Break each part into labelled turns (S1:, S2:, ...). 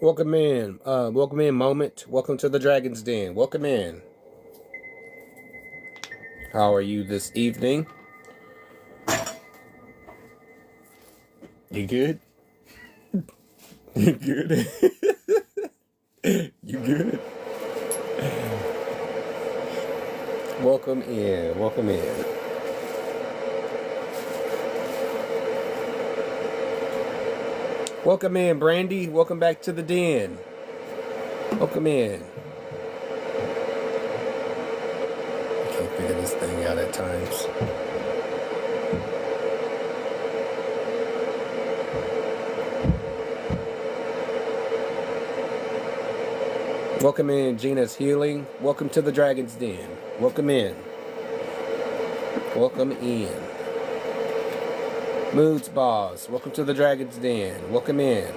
S1: Welcome in. Welcome in, Moment. Welcome to the Dragon's Den. Welcome in. How are you this evening? You good? You good? You good? Welcome in. Welcome in. Welcome in, Brandy. Welcome back to the den. Welcome in. I can't figure this thing out at times. Welcome in, Gina's Healing. Welcome to the Dragon's Den. Welcome in. Welcome in. Moods Boss. Welcome to the Dragon's Den. Welcome in.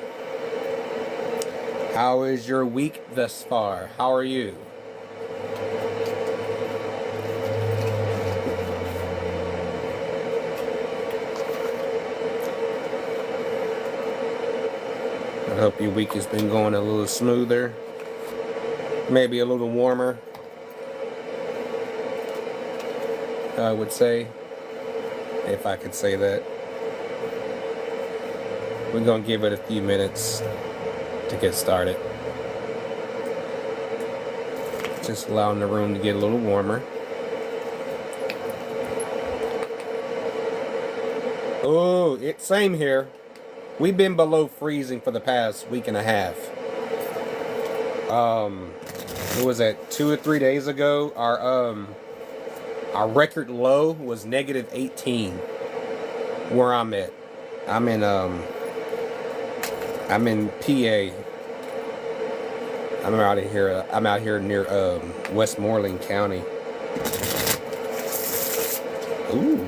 S1: How is your week thus far? How are you? I hope your week has been going a little smoother. Maybe a little warmer, I would say, if I could say that. We're going to give it a few minutes to get started. Just allowing the room to get a little warmer. Oh, same here. We've been below freezing for the past week and a half. What was that, 2 or 3 days ago? Our record low was -18. Where I'm at. I'm in PA. I'm out here near Westmoreland County. Ooh.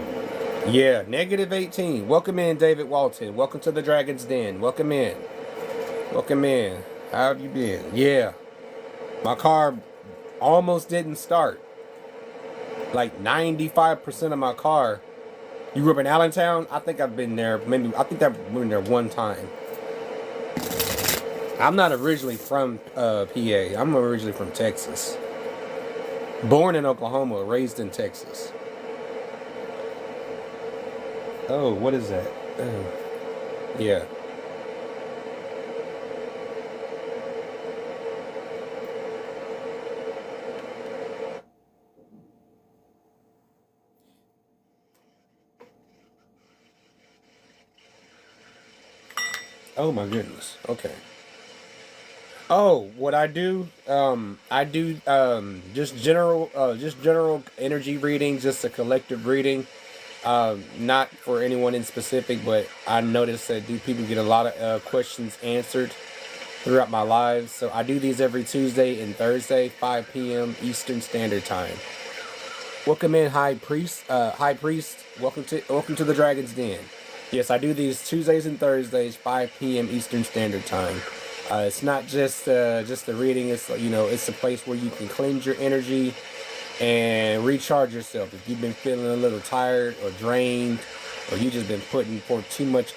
S1: Yeah, -18. Welcome in, David Walton. Welcome to the Dragon's Den. Welcome in. Welcome in. How have you been? Yeah. My car almost didn't start. Like 95% of my car. You grew up in Allentown? I think I've been there. I think I've been there one time. I'm not originally from PA. I'm originally from Texas. Born in Oklahoma, raised in Texas. Oh, what is that? Yeah. Oh my goodness. Okay. Oh, what I do? I do just general energy reading, just a collective reading. Not for anyone in specific, but I noticed that people get a lot of questions answered throughout my lives. So I do these every Tuesday and Thursday, 5 p.m. Eastern Standard Time. Welcome in, High Priest. High Priest, welcome to the Dragon's Den. Yes, I do these Tuesdays and Thursdays, 5 p.m. Eastern Standard Time. It's not just the reading. It's it's a place where you can cleanse your energy and recharge yourself. If you've been feeling a little tired or drained, or you just been putting forth too much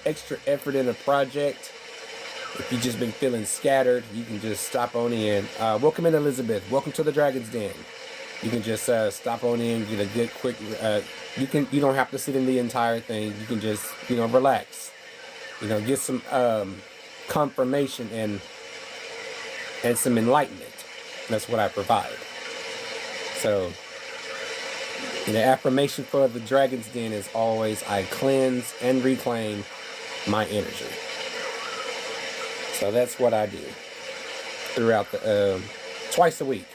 S1: extra effort in a project, if you've just been feeling scattered, you can just stop on in. Welcome in, Elizabeth. Welcome to the Dragon's Den. You can just stop on in, get a good quick. You don't have to sit in the entire thing. You can just relax. Get some confirmation and some enlightenment. That's what I provide. So, the affirmation for the Dragon's Den is always, I cleanse and reclaim my energy. So that's what I do throughout the twice a week.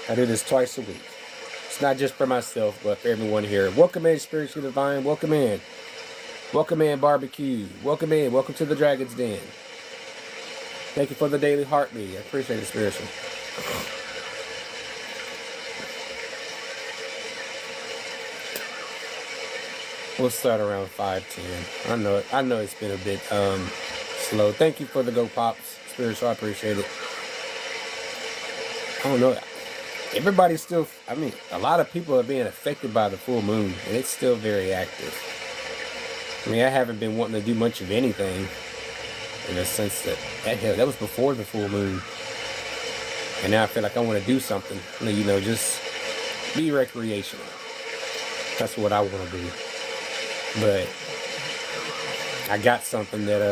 S1: I do this twice a week. It's not just for myself, but for everyone here. Welcome in, Spiritually Divine. Welcome in. Welcome in, Barbecue. Welcome in. Welcome to the Dragon's Den. Thank you for the daily heartbeat. I appreciate it, Spiritual. We'll start around 5:10. I know it's been a bit slow. Thank you for the Go Pops spiritual. I appreciate it. I don't know. Everybody's still. I mean, a lot of people are being affected by the full moon, and it's still very active. I mean, I haven't been wanting to do much of anything in the sense that hell, that was before the full moon, and now I feel like I want to do something. You know, just be recreational. That's what I want to do. But I got something that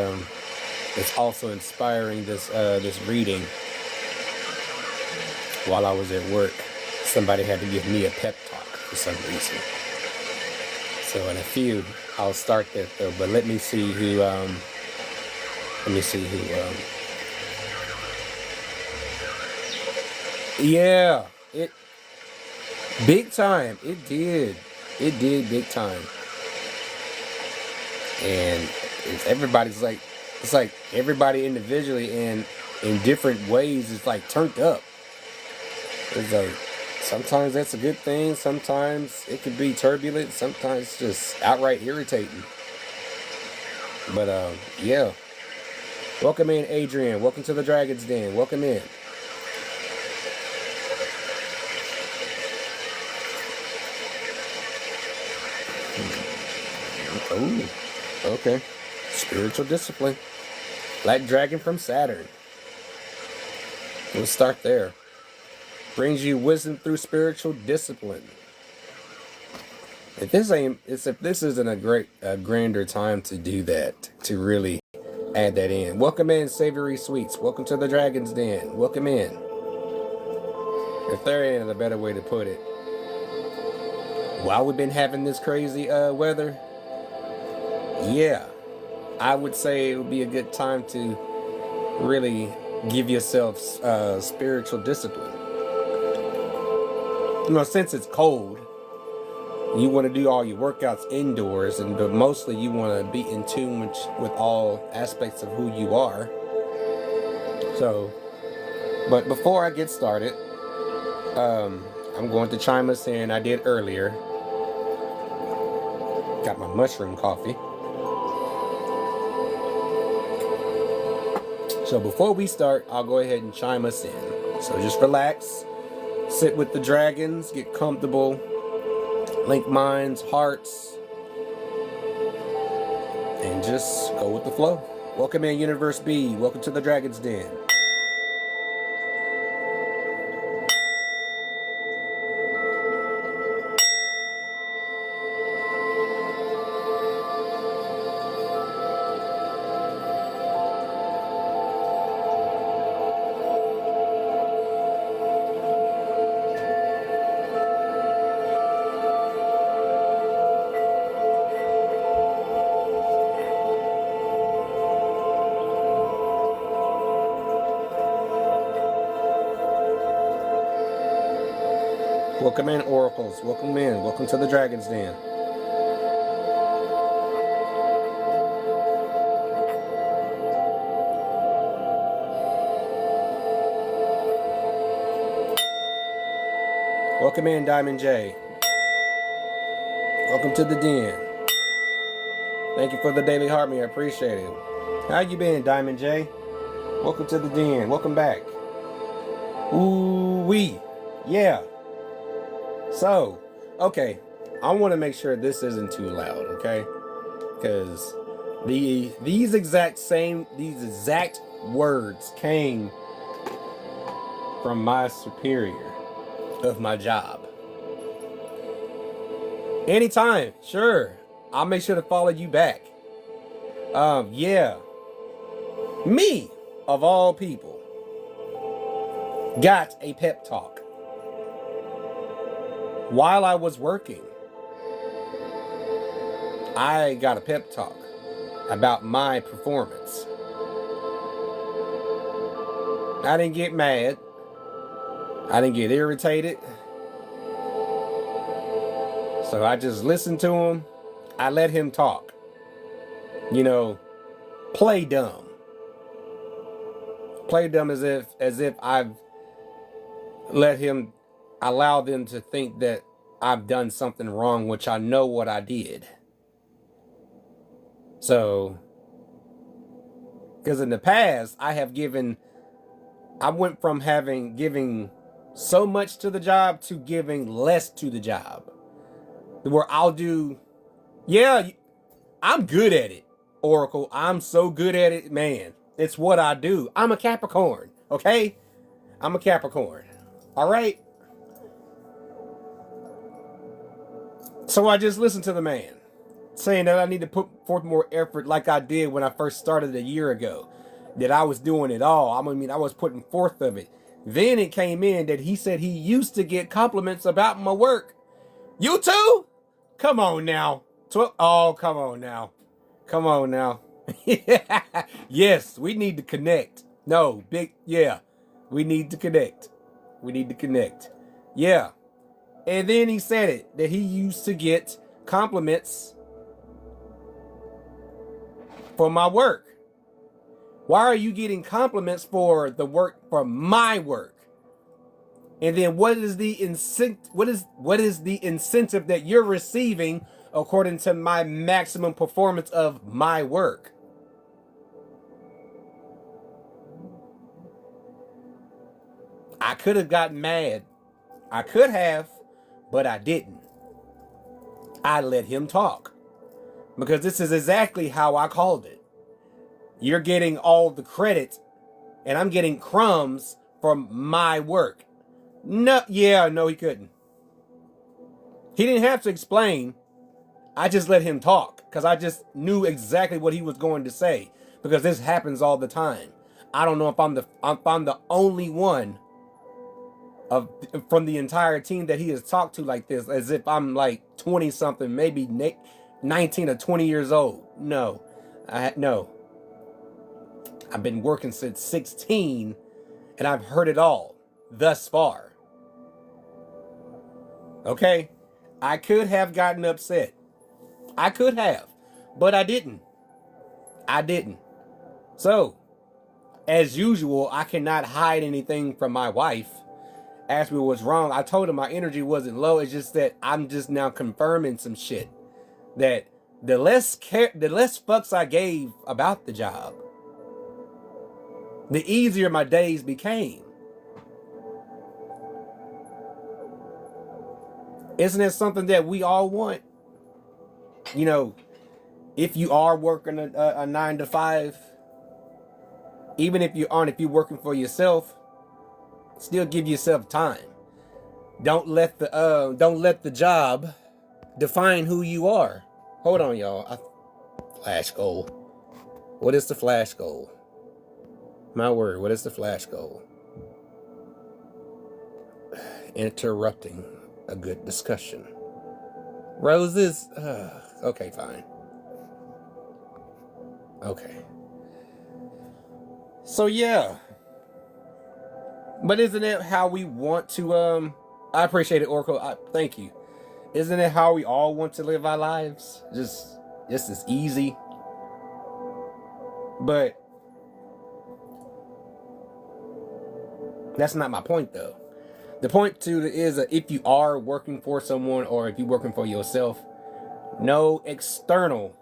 S1: is also inspiring this reading. While I was at work, somebody had to give me a pep talk for some reason. So in a few, I'll start that though. But let me see who. Yeah, it big time. It did. It did big time. And everybody's like, it's like everybody individually and in different ways is like turned up. It's like sometimes that's a good thing. Sometimes it can be turbulent. Sometimes just outright irritating. But yeah. Welcome in, Adrian. Welcome to the Dragon's Den. Welcome in. Oh, okay. Spiritual discipline. Black Dragon from Saturn. We'll start there. Brings you wisdom through spiritual discipline. If this isn't a grander time to do that, to really add that in. Welcome in, Savory Sweets. Welcome to the Dragon's Den. Welcome in. If there ain't a better way to put it. While we've been having this crazy weather, yeah, I would say it would be a good time to really give yourself spiritual discipline. You know, since it's cold, you want to do all your workouts indoors, but mostly you want to be in tune with all aspects of who you are. So, but before I get started, I'm going to chime us in. I did earlier. Got my mushroom coffee. So before we start, I'll go ahead and chime us in. So just relax, sit with the dragons, get comfortable, link minds, hearts, and just go with the flow. Welcome in, Universe B. Welcome to the Dragon's Den. Welcome in, Oracles. Welcome in. Welcome to the Dragon's Den. Welcome in, Diamond J. Welcome to the Den. Thank you for the daily heart me. I appreciate it. How you been, Diamond J? Welcome to the Den. Welcome back. Ooh wee. Yeah. So, okay, I want to make sure this isn't too loud, okay? Because these exact words came from my superior of my job. Anytime, sure, I'll make sure to follow you back. Yeah, me of all people got a pep talk while I was working. I got a pep talk about my performance. I didn't get mad. I didn't get irritated. So I just listened to him. I let him talk. You know, play dumb. Play dumb as if I've allowed them to think that I've done something wrong, which I know what I did. So, because in the past, I went from giving so much to the job to giving less to the job. Where I'll do, yeah, I'm good at it, Oracle. I'm so good at it, man. It's what I do. I'm a Capricorn, okay? I'm a Capricorn. All right? So I just listened to the man saying that I need to put forth more effort like I did when I first started a year ago. That I was doing it all. I mean, I was putting forth of it. Then it came in that he said he used to get compliments about my work. You too? Come on now. Oh, come on now. Come on now. Yes, we need to connect. No, yeah. We need to connect. We need to connect. Yeah. And then he said it, that he used to get compliments for my work. Why are you getting compliments for the work, for my work? And then what is the incentive that you're receiving according to my maximum performance of my work? I could have gotten mad. I could have, but I didn't. I let him talk. Because this is exactly how I called it. You're getting all the credit, and I'm getting crumbs from my work. No, he couldn't. He didn't have to explain. I just let him talk because I just knew exactly what he was going to say, because this happens all the time. I don't know if I'm the only one from the entire team that he has talked to like this, as if I'm like 20 something, maybe 19 or 20 years old. No. I've been working since 16 and I've heard it all thus far. Okay? I could have gotten upset. I could have, but I didn't. So, as usual, I cannot hide anything from my wife. Asked me what's wrong. I told her my energy wasn't low. It's just that I'm just now confirming some shit. That the less fucks I gave about the job, the easier my days became. Isn't it something that we all want? You know, if you are working a 9 to 5, even if you aren't, if you're working for yourself, still give yourself time. Don't let the job define who you are. Hold on, y'all. Flash goal. What is the flash goal? My word, what is the flash goal? Interrupting a good discussion. Roses? Okay, fine. Okay. So yeah. But isn't it how we want to, I appreciate it, Oracle. Thank you. Isn't it how we all want to live our lives? Just as easy. But that's not my point, though. The point too is that if you are working for someone or if you're working for yourself, no external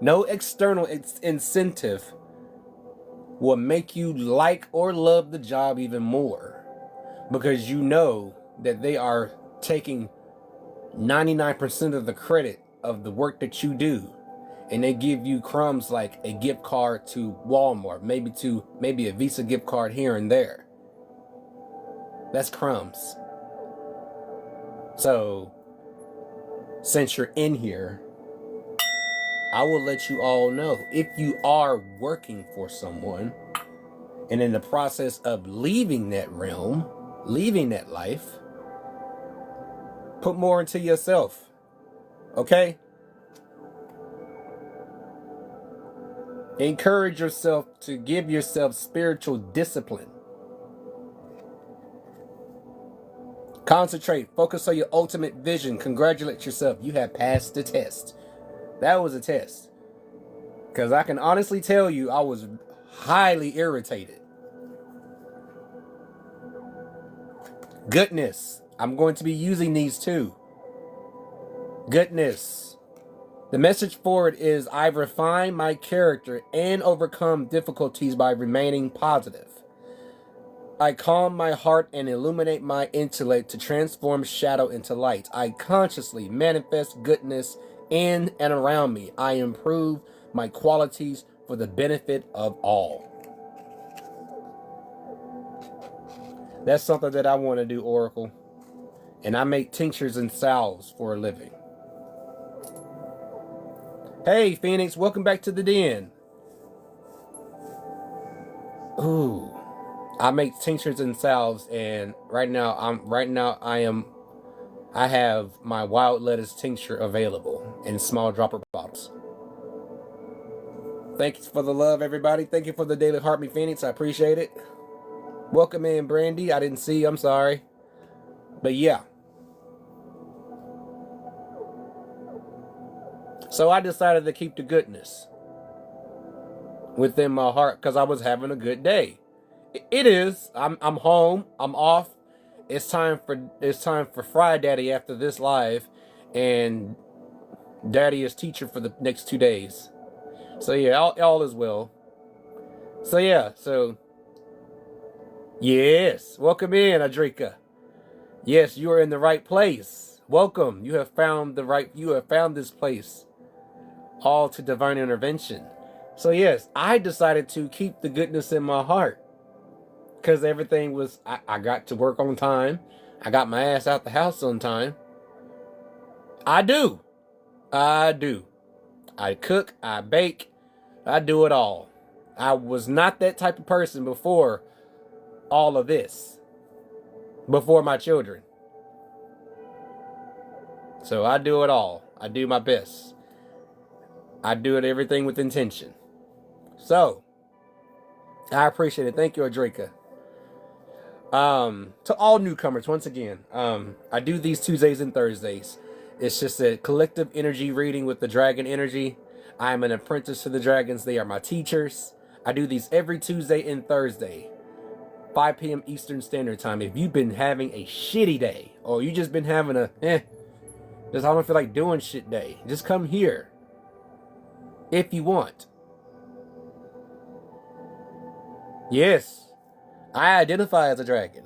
S1: incentive will make you like or love the job even more, because you know that they are taking 99% of the credit of the work that you do, and they give you crumbs like a gift card to Walmart, maybe a Visa gift card here and there. That's crumbs. So, since you're in here, I will let you all know, if you are working for someone and in the process of leaving that realm, leaving that life, put more into yourself. Okay? Encourage yourself to give yourself spiritual discipline. Concentrate. Focus on your ultimate vision. Congratulate yourself. You have passed the test. That was a test. Because I can honestly tell you, I was highly irritated. Goodness. I'm going to be using these too. Goodness. The message forward is I refine my character and overcome difficulties by remaining positive. I calm my heart and illuminate my intellect to transform shadow into light. I consciously manifest goodness in and around me. I improve my qualities for the benefit of all. That's something that I want to do, Oracle. And I make tinctures and salves for a living. Hey, Phoenix, welcome back to the den. Ooh. I make tinctures and salves, and right now I have my wild lettuce tincture available in small dropper bottles. Thanks for the love, everybody. Thank you for the daily heart, me Phoenix. I appreciate it. Welcome in, Brandy. I didn't see you. I'm sorry. But yeah. So I decided to keep the goodness within my heart because I was having a good day. It is. I'm home. I'm off. It's time for Fry Daddy after this live, and Daddy is teacher for the next 2 days. So yeah, all is well. So yeah, yes, welcome in, Adrika. Yes, you are in the right place. Welcome. You have found this place. All to divine intervention. So yes, I decided to keep the goodness in my heart. Because everything was, I got to work on time. I got my ass out the house on time. I do. I cook, I bake, I do it all. I was not that type of person before all of this. Before my children. So I do it all. I do my best. I do it everything with intention. So, I appreciate it. Thank you, Adrika. To all newcomers, once again, I do these Tuesdays and Thursdays. It's just a collective energy reading with the dragon energy. I am an apprentice to the dragons. They are my teachers. I do these every Tuesday and Thursday, 5 p.m. Eastern Standard Time. If you've been having a shitty day, or you just been having a, just I don't feel like doing shit day, just come here. If you want. Yes. I identify as a dragon.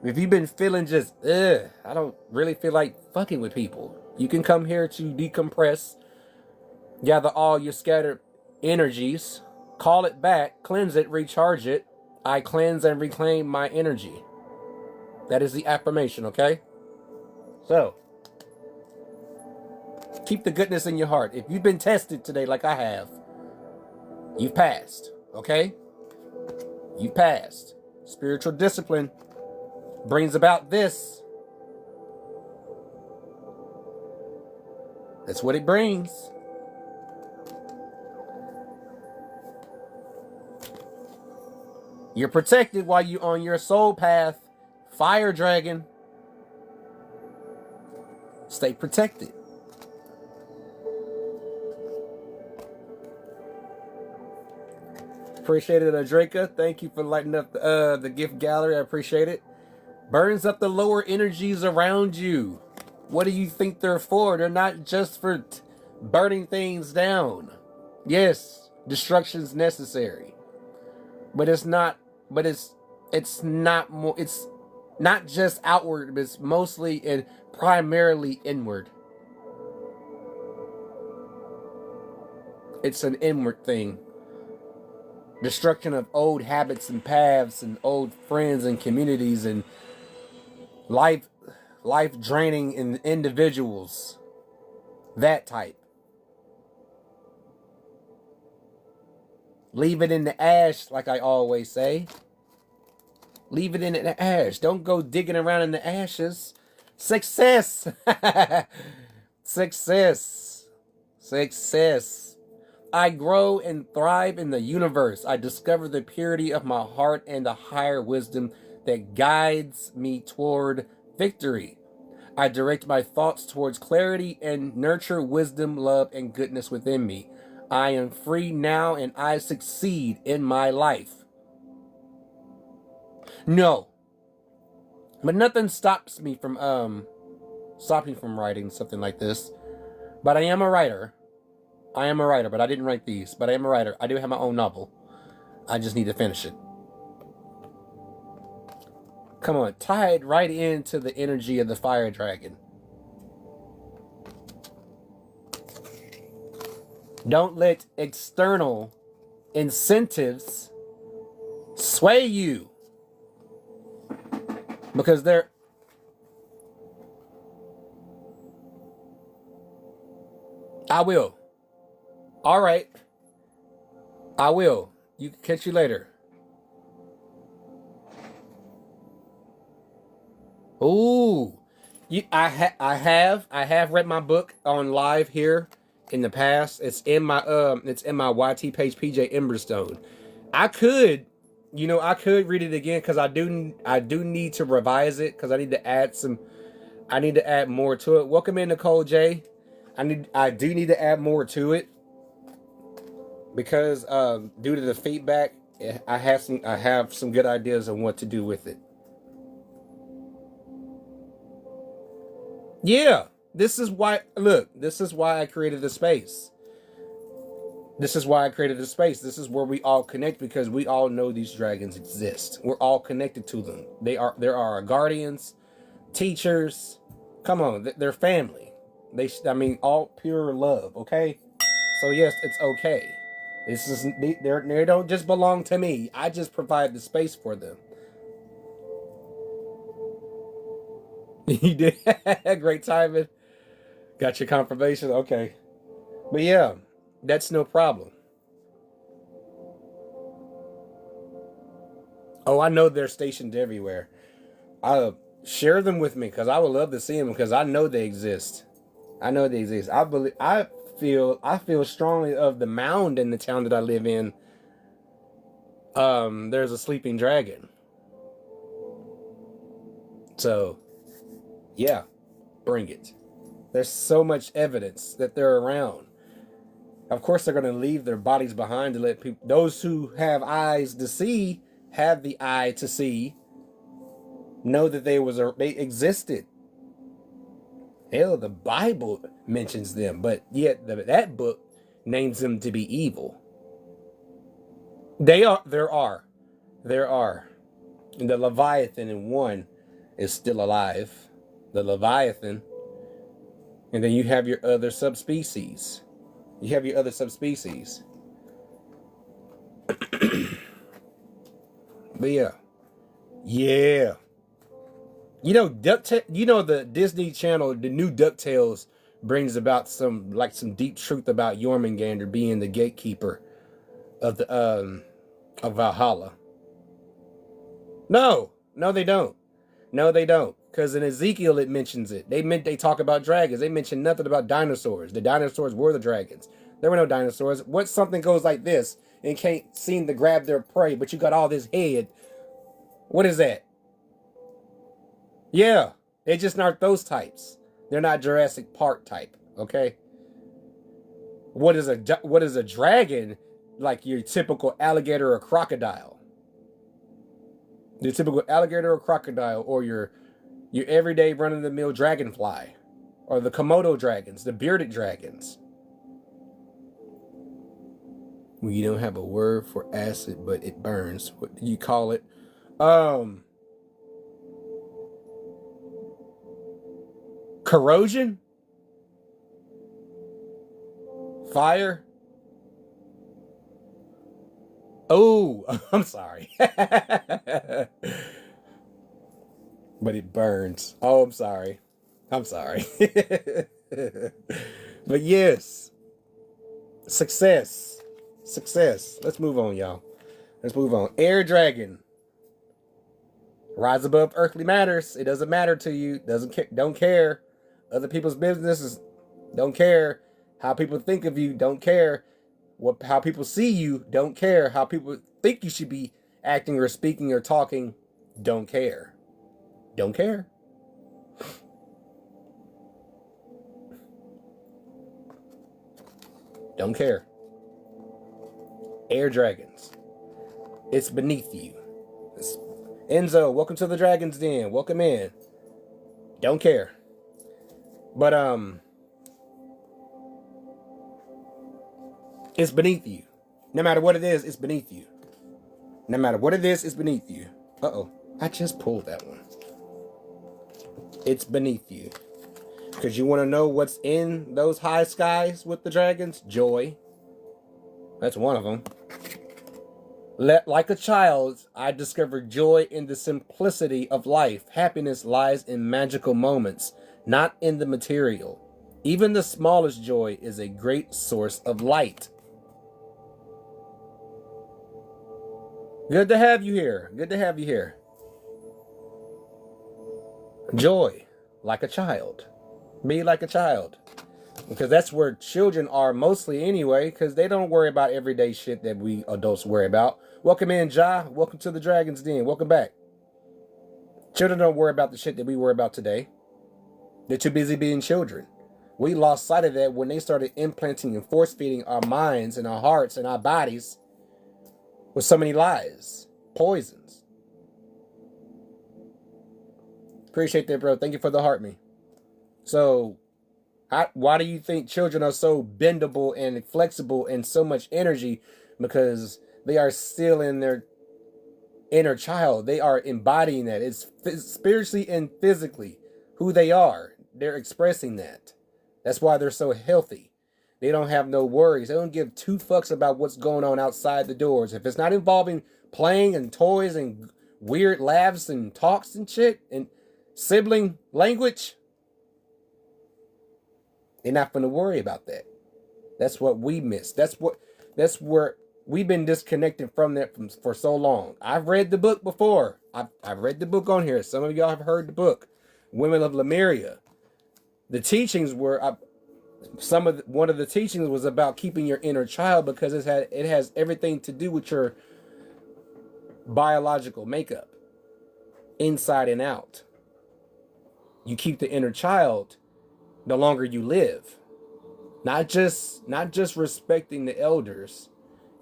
S1: If you've been feeling just, I don't really feel like fucking with people, you can come here to decompress, gather all your scattered energies, call it back, cleanse it, recharge it. I cleanse and reclaim my energy. That is the affirmation, okay? So, keep the goodness in your heart. If you've been tested today like I have, you've passed, okay? You've passed. Spiritual discipline brings about this. That's what it brings. You're protected while you're on your soul path. Fire dragon. Stay protected. Appreciate it, Adrika. Thank you for lighting up the gift gallery. I appreciate it. Burns up the lower energies around you. What do you think they're for? They're not just for burning things down. Yes, destruction's necessary. But it's not just outward, but it's mostly and primarily inward. It's an inward thing. Destruction of old habits and paths and old friends and communities and life draining in individuals. That type. Leave it in the ash, like I always say. Leave it in the ash. Don't go digging around in the ashes. Success. Success. Success. I grow and thrive in the universe. I discover the purity of my heart and the higher wisdom that guides me toward victory. I direct my thoughts towards clarity and nurture wisdom, love, and goodness within me. I am free now and I succeed in my life. No. But nothing stops me from writing something like this. But I am a writer. I am a writer, but I didn't write these. But I am a writer. I do have my own novel. I just need to finish it. Come on, tie it right into the energy of the fire dragon. Don't let external incentives sway you. Because they're... I will. All right. I will. You can catch you later. Ooh. I have read my book on live here in the past. It's in my YT page, PJ Emberstone. I could read it again because I do need to revise it because I need to add more to it. Welcome in, Nicole J. I do need to add more to it because due to the feedback, I have some good ideas on what to do with it. Yeah, this is why I created the space. This is why I created the space. This is where we all connect because we all know these dragons exist. We're all connected to them. There are our guardians, teachers. Come on, they're family. All pure love. Okay, so yes, it's okay. They don't just belong to me. I just provide the space for them. You did great timing. Got your confirmation. Okay, but yeah, that's no problem. Oh, I know they're stationed everywhere. Share them with me because I would love to see them because I know they exist. I know they exist. I feel strongly of the mound in the town that I live in. There's a sleeping dragon. So, yeah, bring it. There's so much evidence that they're around. Of course, they're going to leave their bodies behind to let people, those who have eyes to see, have the eye to see, know that they existed. Hell, the Bible mentions them, but yet that book names them to be evil. There are. And the Leviathan in one is still alive. The Leviathan. And then you have your other subspecies. But yeah. Yeah. The Disney Channel, the new DuckTales brings about some deep truth about Jormungandr being the gatekeeper of the of Valhalla. No, they don't. Because in Ezekiel it mentions it. They talk about dragons. They mention nothing about dinosaurs. The dinosaurs were the dragons. There were no dinosaurs. What something goes like this and can't seem to grab their prey, but you got all this head. What is that? Yeah, they just aren't those types. They're not Jurassic Park type. Okay. What is a dragon? Like your typical alligator or crocodile. Your typical alligator or crocodile, or your everyday run-of-the-mill dragonfly, or the Komodo dragons, the bearded dragons. We don't have a word for acid, but it burns. What do you call it? Corrosion? Fire? Oh, I'm sorry. But it burns. Oh, I'm sorry. But yes. Success. Let's move on, y'all. Air Dragon. Rise above earthly matters. It doesn't matter to you. Don't care. Other people's businesses. Don't care. How people think of you. Don't care. How people see you. Don't care. How people think you should be acting or speaking or talking. Don't care. Don't care. Don't care. Air dragons. It's beneath you. Enzo, welcome to the Dragon's Den. Welcome in. Don't care. But It's beneath you. No matter what it is, it's beneath you. No matter what it is, it's beneath you. Uh-oh. I just pulled that one. It's beneath you. Because you want to know what's in those high skies with the dragons? Joy. That's one of them. Like a child, I discovered joy in the simplicity of life. Happiness lies in magical moments, not in the material. Even the smallest joy is a great source of light. Good to have you here. Good to have you here. Joy, like a child. Be like a child. Because that's where children are mostly anyway, because they don't worry about everyday shit that we adults worry about. Welcome in, Ja. Welcome to the Dragon's Den. Welcome back. Children don't worry about the shit that we worry about today. They're too busy being children. We lost sight of that when they started implanting and force feeding our minds and our hearts and our bodies with so many lies, poisons. Appreciate that, bro. Thank you for the heart me. So, why do you think children are so bendable and flexible and so much energy? Because they are still in their inner child. They are embodying that. It's spiritually and physically who they are. They're expressing that. That's why they're so healthy. They don't have no worries. They don't give two fucks about what's going on outside the doors. If it's not involving playing and toys and weird laughs and talks and shit and sibling language, they're not going to worry about that. That's what we miss. That's where we've been disconnected from that for so long. I've read the book before. I've read the book on here. Some of y'all have heard the book, Women of Lemuria. The teachings were one of the teachings was about keeping your inner child, because it has everything to do with your biological makeup, inside and out. You keep the inner child, the longer you live. Not just respecting the elders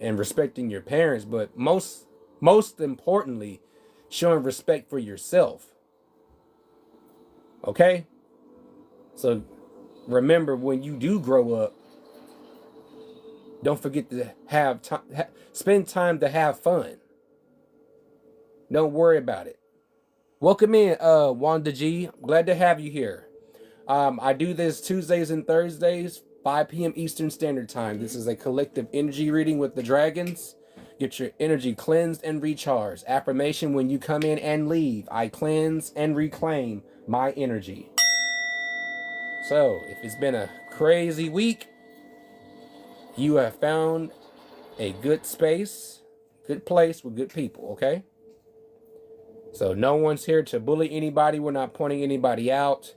S1: and respecting your parents, but most importantly, showing respect for yourself. Okay? So remember, when you do grow up, don't forget to have time, spend time to have fun. Don't worry about it. Welcome in, Wanda G. Glad to have you here. I do this Tuesdays and Thursdays, 5 p.m. Eastern Standard Time. This is a collective energy reading with the dragons. Get your energy cleansed and recharged. Affirmation: when you come in and leave, I cleanse and reclaim my energy. So, if it's been a crazy week, you have found a good space, good place with good people, okay? So no one's here to bully anybody. We're not pointing anybody out.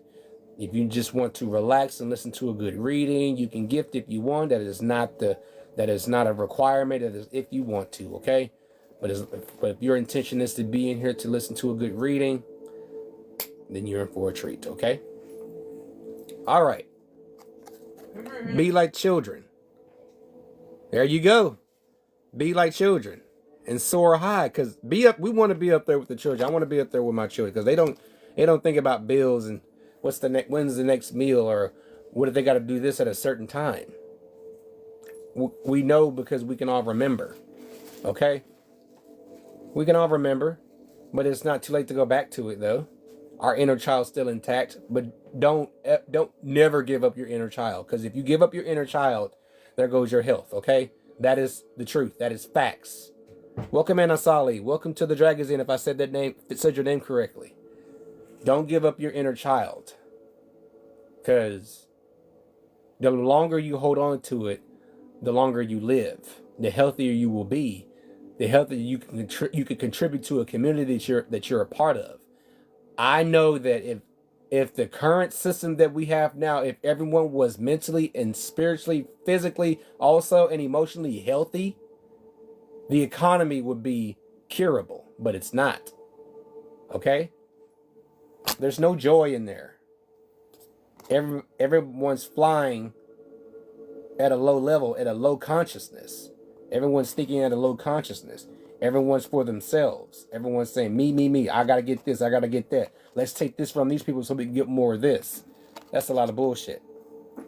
S1: If you just want to relax and listen to a good reading, you can gift if you want. That is not a requirement. That is if you want to, okay? But if your intention is to be in here to listen to a good reading, then you're in for a treat, okay? All right. Be like children. There you go. Be like children and soar high. Because we want to be up there with the children. I want to be up there with my children, because they don't think about bills and when's the next meal, or what if they got to do this at a certain time. We know, because we can all remember. Okay? We can all remember, but it's not too late to go back to it, though. Our inner child's still intact, but don't never give up your inner child, because if you give up your inner child, there goes your health, okay? That is the truth. That is facts. Welcome in, Asali. Welcome to the Dragon's Den. If I said your name correctly. Don't give up your inner child, because the longer you hold on to it, the longer you live. The healthier you will be. The healthier you can contribute to a community that you're a part of. I know that if the current system that we have now, if everyone was mentally and spiritually, physically, also and emotionally healthy, the economy would be curable, but it's not. Okay? There's no joy in there. Everyone's flying at a low level, at a low consciousness. Everyone's thinking at a low consciousness. Everyone's for themselves. Everyone's saying, me, me, me. I got to get this. I got to get that. Let's take this from these people so we can get more of this. That's a lot of bullshit.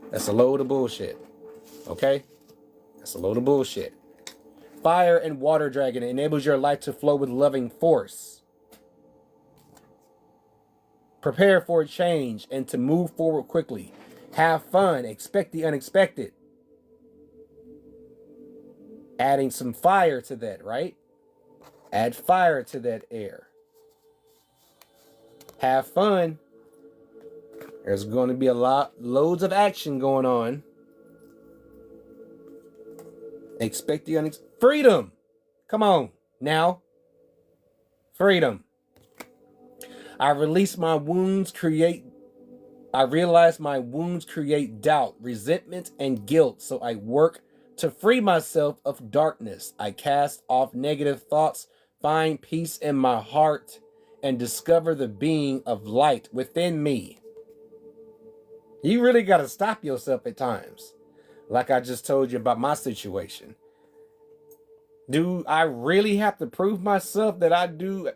S1: That's a load of bullshit. Okay? It's a load of bullshit. Fire and water dragon enables your life to flow with loving force. Prepare for a change and to move forward quickly. Have fun. Expect the unexpected. Adding some fire to that, right? Add fire to that air. Have fun. There's going to be loads of action going on. Expect the unexpected. Freedom. Come on now. Freedom. I realize my wounds create doubt, resentment, and guilt. So I work to free myself of darkness. I cast off negative thoughts, find peace in my heart, and discover the being of light within me. You really got to stop yourself at times. Like I just told you about my situation. Do I really have to prove myself that I do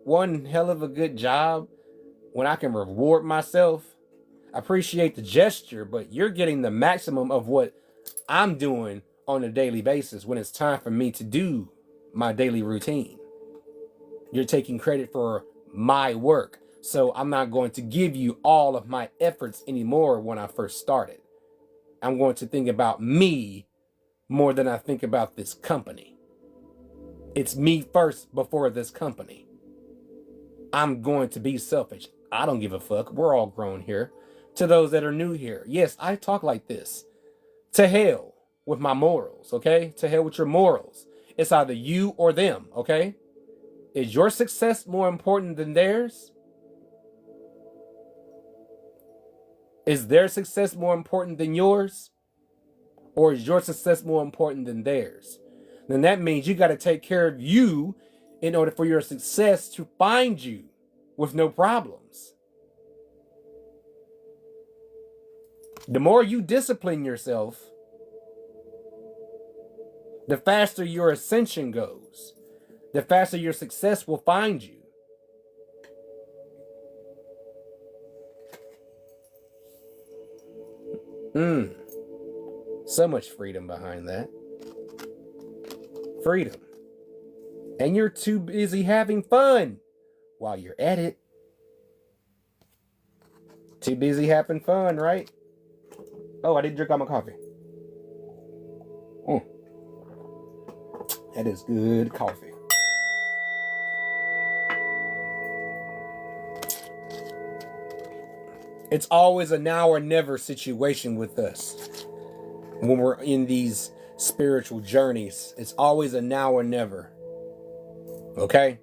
S1: one hell of a good job when I can reward myself? I appreciate the gesture, but you're getting the maximum of what I'm doing on a daily basis when it's time for me to do my daily routine. You're taking credit for my work, so I'm not going to give you all of my efforts anymore when I first started. I'm going to think about me more than I think about this company. It's me first before this company. I'm going to be selfish. I don't give a fuck. We're all grown here. To those that are new here, yes, I talk like this. To hell with my morals, okay? To hell with your morals. It's either you or them, okay? Is your success more important than theirs? Is their success more important than yours? Or is your success more important than theirs? Then that means you got to take care of you in order for your success to find you with no problems. The more you discipline yourself, the faster your ascension goes. The faster your success will find you. So much freedom behind that. Freedom. And you're too busy having fun while you're at it. Too busy having fun, right? Oh, I didn't drink all my coffee. That is good coffee. It's always a now or never situation with us. When we're in these spiritual journeys, it's always a now or never. Okay?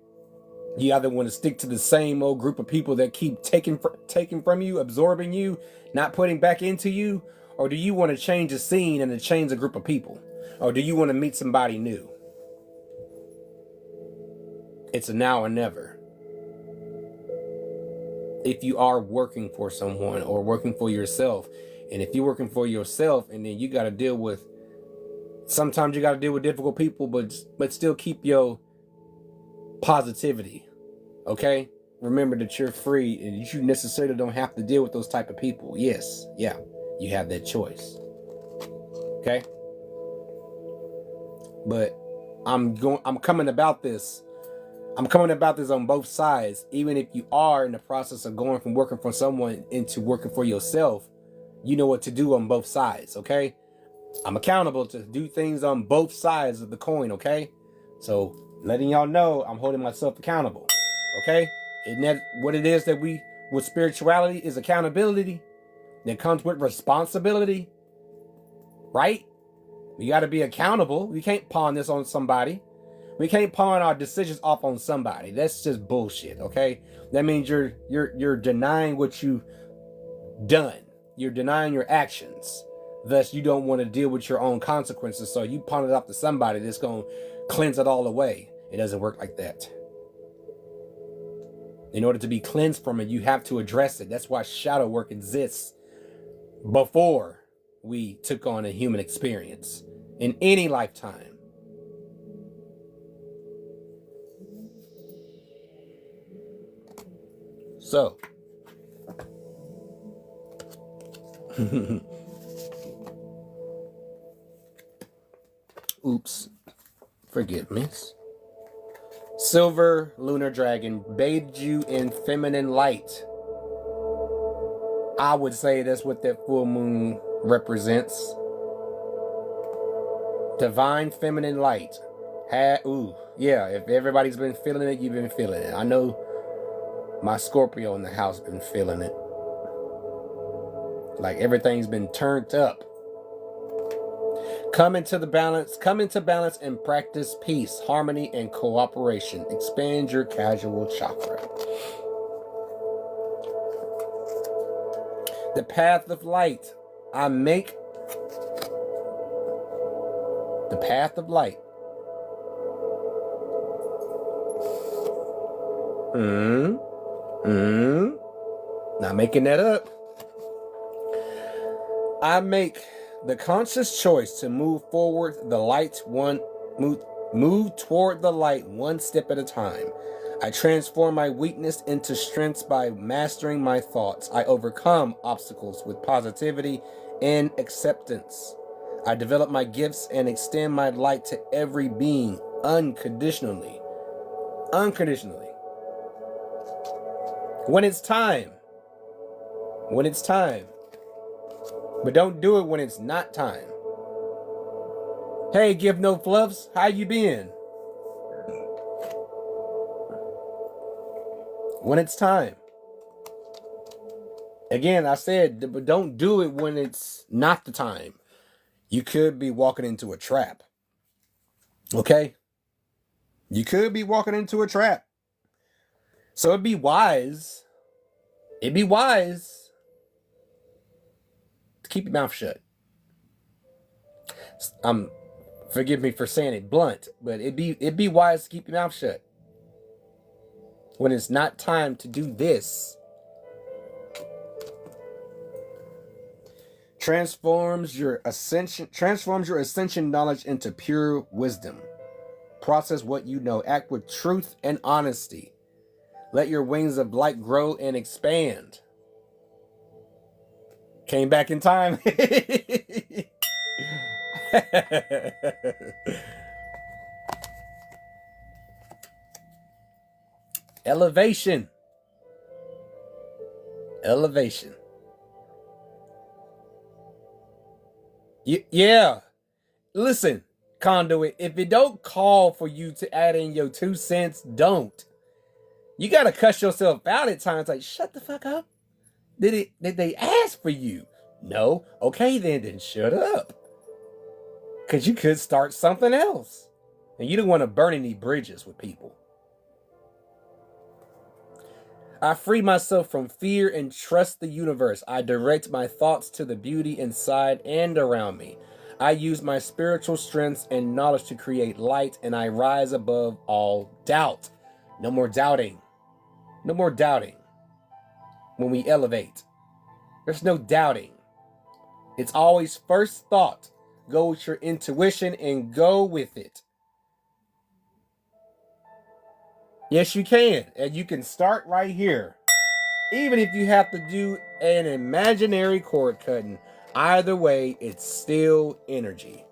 S1: You either want to stick to the same old group of people that keep taking from you, absorbing you, not putting back into you, or do you want to change the scene and to change a group of people? Or do you want to meet somebody new? It's a now or never. If you are working for someone or working for yourself, and if you're working for yourself and then you got to deal with, sometimes you got to deal with difficult people, but still keep your positivity. Okay? Remember that you're free and you necessarily don't have to deal with those type of people. Yes, yeah, you have that choice. Okay? But I'm coming about this on both sides. Even if you are in the process of going from working for someone into working for yourself, you know what to do on both sides, okay? I'm accountable to do things on both sides of the coin, okay? So letting y'all know I'm holding myself accountable, okay? Isn't that what it is that with spirituality is accountability that comes with responsibility, right? We got to be accountable. We can't pawn this on somebody. We can't pawn our decisions off on somebody. That's just bullshit, okay? That means you're denying what you've done. You're denying your actions. Thus, you don't want to deal with your own consequences, so you pawn it off to somebody that's going to cleanse it all away. It doesn't work like that. In order to be cleansed from it, you have to address it. That's why shadow work exists before we took on a human experience in any lifetime. So, oops, forgive me. Silver lunar dragon bathed you in feminine light. I would say that's what that full moon represents. Divine feminine light. Yeah, if everybody's been feeling it, you've been feeling it. I know my Scorpio in the house been feeling it. Like everything's been turned up. Come into balance and practice peace, harmony, and cooperation. Expand your casual chakra. The path of light. I make the path of light. Not making that up. I make the conscious choice to move toward the light one step at a time. I transform my weakness into strength by mastering my thoughts. I overcome obstacles with positivity and acceptance. I develop my gifts and extend my light to every being unconditionally. Unconditionally. When it's time. When it's time. But don't do it when it's not time. Hey, Give No Fluffs, how you been? When it's time. Again, I said, but don't do it when it's not the time. You could be walking into a trap. Okay? You could be walking into a trap. So it'd be wise to keep your mouth shut. Forgive me for saying it blunt, but it'd be wise to keep your mouth shut. When it's not time to do this. Transforms your ascension knowledge into pure wisdom. Process what you know. Act with truth and honesty. Let your wings of light grow and expand. Came back in time. Elevation. Elevation. Yeah. Listen, Conduit, if it don't call for you to add in your 2 cents, don't. You gotta cuss yourself out at times. Like, shut the fuck up. Did they ask for you? No. Okay, then shut up. Because you could start something else. And you don't want to burn any bridges with people. I free myself from fear and trust the universe. I direct my thoughts to the beauty inside and around me. I use my spiritual strengths and knowledge to create light, and I rise above all doubt. No more doubting. No more doubting. When we elevate, there's no doubting. It's always first thought. Go with your intuition and go with it. Yes, you can. And you can start right here. Even if you have to do an imaginary cord cutting, either way, it's still energy.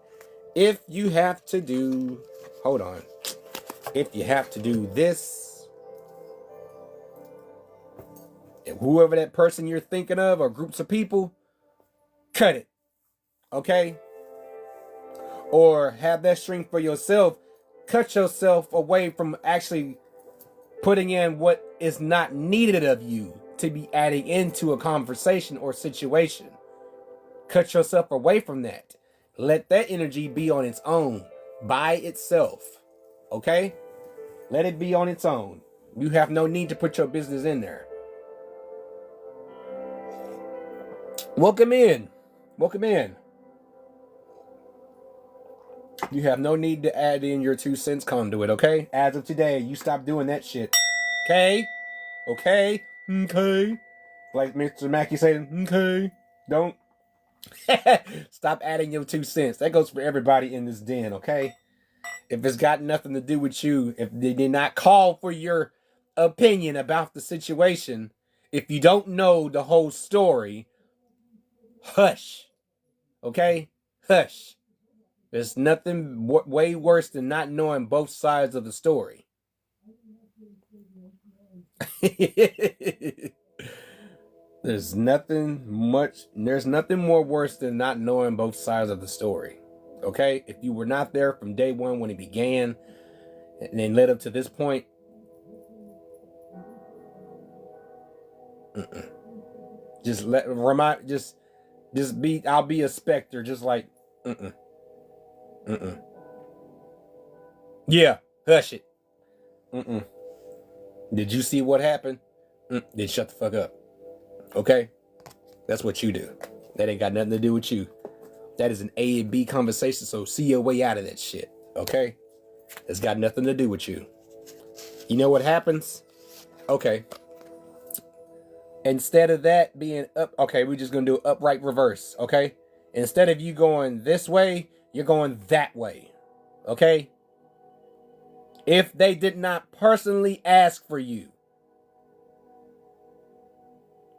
S1: If you have to do, hold on. If you have to do this, and whoever that person you're thinking of or groups of people, cut it. Okay? Or have that string for yourself. Cut yourself away from actually putting in what is not needed of you to be adding into a conversation or situation. Cut yourself away from that. Let that energy be on its own, by itself. Okay? Let it be on its own. You have no need to put your business in there. Welcome in. Welcome in. You have no need to add in your 2 cents, Conduit, okay? As of today, you stop doing that shit. Okay? Okay? Okay? Like Mr. Mackey saying, okay? Don't. Stop adding your 2 cents. That goes for everybody in this den, okay? If it's got nothing to do with you, if they did not call for your opinion about the situation, if you don't know the whole story, hush. Okay? Hush. There's nothing way worse than not knowing both sides of the story. There's nothing more worse than not knowing both sides of the story. Okay? If you were not there from day one when it began and then led up to this point, I'll be a specter, just like, yeah, hush it. Did you see what happened? Then shut the fuck up. Okay? That's what you do. That ain't got nothing to do with you. That is an A and B conversation, so see your way out of that shit. Okay? It's got nothing to do with you. You know what happens? Okay. Instead of that being up, okay, we're just gonna do upright reverse, okay? Instead of you going this way, you're going that way, okay? If they did not personally ask for you,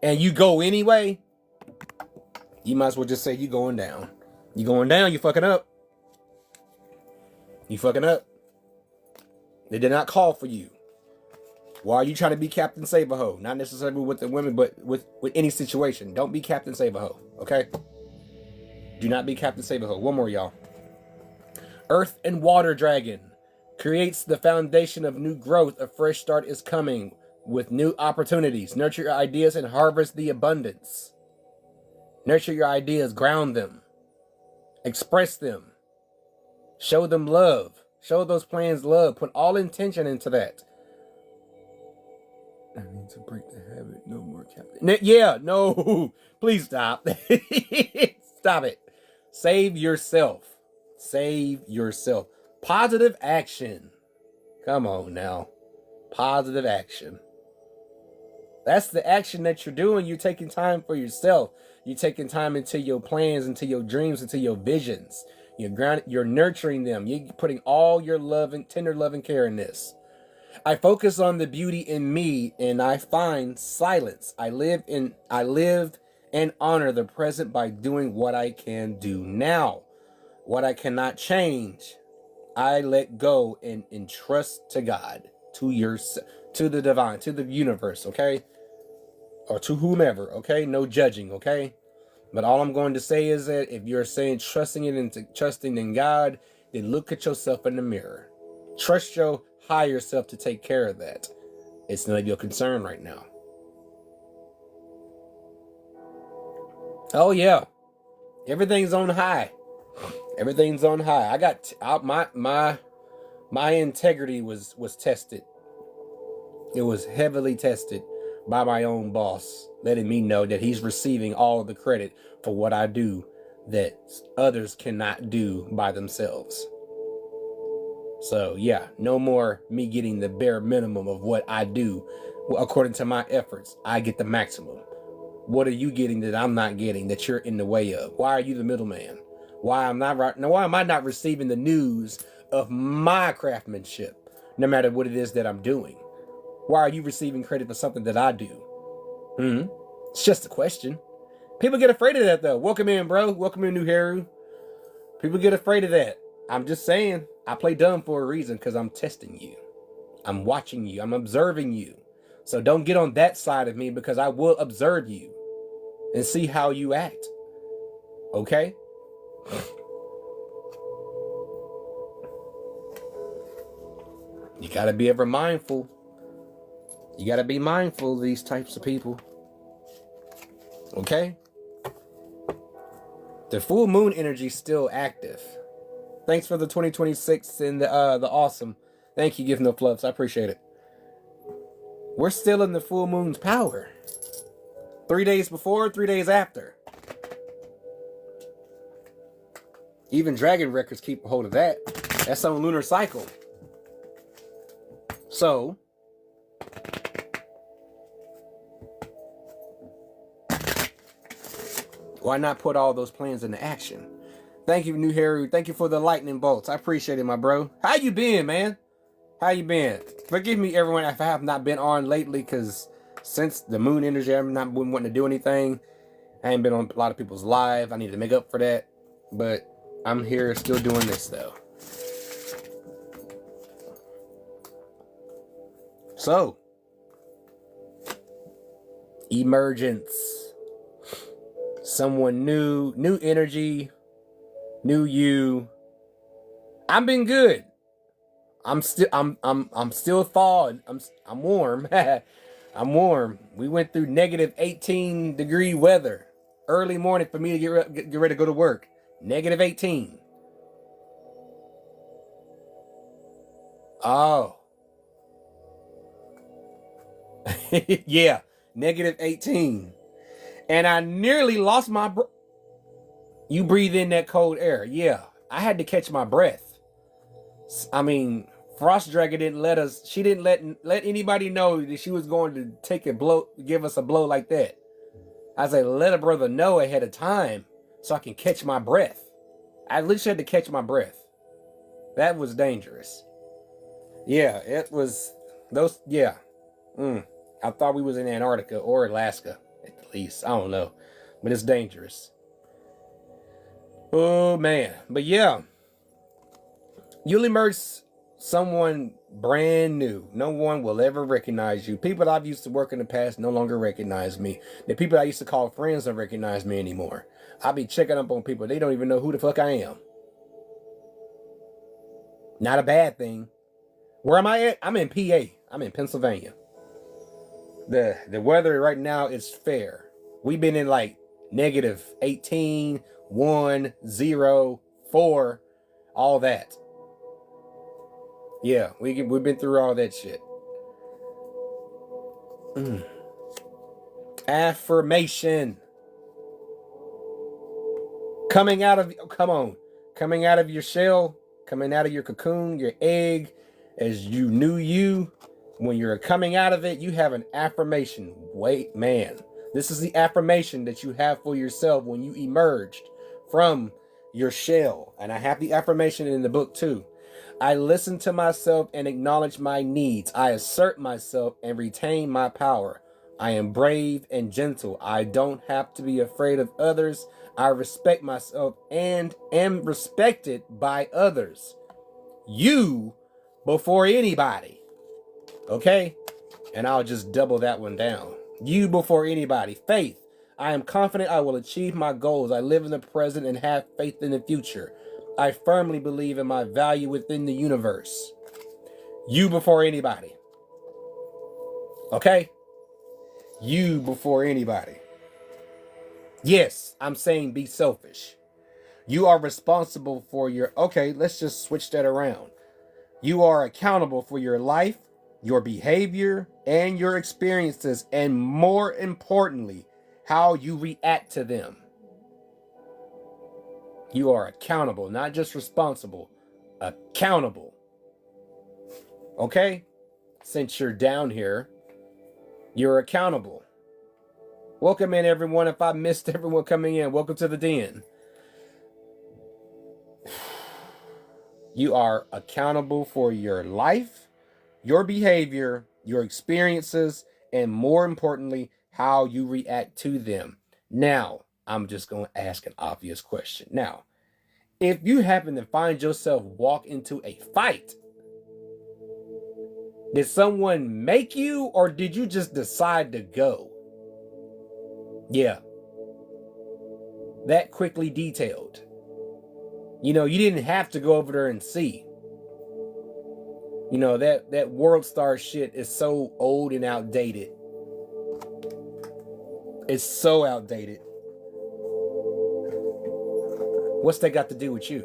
S1: and you go anyway, you might as well just say you going down. You going down, you fucking up. You fucking up. They did not call for you. Why are you trying to be Captain Save-A-Ho? Not necessarily with the women, but with any situation. Don't be Captain Save-A-Ho, okay? Do not be Captain Save-A-Ho. One more, y'all. Earth and Water Dragon creates the foundation of new growth. A fresh start is coming with new opportunities. Nurture your ideas and harvest the abundance. Nurture your ideas, ground them. Express them. Show them love. Show those plans love. Put all intention into that. I need to break the habit. No more Captain. Yeah, no. Please stop. Stop it. Save yourself. Save yourself. Positive action. Come on now. Positive action. That's the action that you're doing. You're taking time for yourself. You're taking time into your plans, into your dreams, into your visions. You're nurturing them. You're putting all your love and tender love and care in this. I focus on the beauty in me and I find silence. I live and honor the present by doing what I can do now. What I cannot change, I let go and entrust to God, to the divine, to the universe, okay? Or to whomever, okay? No judging, okay? But all I'm going to say is that if you're saying trusting in God, then look at yourself in the mirror. Trust your higher self to take care of that. It's none of your concern right now. Oh yeah, everything's on high. Everything's on high. I got my integrity was tested. It was heavily tested by my own boss, letting me know that he's receiving all of the credit for what I do that others cannot do by themselves. So yeah, no more me getting the bare minimum of what I do. According to my efforts, I get the maximum. What are you getting that I'm not getting, that you're in the way of? Why are you the middleman? Why am I not receiving the news of my craftsmanship, no matter what it is that I'm doing? Why are you receiving credit for something that I do? It's just a question. People get afraid of that though. Welcome in, bro. Welcome in, New Heru. People get afraid of that. I'm just saying, I play dumb for a reason because I'm testing you. I'm watching you. I'm observing you. So don't get on that side of me because I will observe you and see how you act. Okay? You gotta be ever mindful. You gotta be mindful of these types of people. Okay? The full moon energy is still active. Thanks for the 2026 and the awesome. Thank you, Give No Fluffs. I appreciate it. We're still in the full moon's power. 3 days before, 3 days after. Even Dragon Records keep a hold of that. That's on lunar cycle. So, why not put all those plans into action? Thank you, New Harry. Thank you for the lightning bolts. I appreciate it, my bro. How you been, man? How you been? Forgive me, everyone, if I have not been on lately, because since the moon energy, I've not been wanting to do anything. I ain't been on a lot of people's live. I need to make up for that. But I'm here still doing this though. So, emergence. Someone new, new energy, new you. I've been good. I'm still thawed. I'm warm. I'm warm. We went through negative 18-degree weather early morning for me to get ready to go to work. Negative 18. Oh. Yeah, negative 18. And I nearly lost my breath. You breathe in that cold air. Yeah, I had to catch my breath. I mean, Frost Dragon didn't let us. She didn't let anybody know that she was going to take a blow, give us a blow like that. I said, let a brother know ahead of time so I can catch my breath. I literally had to catch my breath. That was dangerous. Yeah, it was those. Yeah, I thought we was in Antarctica or Alaska at least. I don't know, but it's dangerous. Oh man, but yeah, you'll emerge someone brand new. No one will ever recognize you. People I've used to work in the past no longer recognize me. The people I used to call friends don't recognize me anymore. I'll be checking up on people. They don't even know who the fuck I am. Not a bad thing. Where am I at? I'm in PA. I'm in Pennsylvania. The weather right now is fair. We've been in like negative 18, 1, 0, 4, all that. Yeah, we've been through all that shit. Affirmation. Coming out of your shell, coming out of your cocoon, your egg, as you knew you. When you're coming out of it, you have an affirmation. Wait, man. This is the affirmation that you have for yourself when you emerged from your shell. And I have the affirmation in the book too. I listen to myself and acknowledge my needs. I assert myself and retain my power. I am brave and gentle. I don't have to be afraid of others. I respect myself and am respected by others. You before anybody. Okay? And I'll just double that one down. You before anybody. Faith. I am confident I will achieve my goals. I live in the present and have faith in the future. I firmly believe in my value within the universe. You before anybody. Okay? You before anybody. Yes, I'm saying be selfish. You are responsible for your... Okay, let's just switch that around. You are accountable for your life, your behavior, and your experiences, and more importantly, how you react to them. You are accountable, not just responsible. Accountable. Okay? Since you're down here, you're accountable. Welcome in, everyone. If I missed everyone coming in, welcome to the den. You are accountable for your life, your behavior, your experiences, and more importantly, how you react to them. Now, I'm just going to ask an obvious question. Now, if you happen to find yourself walk into a fight, did someone make you or did you just decide to go? Yeah. That quickly detailed. You know, you didn't have to go over there and see. You know, that World Star shit is so old and outdated. It's so outdated. What's that got to do with you?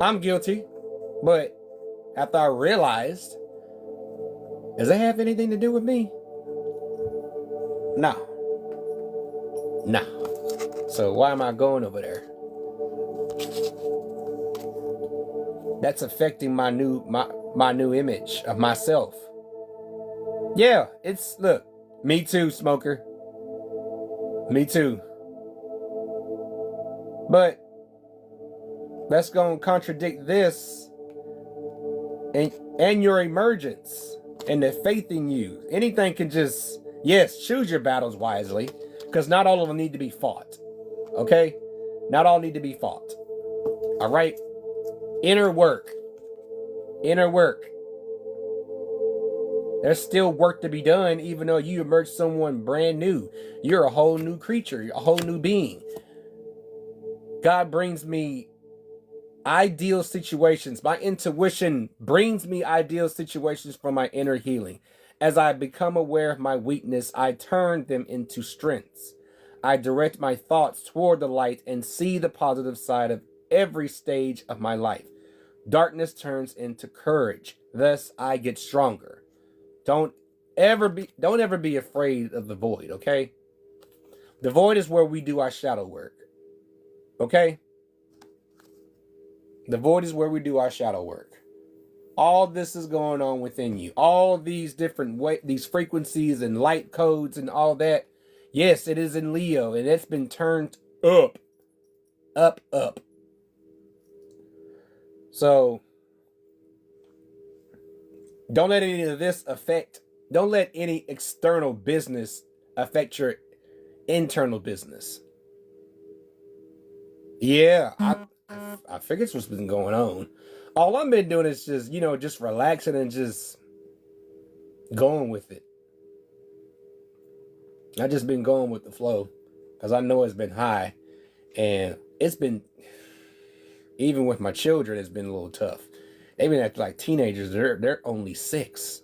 S1: I'm guilty, but after I realized, does that have anything to do with me? No. So why am I going over there? That's affecting my new image of myself. Yeah, look, me too, smoker. Me too. But that's going to contradict this and your emergence and the faith in you. Anything can just, yes, choose your battles wisely, because not all of them need to be fought. Okay? Not all need to be fought. All right? Inner work. Inner work. There's still work to be done, even though you emerge someone brand new. You're a whole new creature, a whole new being. God brings me ideal situations. My intuition brings me ideal situations for my inner healing. As I become aware of my weakness, I turn them into strengths. I direct my thoughts toward the light and see the positive side of every stage of my life. Darkness turns into courage. Thus, I get stronger. Don't ever be afraid of the void, okay? The void is where we do our shadow work. Okay? The void is where we do our shadow work. All this is going on within you. All these different these frequencies and light codes and all that. Yes, it is in Leo, and it's been turned up. Up, up. So, don't let any of this don't let any external business affect your internal business. Yeah, I figured what's been going on. All I've been doing is just, just relaxing and just going with it. I just been going with the flow because I know it's been high, and it's been, even with my children, it's been a little tough. They've been acting like teenagers. They're only 6.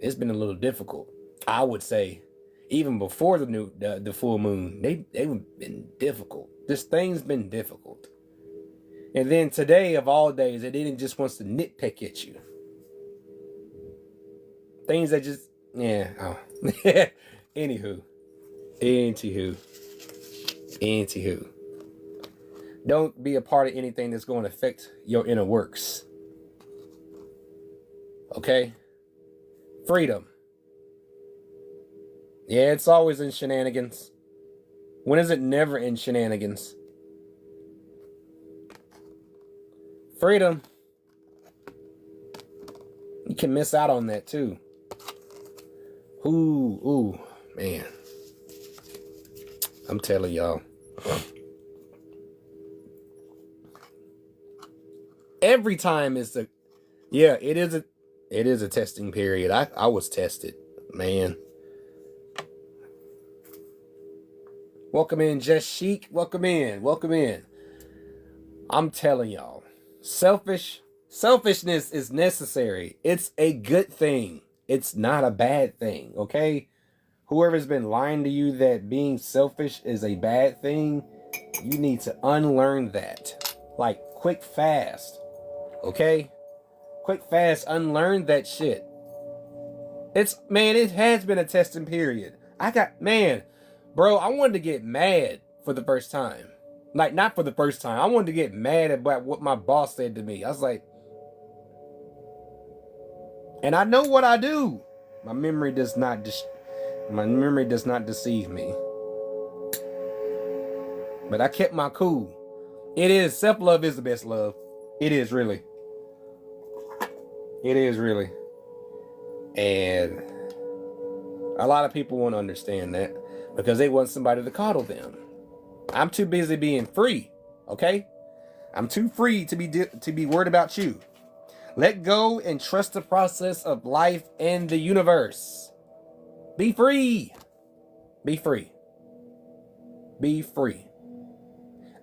S1: It's been a little difficult. I would say, even before the full moon, they've been difficult. This thing's been difficult. And then today, of all days, it didn't just wants to nitpick at you. Things that just, yeah. Oh. Anywho. Don't be a part of anything that's going to affect your inner works. Okay? Freedom. Yeah, it's always in shenanigans. When is it never in shenanigans? Freedom. You can miss out on that too. Ooh, man. I'm telling y'all. Every time is it is a testing period. I was tested, man. Welcome in, Just Chic. Welcome in. I'm telling y'all, selfishness is necessary. It's a good thing. It's not a bad thing, okay? Whoever's been lying to you that being selfish is a bad thing, you need to unlearn that. Like, quick, fast. Okay? Quick, fast, unlearn that shit. It has been a testing period. Bro, I wanted to get mad for the first time. Like, not for the first time. I wanted to get mad about what my boss said to me. I was like, and I know what I do. My memory does not deceive me. But I kept my cool. Self-love is the best love. It is really. And a lot of people won't understand that because they want somebody to coddle them. I'm too busy being free, okay? I'm too free to be worried about you. Let go and trust the process of life and the universe. Be free. Be free. Be free.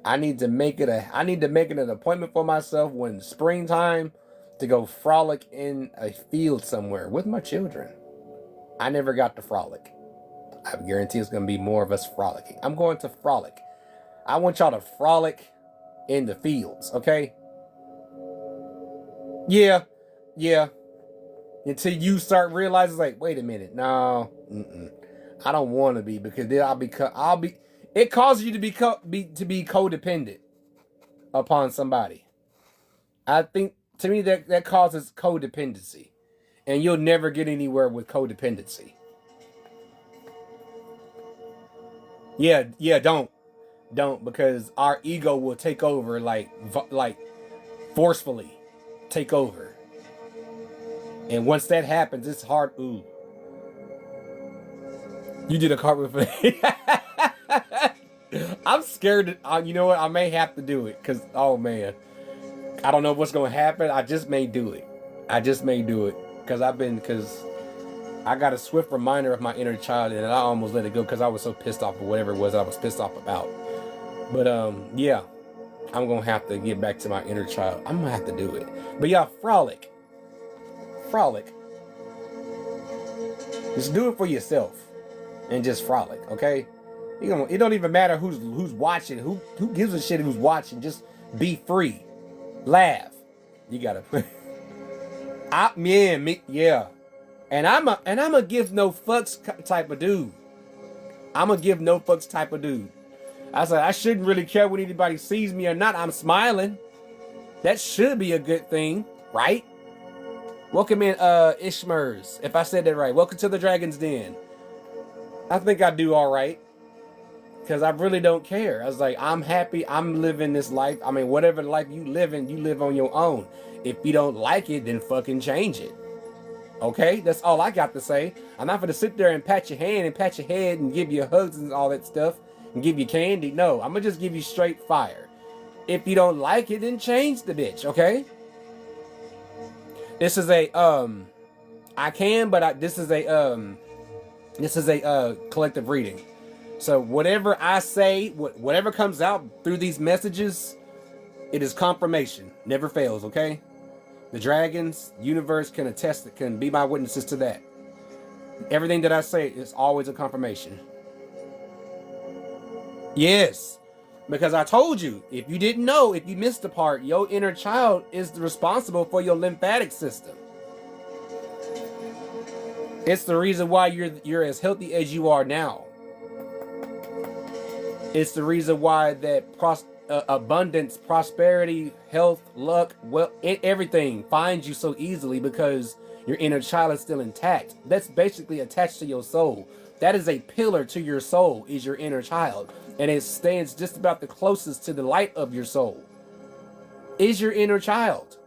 S1: I need to make it an appointment for myself when springtime to go frolic in a field somewhere with my children. I never got to frolic. I guarantee it's going to be more of us frolicking. I'm going to frolic. I want y'all to frolic in the fields, okay? Yeah. Until you start realizing, like, wait a minute, no, I don't want to be, because then it causes you to be codependent upon somebody. I think, to me, that causes codependency, and you'll never get anywhere with codependency. Yeah, don't, because our ego will take over, like forcefully take over. And once that happens, it's hard. Ooh. You did a cartwheel for I'm scared. You know what? I may have to do it because, oh man, I don't know what's gonna happen. I just may do it. I just may do it because I got a swift reminder of my inner child, and I almost let it go because I was so pissed off of whatever it was I was pissed off about. But yeah, I'm gonna have to get back to my inner child. I'm gonna have to do it. But yeah, frolic. Just do it for yourself, and just frolic, okay? It don't even matter who's watching. Who gives a shit who's watching? Just be free, laugh. You gotta. Yeah. And I'm a give no fucks type of dude. I'm a give no fucks type of dude. I said I shouldn't really care when anybody sees me or not. I'm smiling. That should be a good thing, right? Welcome in, Ishmers, if I said that right. Welcome to the Dragon's Den. I think I do all right. Because I really don't care. I was like, I'm happy. I'm living this life. I mean, whatever life you live in, you live on your own. If you don't like it, then fucking change it. Okay? That's all I got to say. I'm not going to sit there and pat your hand and pat your head and give you hugs and all that stuff and give you candy. No, I'm going to just give you straight fire. If you don't like it, then change the bitch. Okay? This is a, this is a collective reading. So whatever I say, whatever comes out through these messages, it is confirmation. Never fails, okay? The dragons, universe can attest, can be my witnesses to that. Everything that I say is always a confirmation. Yes, because I told you, if you didn't know, if you missed the part, your inner child is responsible for your lymphatic system. It's the reason why you're as healthy as you are now. It's the reason why that abundance, prosperity, health, luck, everything finds you so easily, because your inner child is still intact. That's basically attached to your soul. That is a pillar to your soul, is your inner child. And it stands just about the closest to the light of your soul. Is your inner child.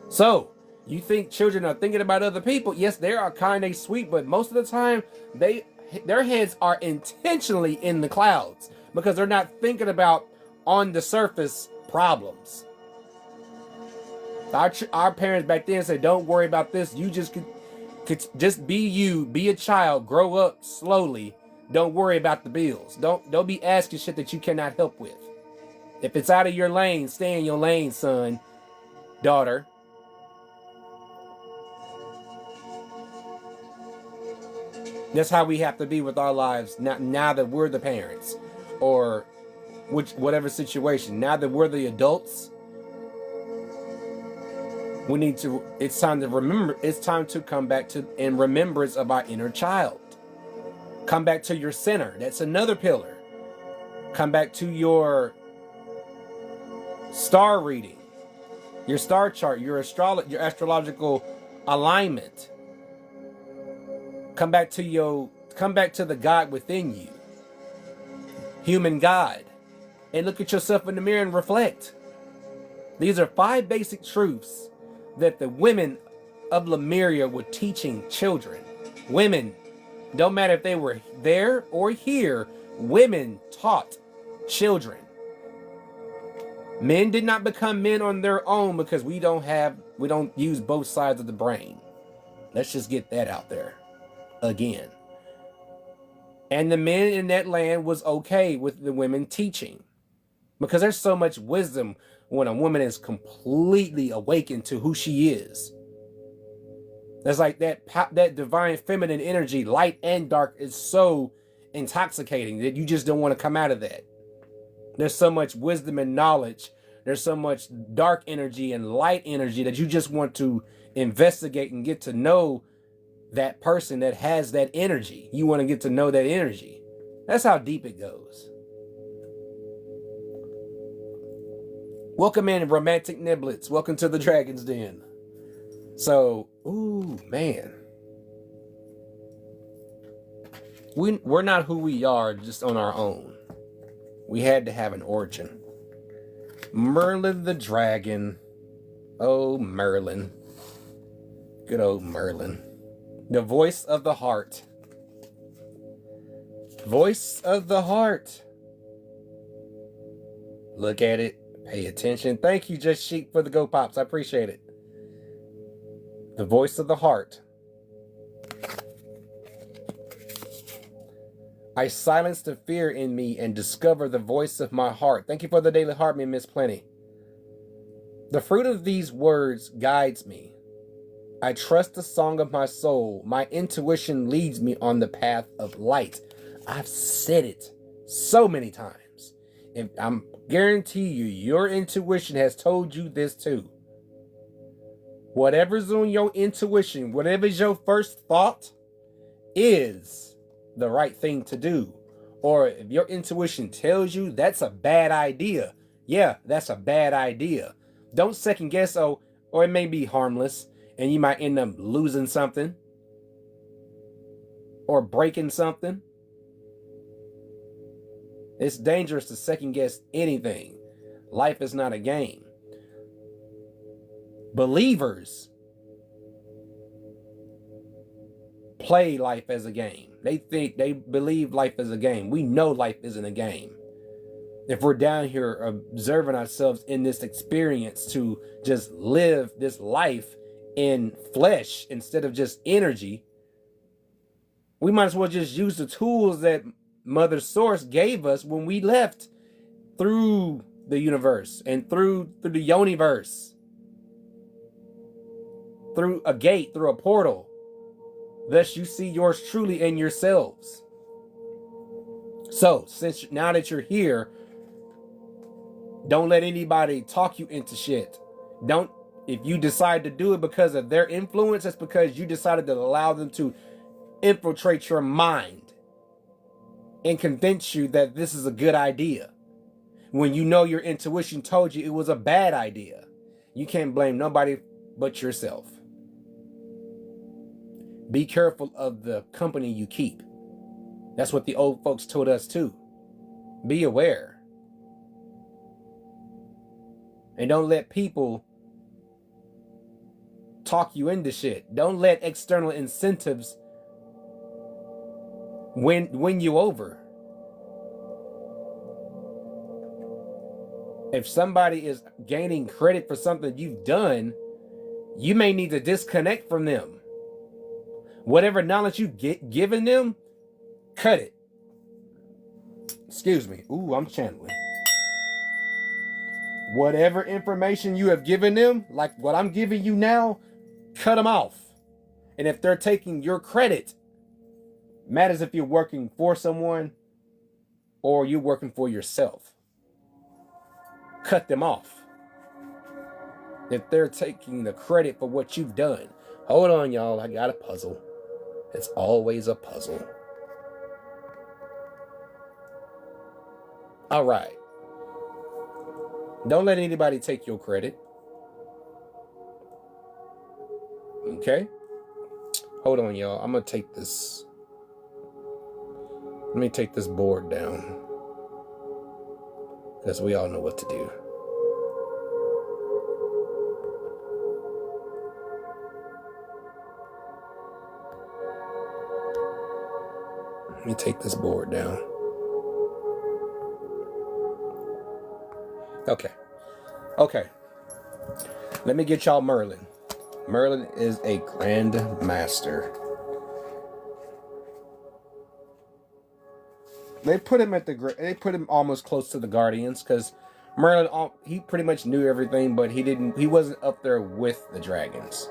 S1: So, you think children are thinking about other people? Yes, they are kind of sweet, but most of the time, their heads are intentionally in the clouds because they're not thinking about on the surface problems. Our parents back then said, don't worry about this. You just could just be you, be a child, grow up slowly. Don't worry about the bills. Don't be asking shit that you cannot help with. If it's out of your lane, stay in your lane, son, daughter. That's how we have to be with our lives now that we're the parents, or whatever situation. Now that we're the adults, it's time to remember. It's time to come back to in remembrance of our inner child. Come back to your center. That's another pillar. Come back to your star reading, your star chart, your astrological alignment. Come back to the God within you. Human God. And look at yourself in the mirror and reflect. These are 5 basic truths that the women of Lemuria were teaching children. Women, don't matter if they were there or here, women taught children. Men did not become men on their own because we don't use both sides of the brain. Let's just get that out there. Again. And the men in that land was okay with the women teaching, because there's so much wisdom when a woman is completely awakened to who she is. There's like that divine feminine energy, light and dark, is so intoxicating that you just don't want to come out of that. There's so much wisdom and knowledge. There's so much dark energy and light energy that you just want to investigate and get to know that person that has that energy. You want to get to know that energy. That's how deep it goes. Welcome in, romantic niblets. Welcome to the Dragon's Den. So, ooh, man. We're not who we are just on our own. We had to have an origin. Merlin the dragon. Oh, Merlin. Good old Merlin. The voice of the heart. Voice of the heart. Look at it. Pay attention. Thank you, Just Sheep, for the Go Pops. I appreciate it. The voice of the heart. I silence the fear in me and discover the voice of my heart. Thank you for the daily heart, me, Miss Plenty. The fruit of these words guides me. I trust the song of my soul. My intuition leads me on the path of light. I've said it so many times. And I'm guarantee you, your intuition has told you this too. Whatever's on your intuition, whatever's your first thought is the right thing to do. Or if your intuition tells you that's a bad idea, yeah, that's a bad idea. Don't second guess, or it may be harmless and you might end up losing something or breaking something. It's dangerous to second guess anything. Life is not a game. Believers play life as a game. They believe life is a game. We know life isn't a game. If we're down here observing ourselves in this experience to just live this life in flesh instead of just energy, we might as well just use the tools that Mother Source gave us when we left through the universe and through the Yoniverse, through a gate, through a portal. Thus you see yours truly in yourselves. So, since now that you're here, don't let anybody talk you into shit. If you decide to do it because of their influence, it's because you decided to allow them to infiltrate your mind and convince you that this is a good idea, when you know your intuition told you it was a bad idea. You can't blame nobody but yourself. Be careful of the company you keep. That's what the old folks told us too. Be aware. And don't let people talk you into shit. Don't let external incentives win you over. If somebody is gaining credit for something you've done, you may need to disconnect from them. Whatever knowledge you given them, cut it. Excuse me. Ooh, I'm channeling. Whatever information you have given them, like what I'm giving you now, cut them off. And if they're taking your credit, matters if you're working for someone or you're working for yourself. Cut them off. If they're taking the credit for what you've done. Hold on, y'all. I got a puzzle. It's always a puzzle. All right. Don't let anybody take your credit. Okay? Hold on, y'all. I'm going to take this. Let me take this board down, because we all know what to do. Let me take this board down. Okay. Let me get y'all Merlin. Merlin is a grand master. They put him almost close to the Guardians, because Merlin, he pretty much knew everything, but he wasn't up there with the dragons.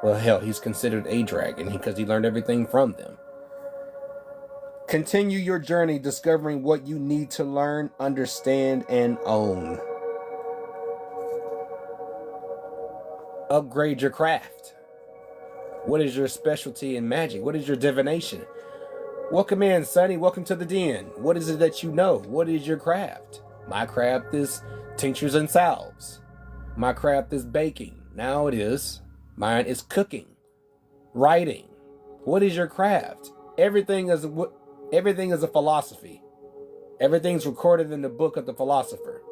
S1: Well, hell, he's considered a dragon because he learned everything from them. Continue your journey discovering what you need to learn, understand, and own. Upgrade your craft. What is your specialty in magic? What is your divination? Welcome in, Sonny. Welcome to the den. What is it that you know? What is your craft? My craft is tinctures and salves. My craft is baking. Now it is. Mine is cooking. Writing. What is your craft? Everything is a philosophy. Everything's recorded in the book of the philosopher.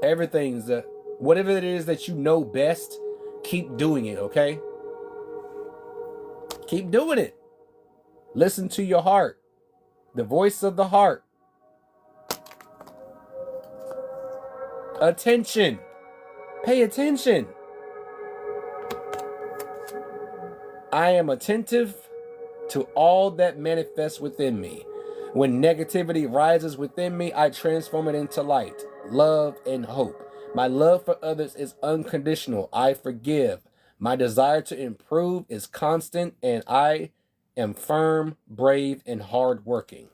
S1: Everything's whatever it is that you know best, keep doing it, okay? Keep doing it. Listen to your heart. The voice of the heart. Attention. Pay attention. I am attentive to all that manifests within me. When negativity rises within me, I transform it into light, love, and hope. My love for others is unconditional. I forgive. My desire to improve is constant, and I am firm, brave, and hardworking.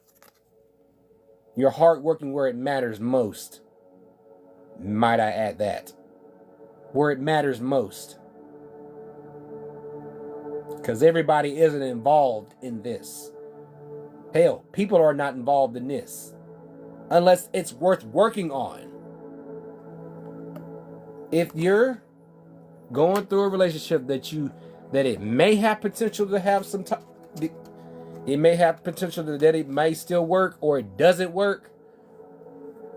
S1: You're hardworking where it matters most. Might I add that? Where it matters most. Because everybody isn't involved in this. Hell, people are not involved in this. Unless it's worth working on. If you're going through a relationship that it may have potential to have some time, it may have potential that it may still work or it doesn't work.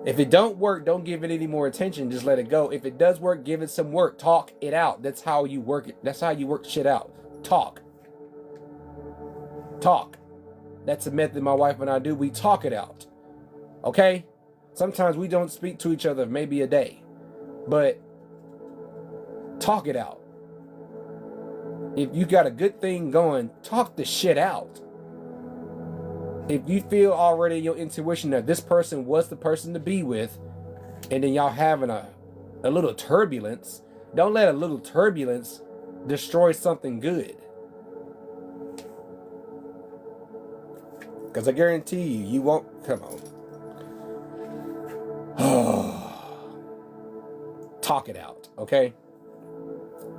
S1: If it don't work, don't give it any more attention. Just let it go. If it does work, give it some work. Talk it out. That's how you work it. That's how you work shit out. Talk. That's a method my wife and I do. We talk it out. Okay? Sometimes we don't speak to each other maybe a day. But talk it out. If you got a good thing going, talk the shit out. If you feel already in your intuition that this person was the person to be with, and then y'all having a little turbulence, don't let a little turbulence destroy something good. Because I guarantee you won't. Come on. Talk it out, okay?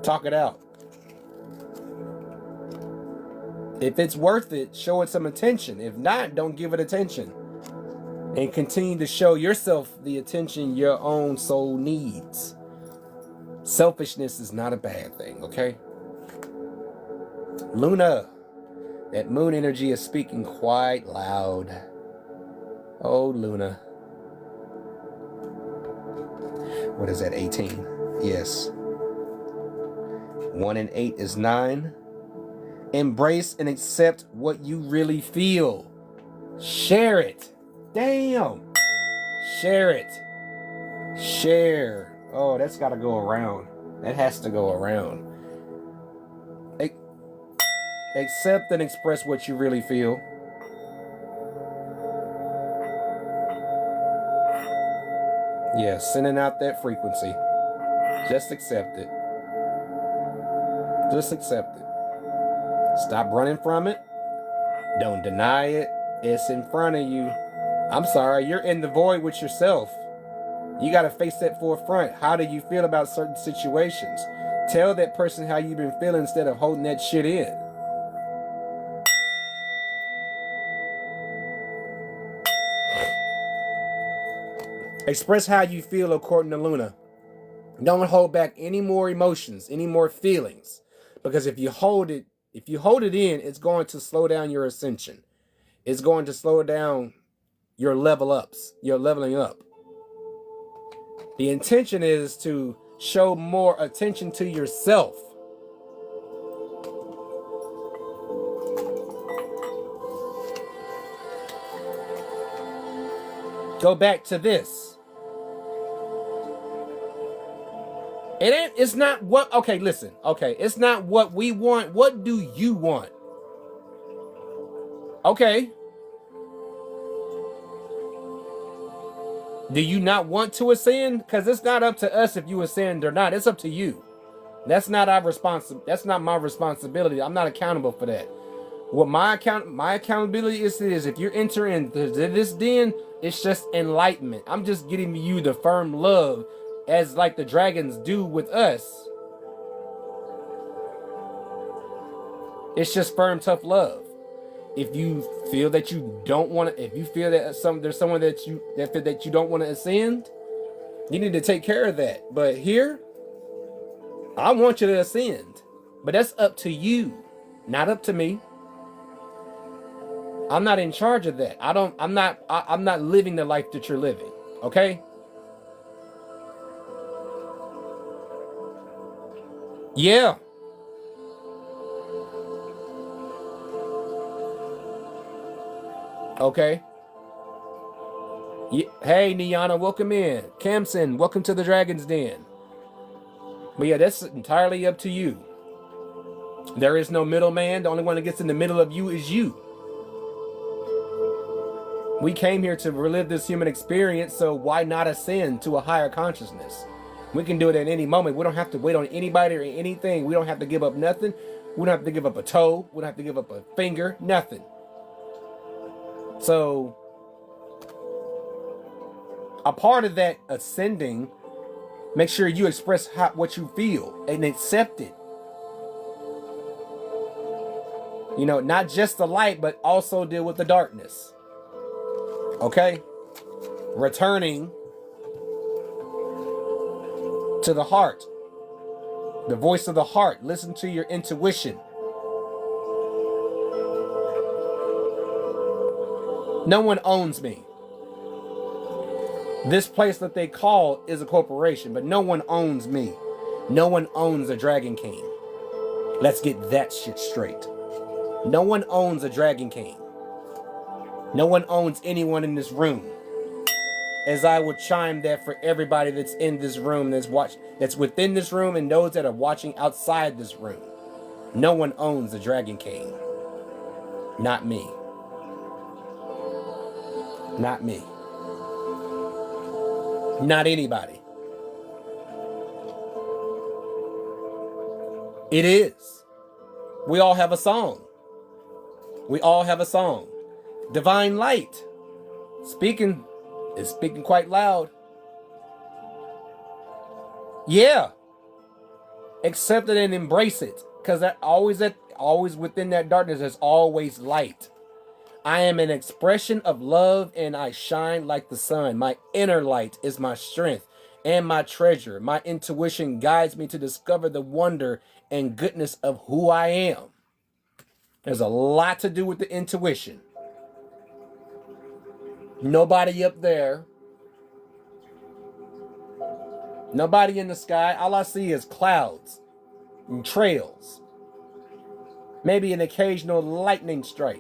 S1: Talk it out. If it's worth it, show it some attention. If not, don't give it attention. And continue to show yourself the attention your own soul needs. Selfishness is not a bad thing, okay? Luna, that moon energy is speaking quite loud. Oh, Luna. What is that, 18? Yes. 1 and 8 is 9. Embrace and accept what you really feel. Share it. Damn. Share it. Share. Oh, that's got to go around. That has to go around. Accept and express what you really feel. Yeah, sending out that frequency. Just accept it. Just accept it. Stop running from it. Don't deny it. It's in front of you. I'm sorry, you're in the void with yourself. You got to face that forefront. How do you feel about certain situations? Tell that person how you've been feeling instead of holding that shit in. Express how you feel according to Luna. Don't hold back any more emotions, any more feelings. Because if you hold it in, it's going to slow down your ascension. It's going to slow down your level ups, your leveling up. The intention is to show more attention to yourself. Go back to this. It's not what, okay, listen. Okay, it's not what we want. What do you want? Okay. Do you not want to ascend? Because it's not up to us if you ascend or not. It's up to you. That's not my responsibility. I'm not accountable for that. What my accountability is if you're entering this den, it's just enlightenment. I'm just getting you the firm love as like the dragons do with us. It's just firm, tough love. If you feel that you don't want to, if you feel that there's someone that you don't want to ascend, you need to take care of that. But here, I want you to ascend, but that's up to you, not up to me. I'm not in charge of that. I'm not living the life that you're living. Okay? Yeah. Okay. Hey, Niana, welcome in. Kamson, welcome to the Dragon's Den. But yeah, that's entirely up to you. There is no middleman. The only one that gets in the middle of you is you. We came here to relive this human experience, so why not ascend to a higher consciousness? We can do it at any moment. We don't have to wait on anybody or anything. We don't have to give up nothing. We don't have to give up a toe. We don't have to give up a finger. Nothing. So, a part of that ascending, make sure you express what you feel and accept it. You know, not just the light, but also deal with the darkness. Okay? Returning to the heart. The voice of the heart. Listen to your intuition. No one owns me. This place that they call is a corporation, but no one owns me. No one owns a Dragon King. Let's get that shit straight. No one owns a Dragon King. No one owns anyone in this room. As I would chime that for everybody that's in this room, that's within this room, and those that are watching outside this room. No one owns a Dragon King. Not me. Not me. Not anybody. It is. We all have a song. We all have a song. Divine light. Speaking quite loud. Yeah. Accept it and embrace it. Because always within that darkness, there's always light. I am an expression of love and I shine like the sun. My inner light is my strength and my treasure. My intuition guides me to discover the wonder and goodness of who I am. There's a lot to do with the intuition. Nobody up there. Nobody in the sky. All I see is clouds and trails. Maybe an occasional lightning strike.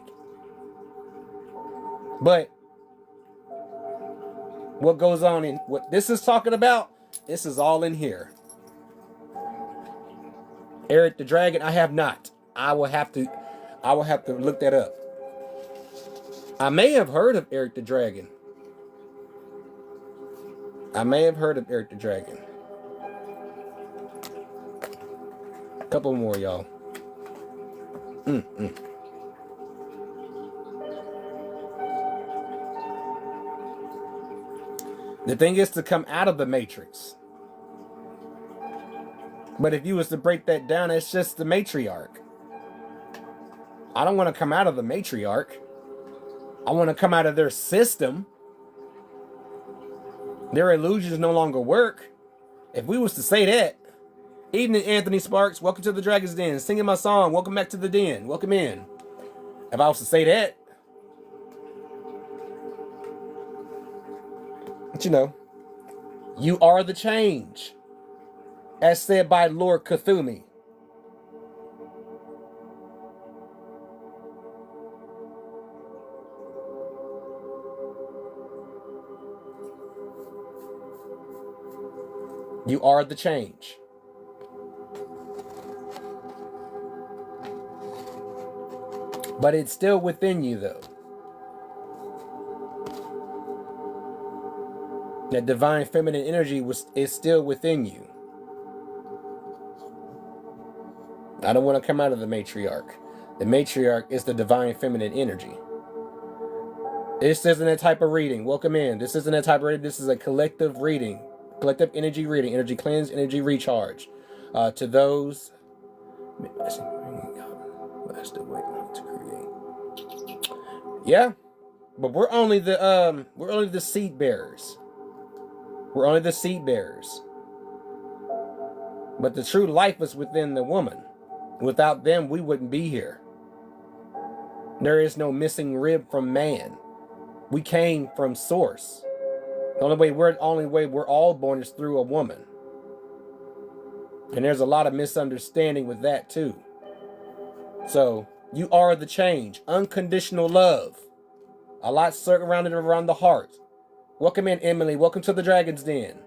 S1: But what goes on in what this is talking about, this is all in here. Eric the Dragon, I have not. I will have to look that up. I may have heard of Eric the Dragon. A couple more, y'all. The thing is to come out of the matrix. But if you was to break that down, it's just the matriarch. I don't want to come out of the matriarch. I want to come out of their system. Their illusions no longer work. If we was to say that, evening Anthony Sparks, welcome to the Dragon's Den, singing my song, welcome back to the den, welcome in. If I was to say that, but you know, you are the change, as said by Lord Cthulhu. You are the change. But it's still within you, though. That divine feminine energy is still within you. I don't want to come out of the matriarch. The matriarch is the divine feminine energy. This isn't a type of reading. Welcome in. This isn't a type of reading. This is a collective reading. Collective energy reading. Energy cleanse, energy recharge. To those... Yeah. But we're only the seed bearers. We're only the seed bearers. But the true life is within the woman. Without them, we wouldn't be here. There is no missing rib from man. We came from source. The only way we're all born is through a woman. And there's a lot of misunderstanding with that too. So, you are the change. Unconditional love. A lot surrounded around the heart. Welcome in, Emily. Welcome to the Dragon's Den.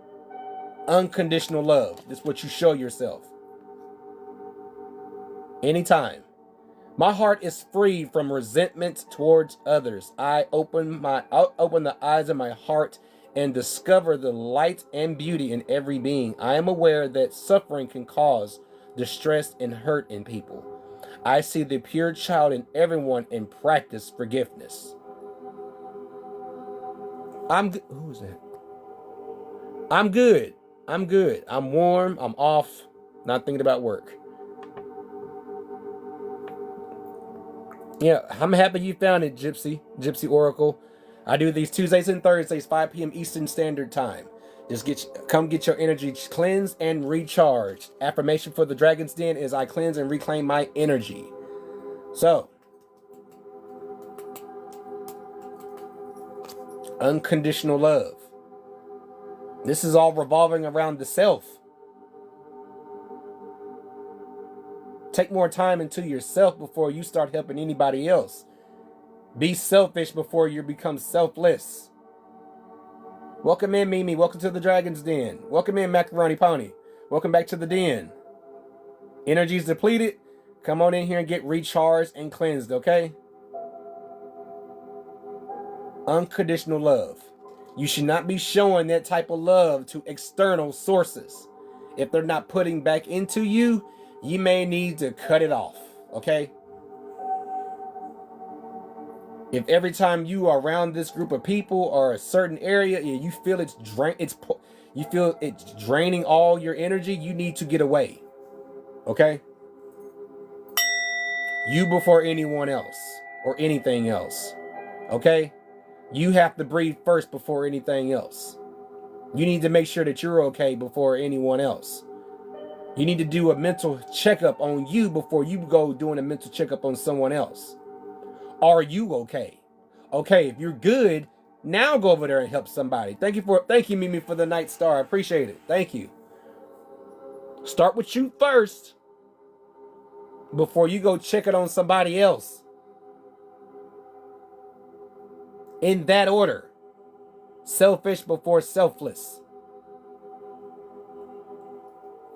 S1: Unconditional love. This is what you show yourself. Anytime. My heart is free from resentment towards others. I open the eyes of my heart and discover the light and beauty in every being. I am aware that suffering can cause distress and hurt in people. I see the pure child in everyone and practice forgiveness. Who's that? I'm good. I'm good. I'm warm. I'm off. Not thinking about work. Yeah, I'm happy you found it, Gypsy Oracle. I do these Tuesdays and Thursdays, 5 p.m. Eastern Standard Time. Just come get your energy cleansed and recharged. Affirmation for the Dragon's Den is I cleanse and reclaim my energy. So, unconditional love. This is all revolving around the self. Take more time into yourself before you start helping anybody else. Be selfish before you become selfless. Welcome in, Mimi. Welcome to the Dragon's Den. Welcome in, Macaroni Pony. Welcome back to the den. Energy's depleted. Come on in here and get recharged and cleansed, okay? Unconditional love. You should not be showing that type of love to external sources. If they're not putting back into you, you may need to cut it off, okay? If every time you are around this group of people or a certain area, you feel it's draining all your energy, you need to get away, okay? You before anyone else or anything else, okay? You have to breathe first before anything else. You need to make sure that you're okay before anyone else. You need to do a mental checkup on you before you go doing a mental checkup on someone else. Are you okay? Okay, if you're good, now go over there and help somebody. Thank you, Mimi, for the night star. I appreciate it. Thank you. Start with you first before you go check it on somebody else. In that order. Selfish before selfless.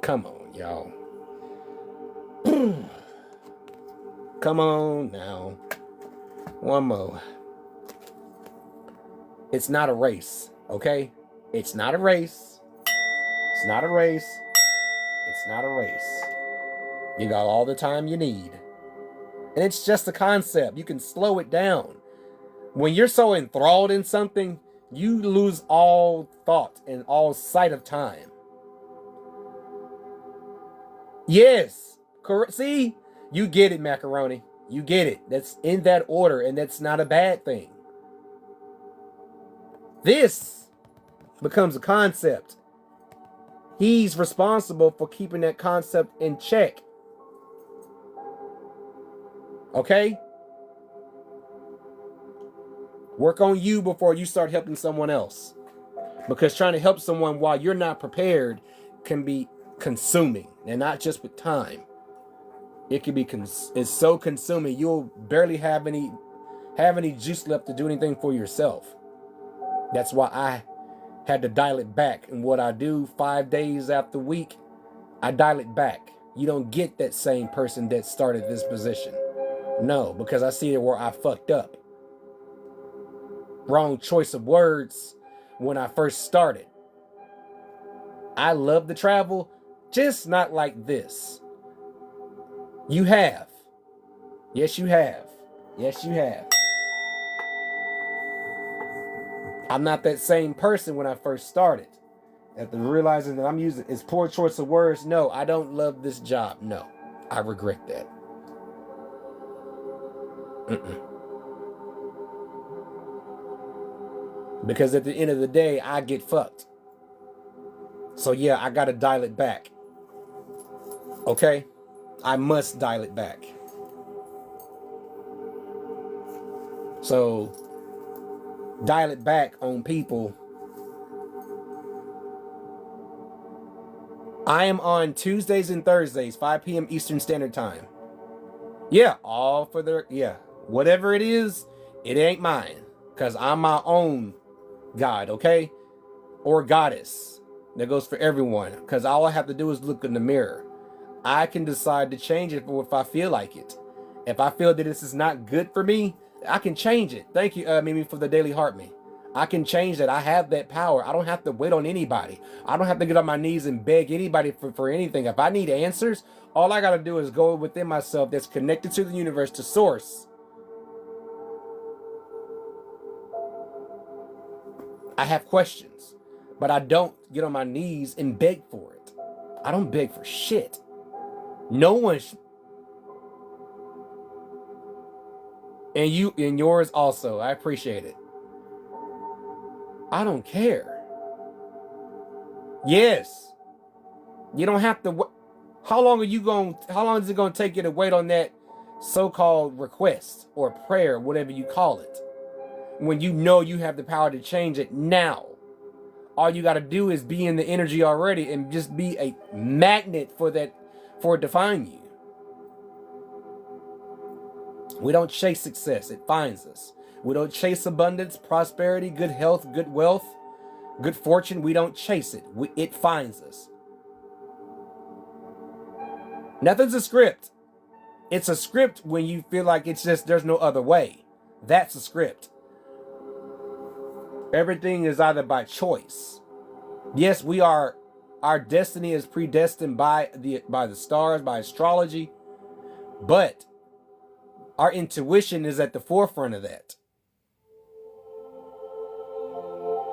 S1: Come on, y'all. Come on now. One more. It's not a race, okay? It's not a race. It's not a race. It's not a race. You got all the time you need. And it's just a concept. You can slow it down. When you're so enthralled in something, you lose all thought and all sight of time. Yes. Correct. See? You get it, Macaroni. You get it. That's in that order, and that's not a bad thing. This becomes a concept. He's responsible for keeping that concept in check. Okay? Work on you before you start helping someone else. Because trying to help someone while you're not prepared can be consuming. And not just with time. It can be it's so consuming you'll barely have any juice left to do anything for yourself. That's why I had to dial it back. And what I do 5 days after week, I dial it back. You don't get that same person that started this position. No, because I see it where I fucked up. Wrong choice of words when I first started. I love to travel, just not like this. You have. Yes, you have. Yes, you have. I'm not that same person when I first started. After realizing that I'm using it's poor choice of words, no, I don't love this job. No, I regret that. Because at the end of the day, I get fucked. So yeah, I gotta dial it back. Okay? I must dial it back. So, dial it back on people. I am on Tuesdays and Thursdays, 5 p.m. Eastern Standard Time. Yeah, all for the, yeah. Whatever it is, it ain't mine. Because I'm my own God, okay? Or goddess. That goes for everyone. Because all I have to do is look in the mirror. I can decide to change it if I feel like it. If I feel that this is not good for me, I can change it. Thank you, Mimi, for the daily heart me. I can change that. I have that power. I don't have to wait on anybody. I don't have to get on my knees and beg anybody for anything. If I need answers, all I got to do is go within myself that's connected to the universe, to source. I have questions, but I don't get on my knees and beg for it. I don't beg for shit. No one and you and yours also. I appreciate it. I don't care. Yes. You don't have to. How long is it going to take you to wait on that so-called request or prayer, whatever you call it, when you know you have the power to change it now? All you got to do is be in the energy already and just be a magnet for it to find you. We don't chase success. It finds us. We don't chase abundance, prosperity, good health, good wealth, good fortune. We don't chase it. It finds us. Nothing's a script. It's a script when you feel like it's just there's no other way. That's a script. Everything is either by choice. Yes, our destiny is predestined by the stars, by astrology, but our intuition is at the forefront of that.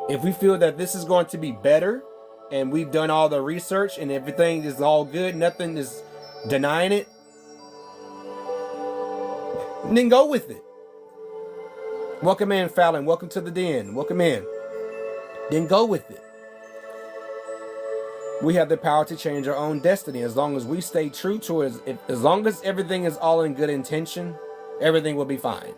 S1: If we feel that this is going to be better and we've done all the research and everything is all good, nothing is denying it, then go with it. Welcome in, Fallon. Welcome to the den. Welcome in. Then go with it. We have the power to change our own destiny as long as we stay true to it. As long as everything is all in good intention, everything will be fine.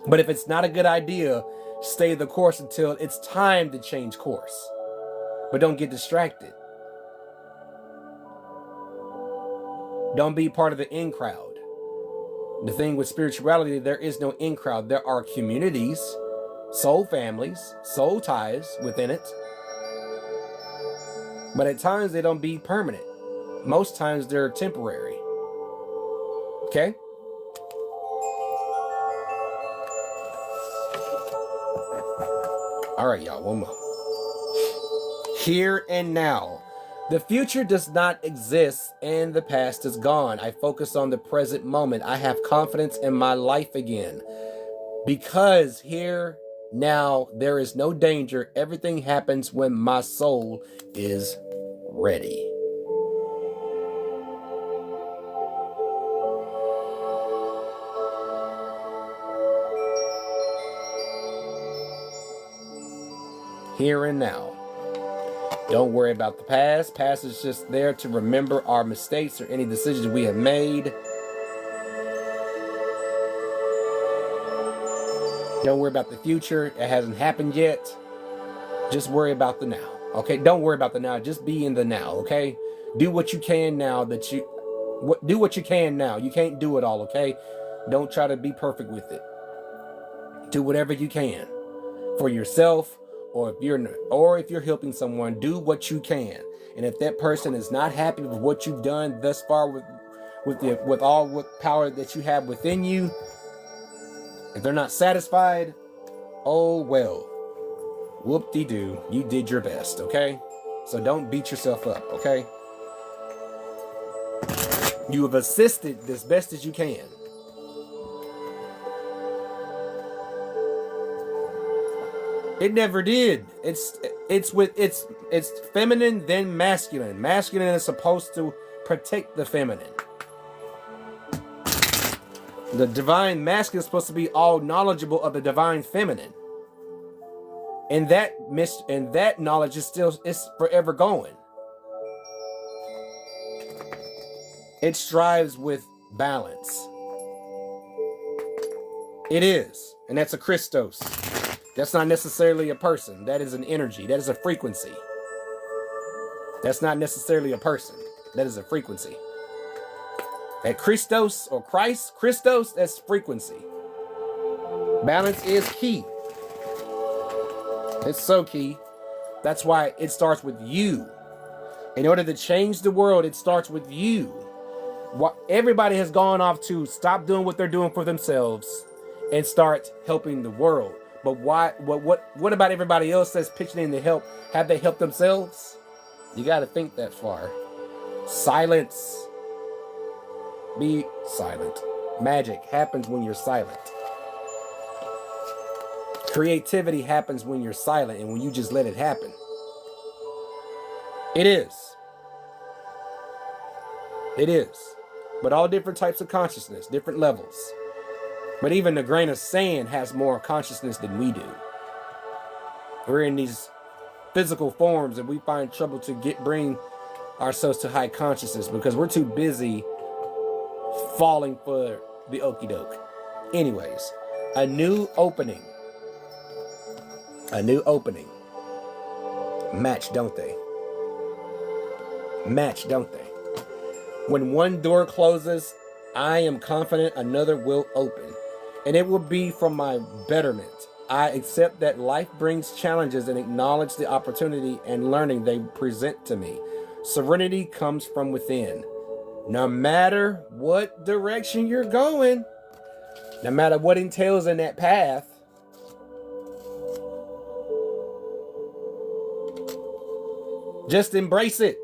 S1: But if it's not a good idea, stay the course until it's time to change course. But don't get distracted. Don't be part of the in crowd. The thing with spirituality, there is no in crowd. There are communities, soul families, soul ties within it. But at times they don't be permanent. Most times they're temporary. Okay? All right, y'all, one more. Here and now. The future does not exist and the past is gone. I focus on the present moment. I have confidence in my life again. Because here, now, there is no danger. Everything happens when my soul is ready. Here and now. Don't worry about the past. Past is just there to remember our mistakes or any decisions we have made. Don't worry about the future. It hasn't happened yet. Just worry about the now. Okay? Don't worry about the now. Just be in the now. Okay? Do what you can now. Do what you can now. You can't do it all. Okay? Don't try to be perfect with it. Do whatever you can for yourself. Or if you're helping someone, do what you can. And if that person is not happy with what you've done thus far with all what power that you have within you, if they're not satisfied, oh well. Whoop-de-doo. You did your best, okay? So don't beat yourself up, okay? You have assisted as best as you can. It never did. It's feminine then masculine. Masculine is supposed to protect the feminine. The divine masculine is supposed to be all knowledgeable of the divine feminine. And that knowledge is forever going. It strives with balance. It is. And that's a Christos. That's not necessarily a person. That is an energy. That is a frequency. That's not necessarily a person. That is a frequency. At Christos or Christos, that's frequency. Balance is key. It's so key. That's why it starts with you. In order to change the world, it starts with you. What everybody has gone off to stop doing what they're doing for themselves and start helping the world. But why? What about everybody else that's pitching in to help? Have they helped themselves? You got to think that far. Silence. Be silent. Magic happens when you're silent. Creativity happens when you're silent and when you just let it happen. It is. It is. But all different types of consciousness, different levels. But even the grain of sand has more consciousness than we do. We're in these physical forms and we find trouble to bring ourselves to high consciousness because we're too busy falling for the okie doke. Anyways, a new opening. A new opening. Match, don't they? Match, don't they? When one door closes, I am confident another will open, and it will be for my betterment. I accept that life brings challenges and acknowledge the opportunity and learning they present to me. Serenity comes from within. No matter what direction you're going, no matter what entails in that path, just embrace it.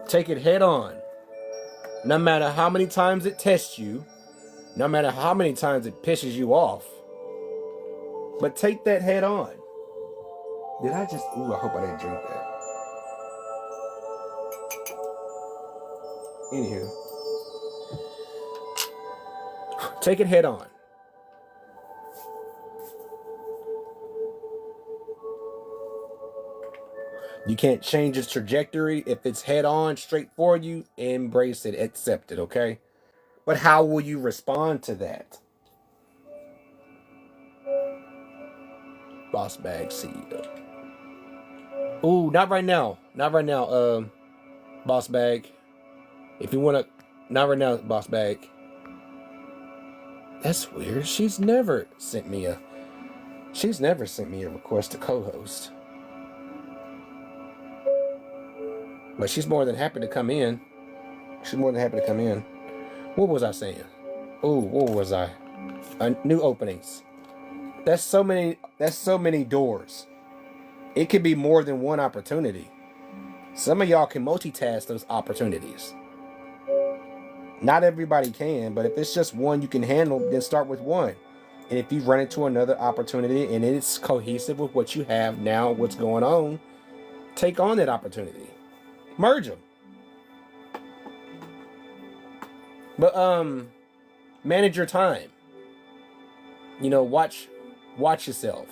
S1: Take it head on. No matter how many times it tests you, no matter how many times it pisses you off, but take that head on. Did I just, ooh, I hope I didn't drink that. Anywho, take it head on. You can't change its trajectory. If it's head on, straight for you, embrace it, accept it, okay? But how will you respond to that? Boss Bag CEO. Ooh, not right now. Not right now, Boss Bag. If you want to, not right now, Boss Bag. That's weird. She's never sent me a request to co-host. But she's more than happy to come in. What was I saying? Oh, what was I? New openings. That's so many doors. It could be more than one opportunity. Some of y'all can multitask those opportunities. Not everybody can, but if it's just one you can handle, then start with one. And if you run into another opportunity and it's cohesive with what you have now, what's going on, take on that opportunity. Merge them. But manage your time. You know, watch yourself.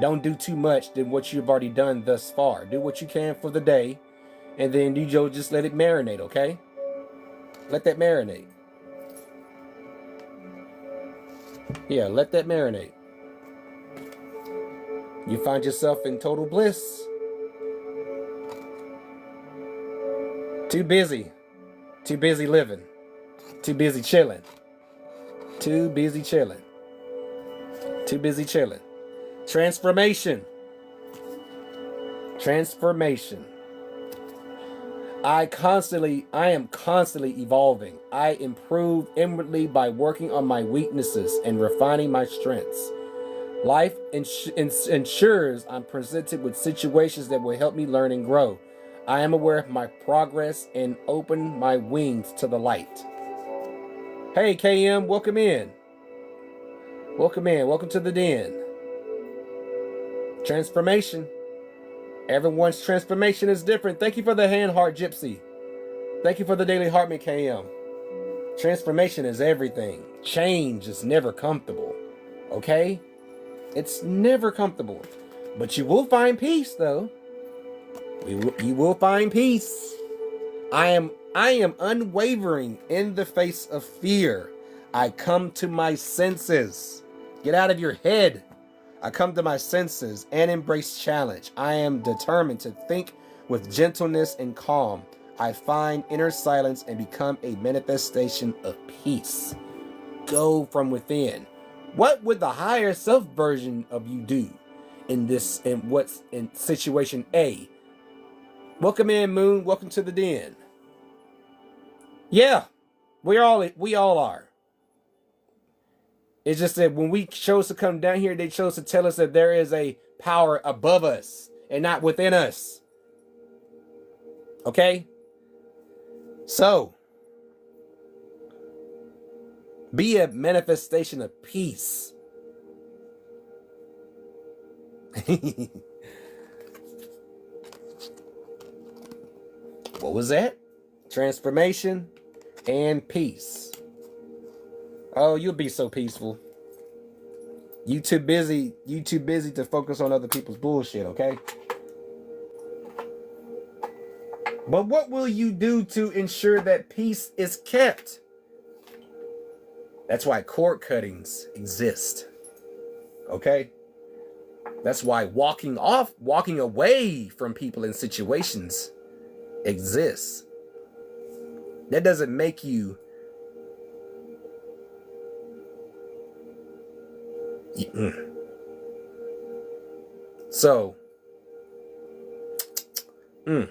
S1: Don't do too much than what you've already done thus far. Do what you can for the day, and then you just let it marinate, okay? Let that marinate. Yeah, let that marinate. You find yourself in total bliss. Too busy living. Too busy chilling. Transformation. I am constantly evolving. I improve inwardly by working on my weaknesses and refining my strengths. Life ensures I'm presented with situations that will help me learn and grow. I am aware of my progress and open my wings to the light. Hey, KM, welcome in. Welcome to the den. Transformation. Everyone's transformation is different. Thank you for the hand heart, Gypsy. Thank you for the daily heartbeat, KM. Transformation is everything. Change is never comfortable. Okay? It's never comfortable. But you will find peace, though. You will find peace. I am unwavering in the face of fear. I come to my senses. Get out of your head. I come to my senses and embrace challenge. I am determined to think with gentleness and calm. I find inner silence and become a manifestation of peace. Go from within. What would the higher self version of you do what's in situation A? Welcome in, Moon. Welcome to the den. Yeah, we all are. It's just that when we chose to come down here, they chose to tell us that there is a power above us and not within us. Okay? So, be a manifestation of peace. What was that? Transformation and peace. Oh, you'll be so peaceful. You too busy to focus on other people's bullshit, okay? But what will you do to ensure that peace is kept? That's why cord cuttings exist. Okay? That's why walking away from people and situations exists. That doesn't make you so I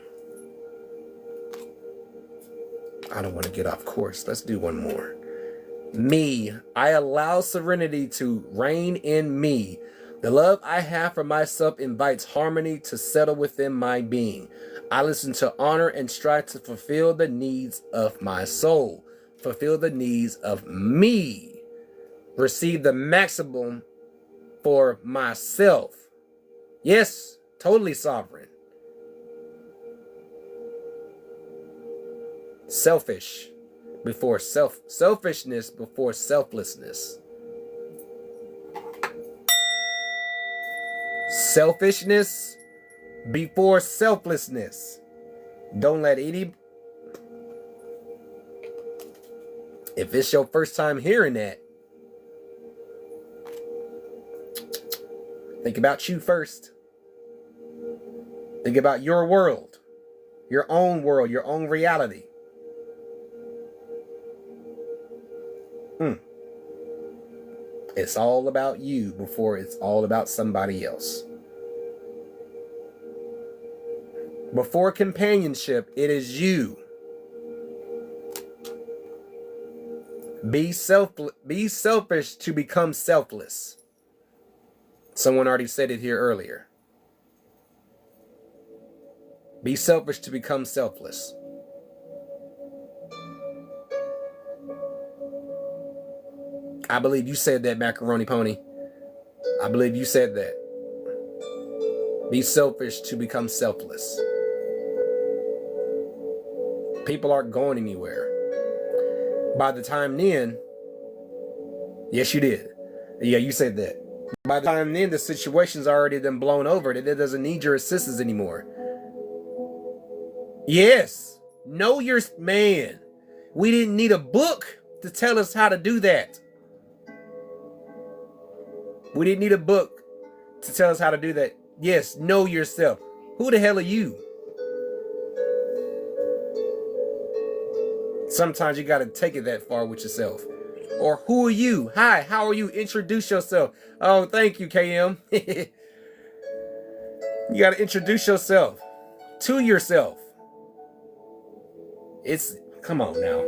S1: don't want to get off course. Let's do one more. Me, I allow serenity to reign in me. The love I have for myself invites harmony to settle within my being. I listen to honor and strive to fulfill the needs of my soul. Fulfill the needs of me. Receive the maximum for myself. Yes, totally sovereign. Selfishness before selflessness. Selfishness before selflessness. Don't let any... If it's your first time hearing that, think about you first. Think about your world, your own reality. It's all about you before it's all about somebody else. Before companionship, it is you. Be selfish to become selfless. Someone already said it here earlier. Be selfish to become selfless. I believe you said that, Macaroni Pony. I believe you said that. Be selfish to become selfless. People aren't going anywhere. By the time then, yes, you did. Yeah, you said that. By the time then, the situation's already been blown over. It doesn't need your assistance anymore. Yes. Know your man. We didn't need a book to tell us how to do that. We didn't need a book to tell us how to do that. Yes, know yourself. Who the hell are you? Sometimes you got to take it that far with yourself. Or who are you? Hi, how are you? Introduce yourself. Oh, thank you, KM. You got to introduce yourself to yourself. Come on now.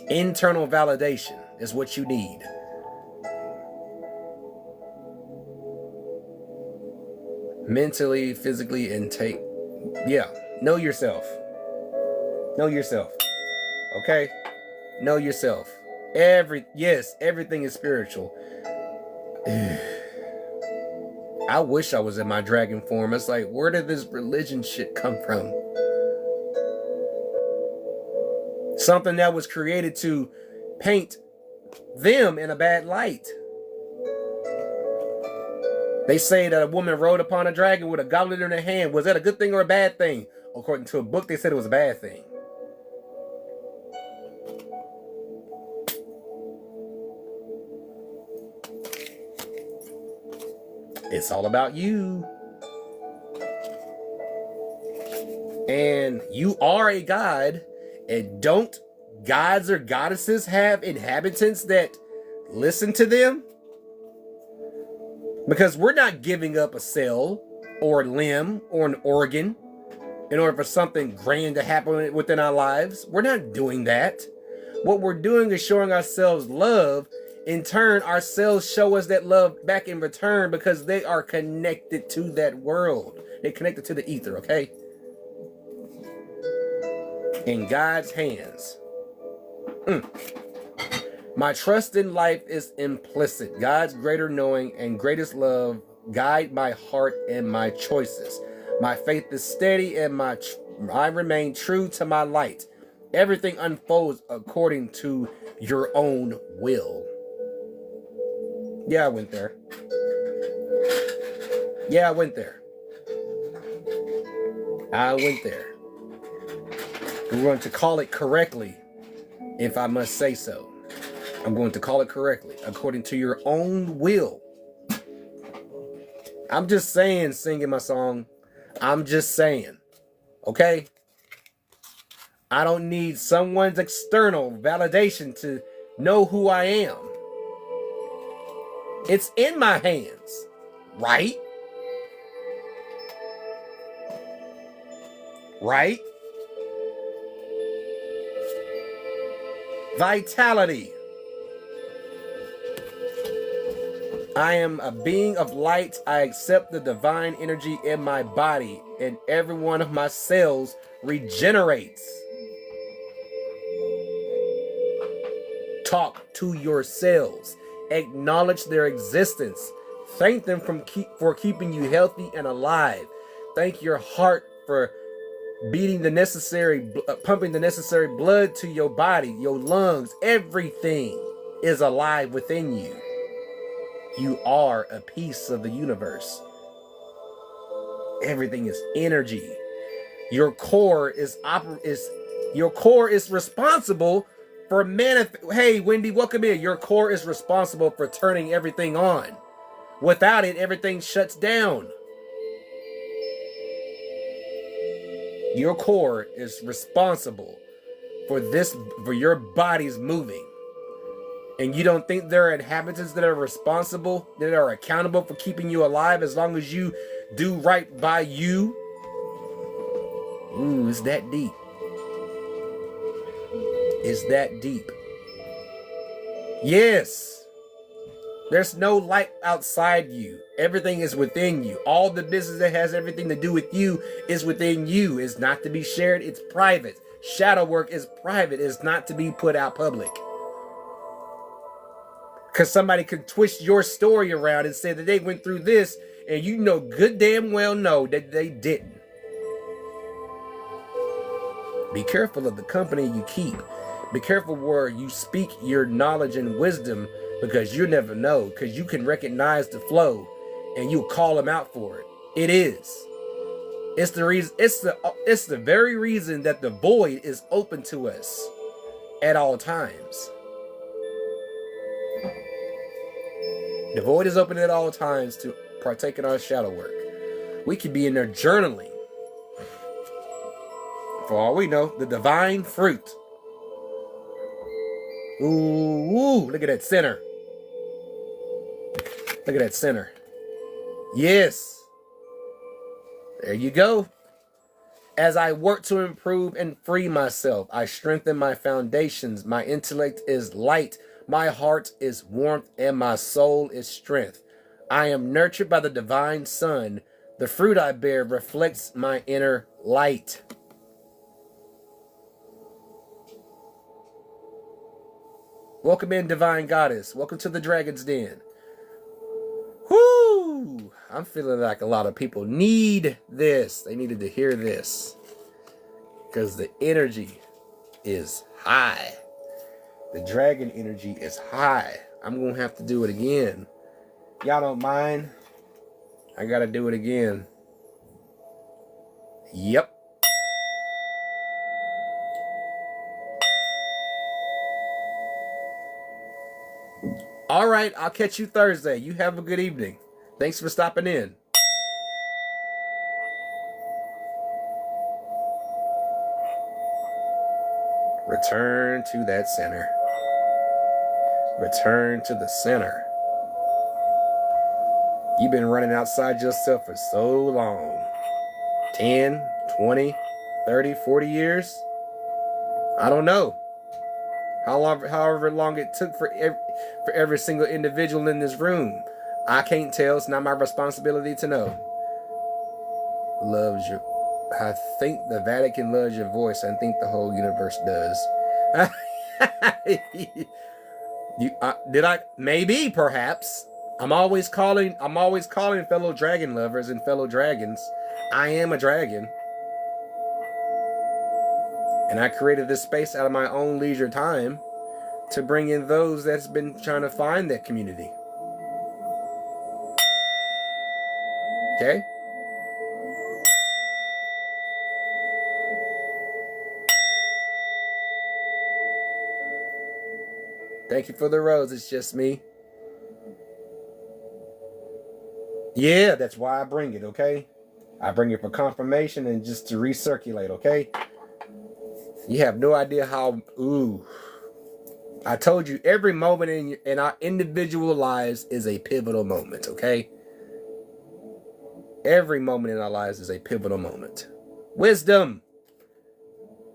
S1: Internal validation is what you need. Mentally, physically, and know yourself. Know yourself. Okay? Know yourself. Everything is spiritual. I wish I was in my dragon form. It's like, where did this religion shit come from? Something that was created to paint them in a bad light. They say that a woman rode upon a dragon with a goblet in her hand. Was that a good thing or a bad thing? According to a book, they said it was a bad thing. It's all about you. And you are a god. And don't gods or goddesses have inhabitants that listen to them? Because we're not giving up a cell or a limb or an organ in order for something grand to happen within our lives. We're not doing that. What we're doing is showing ourselves love. In turn, our cells show us that love back in return because they are connected to that world. They're connected to the ether, okay? In God's hands. My trust in life is implicit. God's greater knowing and greatest love guide my heart and my choices. My faith is steady and I remain true to my light. Everything unfolds according to your own will. Yeah, I went there. Yeah, I went there. I went there. We're going to call it correctly, if I must say so. I'm going to call it correctly, according to your own will. I'm just saying, singing my song. I'm just saying. Okay? I don't need someone's external validation to know who I am. It's in my hands, right? Right? Vitality. I am a being of light. I accept the divine energy in my body, and every one of my cells regenerates. Talk to your cells. Acknowledge their existence. Thank them for keeping you healthy and alive. Thank your heart for beating the necessary, pumping the necessary blood to your body, your lungs. Everything is alive within you. You are a piece of the universe. Everything is energy. Your core is responsible for Hey, Wendy, welcome in. Your core is responsible for turning everything on. Without it, everything shuts down. Your core is responsible for your body's moving. And you don't think there are inhabitants that are responsible, that are accountable for keeping you alive as long as you do right by you? Ooh, it's that deep. It's that deep. Yes. There's no light outside you. Everything is within you. All the business that has everything to do with you is within you. It's not to be shared. It's private. Shadow work is private. It's not to be put out public. Because somebody could twist your story around and say that they went through this, and you know good damn well know that they didn't. Be careful of the company you keep. Be careful where you speak your knowledge and wisdom, because you never know, because you can recognize the flow and you'll call them out for it. It is. It's the reason. It's the very reason that the void is open to us at all times. The void is open at all times to partake in our shadow work. We could be in there journaling. For all we know, the divine fruit. Ooh, look at that center. Look at that center. Yes. There you go. As I work to improve and free myself, I strengthen my foundations. My intellect is light. My heart is warmth, and my soul is strength. I am nurtured by the divine sun. The fruit I bear reflects my inner light. Welcome in, Divine Goddess. Welcome to the Dragon's Den. Whoo! I'm feeling like a lot of people need this. They needed to hear this. Because the energy is high. The dragon energy is high. I'm going to have to do it again. Y'all don't mind? I got to do it again. Yep. All right, I'll catch you Thursday. You have a good evening. Thanks for stopping in. Return to that center. Return to the center. You've been running outside yourself for so long. 10, 20, 30, 40 years? I don't know. However long it took for every single individual in this room. I can't tell. It's not my responsibility to know. Loves your... I think the Vatican loves your voice. I think the whole universe does. Did I? Maybe, perhaps. I'm always calling fellow dragon lovers and fellow dragons. I am a dragon. And I created this space out of my own leisure time to bring in those that's been trying to find that community. Okay? Thank you for the rose. It's just me. Yeah, that's why I bring it, okay? I bring it for confirmation and just to recirculate, okay? You have no idea how... Ooh. I told you, every moment in our individual lives is a pivotal moment, okay? Every moment in our lives is a pivotal moment. Wisdom!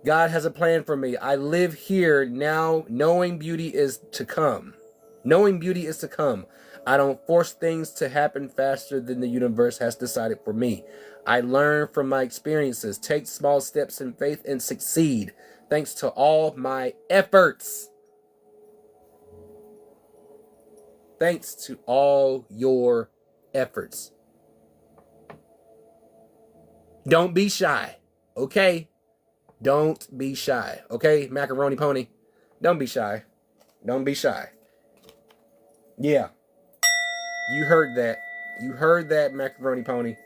S1: God has a plan for me. I live here now knowing beauty is to come. Knowing beauty is to come. I don't force things to happen faster than the universe has decided for me. I learn from my experiences, take small steps in faith, and succeed thanks to all my efforts. Thanks to all your efforts. Don't be shy, okay? Don't be shy, okay, Macaroni Pony? Don't be shy. Don't be shy. Yeah. You heard that. You heard that, Macaroni Pony.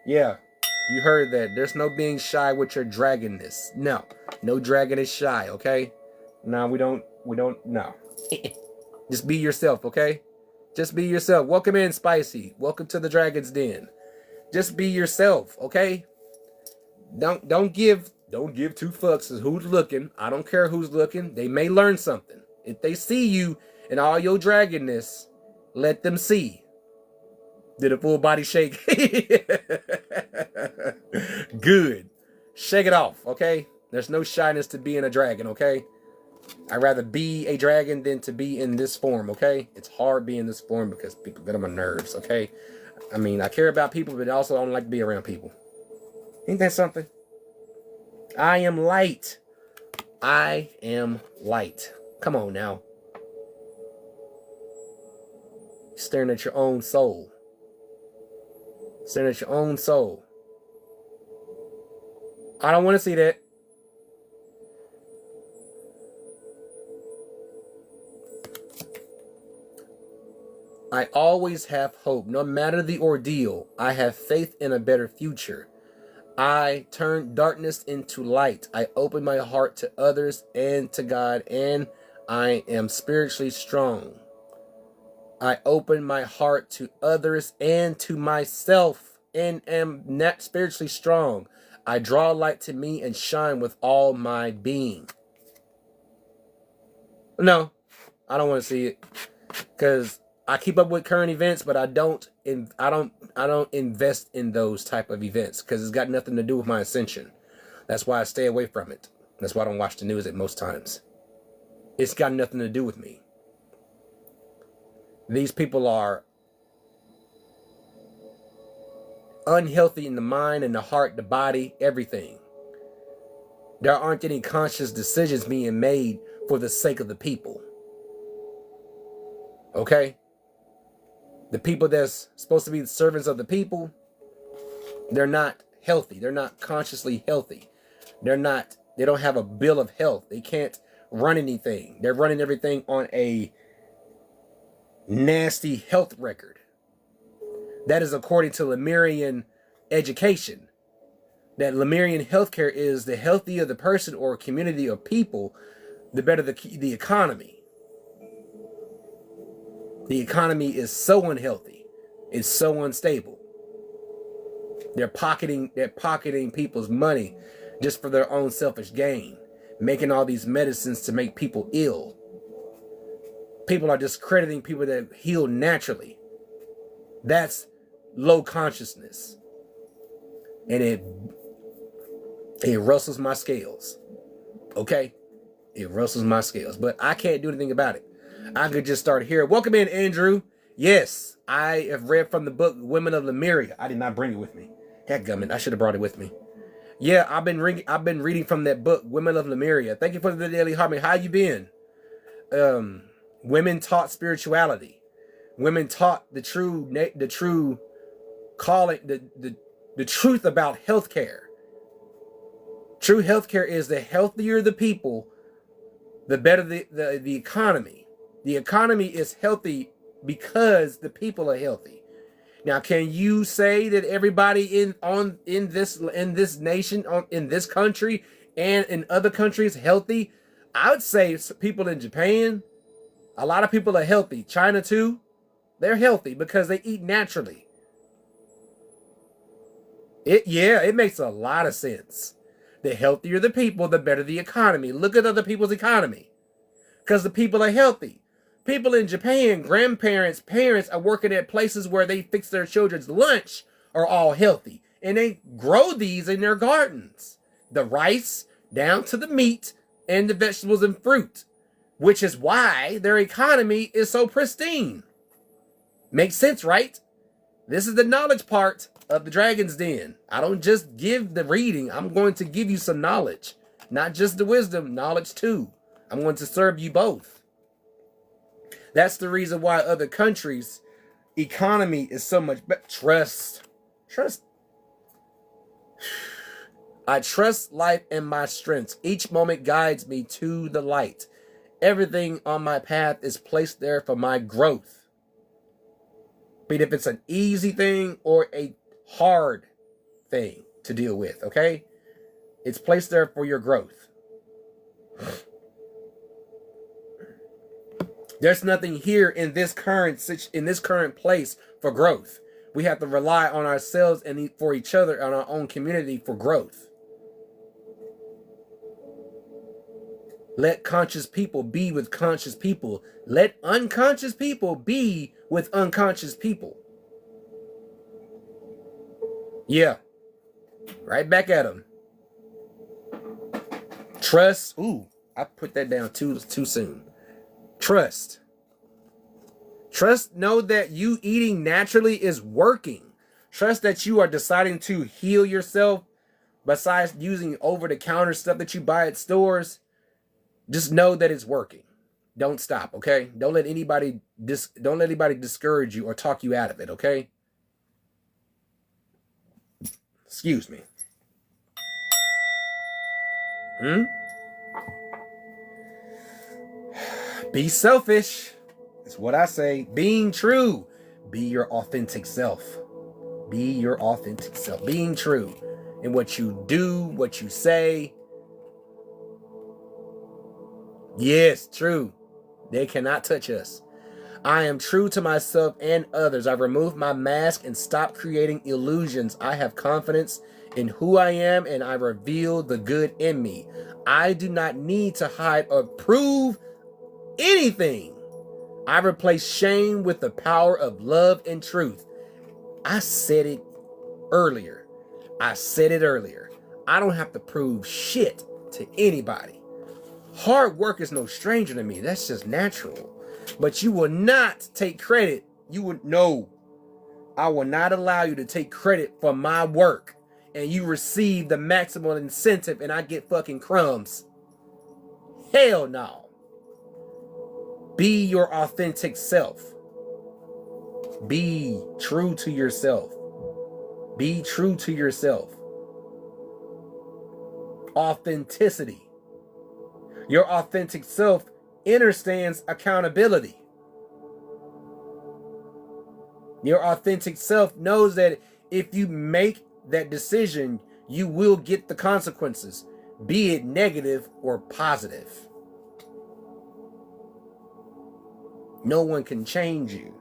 S1: Yeah. You heard that. There's no being shy with your dragonness. No. No dragon is shy, okay? No, we don't, no. Just be yourself, okay? Just be yourself. Welcome in, Spicy. Welcome to the Dragon's Den. Just be yourself, okay? Don't give two fucks as who's looking. I don't care who's looking. They may learn something. If they see you in all your dragonness, let them see. Did a full body shake? Good. Shake it off, okay? There's no shyness to being a dragon, okay? I'd rather be a dragon than to be in this form, okay? It's hard being in this form because people get on my nerves, okay? I mean, I care about people, but also I don't like to be around people. Ain't that something? I am light. I am light. Come on now. Staring at your own soul. Staring at your own soul. I don't want to see that. I always have hope. No matter the ordeal, I have faith in a better future. I turn darkness into light. I open my heart to others and to God, and I am spiritually strong. I open my heart to others and to myself, and am not spiritually strong. I draw light to me and shine with all my being. No, I don't want to see it, because I keep up with current events, but I don't invest in those type of events because it's got nothing to do with my ascension. That's why I stay away from it. That's why I don't watch the news at most times. It's got nothing to do with me. These people are unhealthy in the mind and the heart, the body, everything. There aren't any conscious decisions being made for the sake of the people. Okay? The people that's supposed to be the servants of the people, they're not healthy. They're not consciously healthy. They don't have a bill of health. They can't run anything. They're running everything on a nasty health record. That is according to Lemurian education. That Lemurian healthcare is the healthier the person or community of people, the better the economy. The economy is so unhealthy. It's so unstable. They're pocketing people's money just for their own selfish gain. making all these medicines to make people ill. People are discrediting people that heal naturally. That's low consciousness. And it rustles my scales. Okay? It rustles my scales. But I can't do anything about it. I could just start here. Welcome in, Andrew. Yes, I have read from the book Women of Lemuria. I did not bring it with me. Heckgummit, I should have brought it with me. Yeah, I've been reading from that book, Women of Lemuria. Thank you for the daily harmony. How you been? Women taught spirituality. Women taught the true calling, the truth about healthcare. True healthcare is the healthier the people, the better the economy. The economy is healthy because the people are healthy. Now, can you say that everybody in this nation, in this country, and in other countries healthy? I would say people in Japan, a lot of people are healthy. China too, they're healthy because they eat naturally. It makes a lot of sense. The healthier the people, the better the economy. Look at other people's economy, because the people are healthy. People in Japan, grandparents, parents are working at places where they fix their children's lunch are all healthy. And they grow these in their gardens. The rice down to the meat and the vegetables and fruit. Which is why their economy is so pristine. Makes sense, right? This is the knowledge part of the Dragon's Den. I don't just give the reading. I'm going to give you some knowledge. Not just the wisdom, knowledge too. I'm going to serve you both. That's the reason why other countries' economy is so much better. Trust. I trust life and my strengths. Each moment guides me to the light. Everything on my path is placed there for my growth. But if it's an easy thing or a hard thing to deal with, okay? It's placed there for your growth. There's nothing here in this current place for growth. We have to rely on ourselves and for each other and our own community for growth. Let conscious people be with conscious people. Let unconscious people be with unconscious people. Yeah. Right back at them. Trust. Ooh, I put that down too soon. Trust. Know that you eating naturally is working. Trust that you are deciding to heal yourself besides using over-the-counter stuff that you buy at stores. Just know that it's working. Don't stop, okay? Don't let anybody discourage you or talk you out of it, okay? Excuse me. Be selfish. It's what I say. Being true. Be your authentic self. Be your authentic self. Being true in what you do, what you say. Yes, true. They cannot touch us. I am true to myself and others. I remove my mask and stop creating illusions. I have confidence in who I am and I reveal the good in me. I do not need to hide or prove anything. I replace shame with the power of love and truth. I said it earlier. I don't have to prove shit to anybody. Hard work is no stranger to me. That's just natural. But you will not take credit. I will not allow you to take credit for my work and you receive the maximum incentive and I get fucking crumbs. Hell no. Be your authentic self. Be true to yourself. Be true to yourself. Authenticity. Your authentic self understands accountability. Your authentic self knows that if you make that decision, you will get the consequences, be it negative or positive. No one can change you.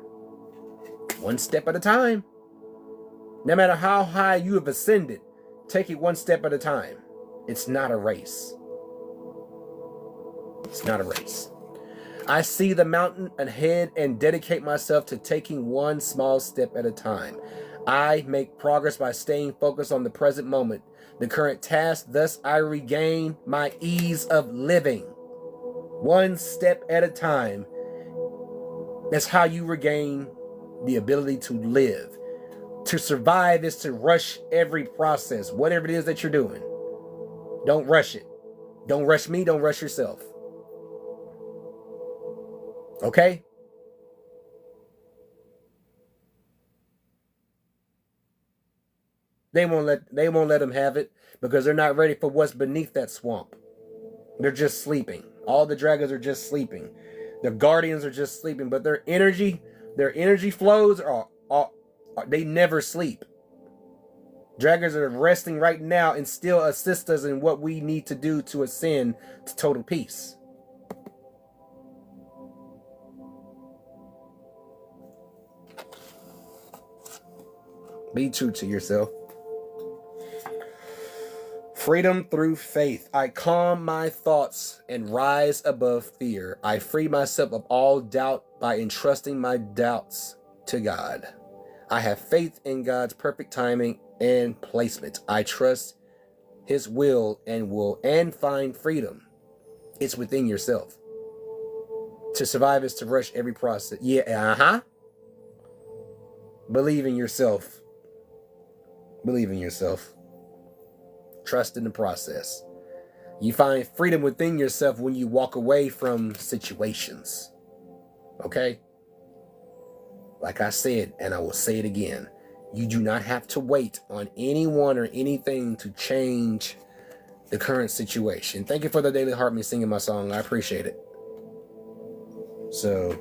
S1: One step at a time. No matter how high you have ascended, take it one step at a time. It's not a race. It's not a race. I see the mountain ahead and dedicate myself to taking one small step at a time. I make progress by staying focused on the present moment, the current task. Thus, I regain my ease of living. One step at a time. That's how you regain the ability to live. To survive is to rush every process, whatever it is that you're doing. Don't rush it. Don't rush me. Don't rush yourself. Okay? They won't let them have it because they're not ready for what's beneath that swamp. They're just sleeping. All the dragons are just sleeping. The guardians are just sleeping, but their energy flows they never sleep. Dragons are resting right now and still assist us in what we need to do to ascend to total peace. Be true to yourself. Freedom through faith. I calm my thoughts and rise above fear. I free myself of all doubt by entrusting my doubts to God. I have faith in God's perfect timing and placement. I trust His will and find freedom. It's within yourself. To survive is to rush every process. Yeah, Believe in yourself. Believe in yourself. Trust in the process. You find freedom within yourself when you walk away from situations. Okay? Like I said, and I will say it again, you do not have to wait on anyone or anything to change the current situation. Thank you for the Daily Heart me singing my song. I appreciate it. So,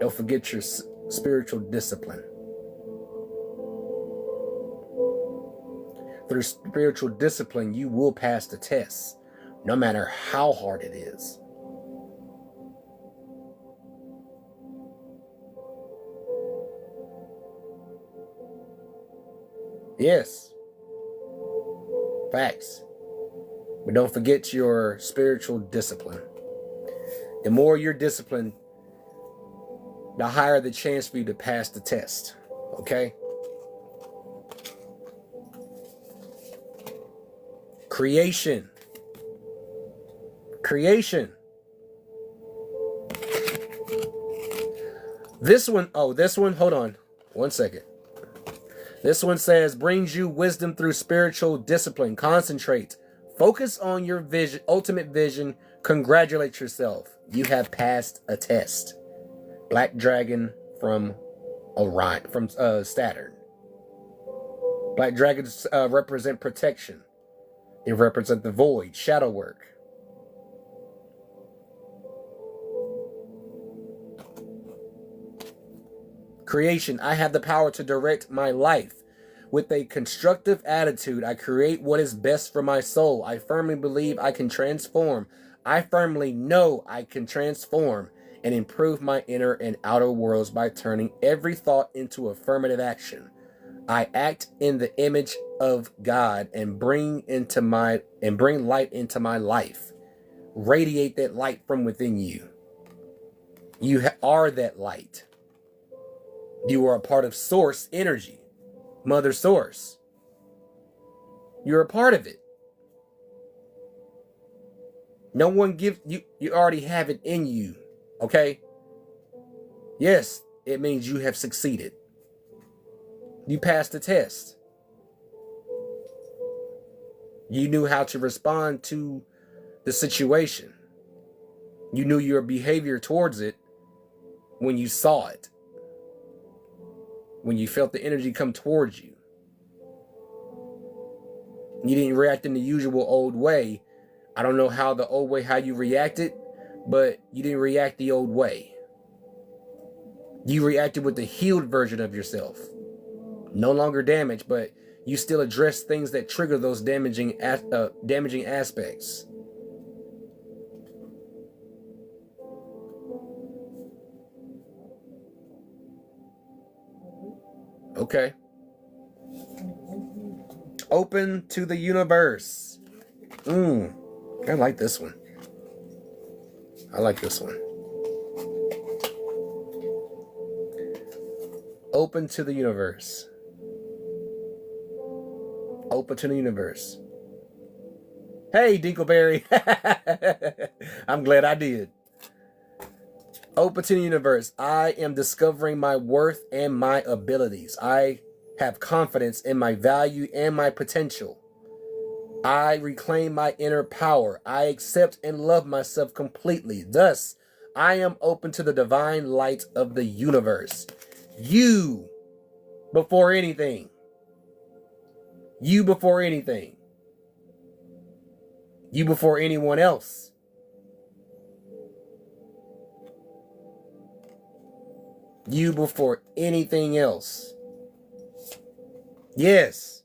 S1: don't forget your spiritual discipline. Through spiritual discipline, you will pass the test, no matter how hard it is. Yes. Facts. But don't forget your spiritual discipline. The more you're disciplined, the higher the chance for you to pass the test. Okay? Creation. This one, hold on. 1 second. This one says, brings you wisdom through spiritual discipline. Concentrate. Focus on your vision, ultimate vision. Congratulate yourself. You have passed a test. Black Dragon from Orion, from Saturn. Black dragons represent protection. They represent the void, shadow work. Creation. I have the power to direct my life. With a constructive attitude, I create what is best for my soul. I firmly believe I can transform. I firmly know I can transform and improve my inner and outer worlds by turning every thought into affirmative action. I act in the image of God and bring light into my life. Radiate that light from within you. You are that light. You are a part of source energy, Mother Source. You're a part of it. No one gives you, you already have it in you, okay? Yes, it means you have succeeded. You passed the test. You knew how to respond to the situation. You knew your behavior towards it when you saw it. When you felt the energy come towards you. You didn't react in the usual old way. I don't know how the old way, how you reacted, but you didn't react the old way. You reacted with the healed version of yourself. No longer damaged, but you still address things that trigger those damaging aspects. Okay. Open to the universe. I like this one. I like this one. Open to the universe. Open to the universe. Hey, Dinkleberry. I'm glad I did. Open to the universe. I am discovering my worth and my abilities. I have confidence in my value and my potential. I reclaim my inner power. I accept and love myself completely. Thus, I am open to the divine light of the universe. You before anything. You before anything. You before anyone else. You before anything else. Yes.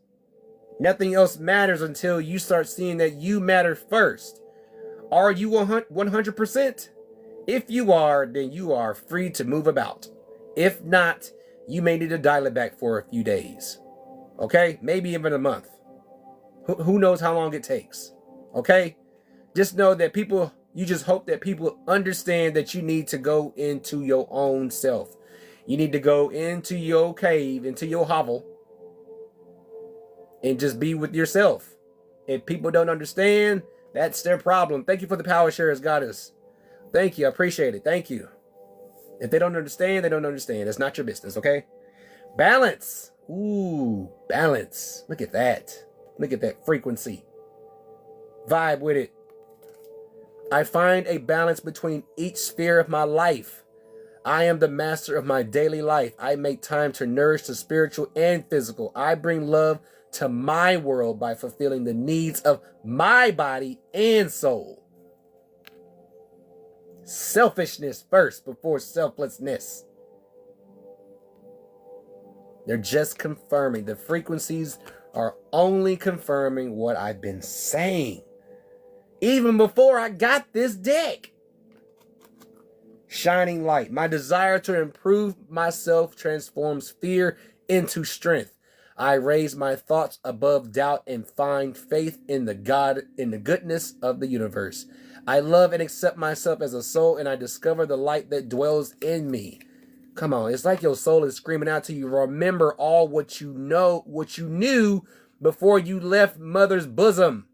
S1: Nothing else matters until you start seeing that you matter first. Are you 100%? If you are, then you are free to move about. If not, you may need to dial it back for a few days. Okay? Maybe even a month. Who knows how long it takes? Okay? Just know that you just hope that people understand that you need to go into your own self. You need to go into your cave, into your hovel, and just be with yourself. If people don't understand, that's their problem. Thank you for the power shares, Goddess. Thank you. I appreciate it. Thank you. If they don't understand, they don't understand. It's not your business, okay? Balance. Ooh, balance. Look at that. Look at that frequency. Vibe with it. I find a balance between each sphere of my life. I am the master of my daily life. I make time to nourish the spiritual and physical. I bring love to my world by fulfilling the needs of my body and soul. Selfishness first before selflessness. They're just confirming. The frequencies are only confirming what I've been saying. Even before I got this deck. Shining light. My desire to improve myself transforms fear into strength. I raise my thoughts above doubt and find faith in the goodness of the universe. I love and accept myself as a soul, and I discover the light that dwells in me. Come on, it's like your soul is screaming out to you. Remember all what you know, what you knew before you left mother's bosom.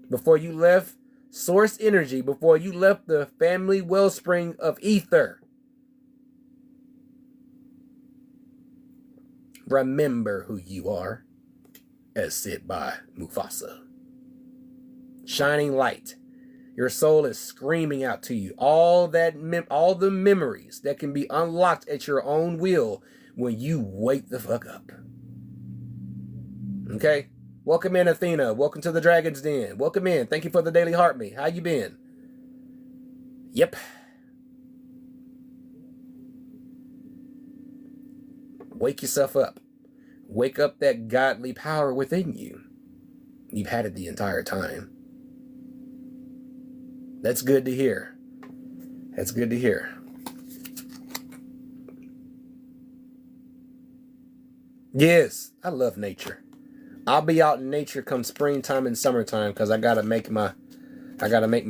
S1: Before you left source energy, before you left the family wellspring of ether. Remember who you are, as said by Mufasa. Shining light. Your soul is screaming out to you. All the memories that can be unlocked at your own will when you wake the fuck up. Okay? Welcome in, Athena. Welcome to the Dragon's Den. Welcome in. Thank you for the daily heart me. How you been? Yep. Wake yourself up. Wake up that godly power within you. You've had it the entire time. That's good to hear. That's good to hear. Yes, I love nature. I'll be out in nature come springtime and summertime because I gotta make my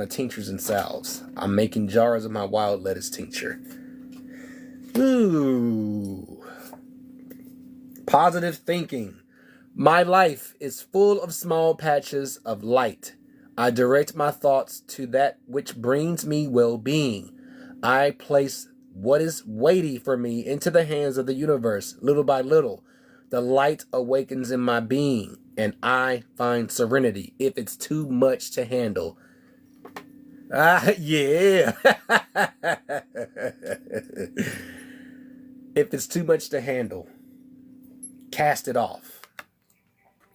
S1: tinctures and salves. I'm making jars of my wild lettuce tincture. Ooh. Positive thinking. My life is full of small patches of light. I direct my thoughts to that which brings me well-being. I place what is weighty for me into the hands of the universe. Little by little, the light awakens in my being, and I find serenity. If it's too much to handle. Yeah. If it's too much to handle, cast it off.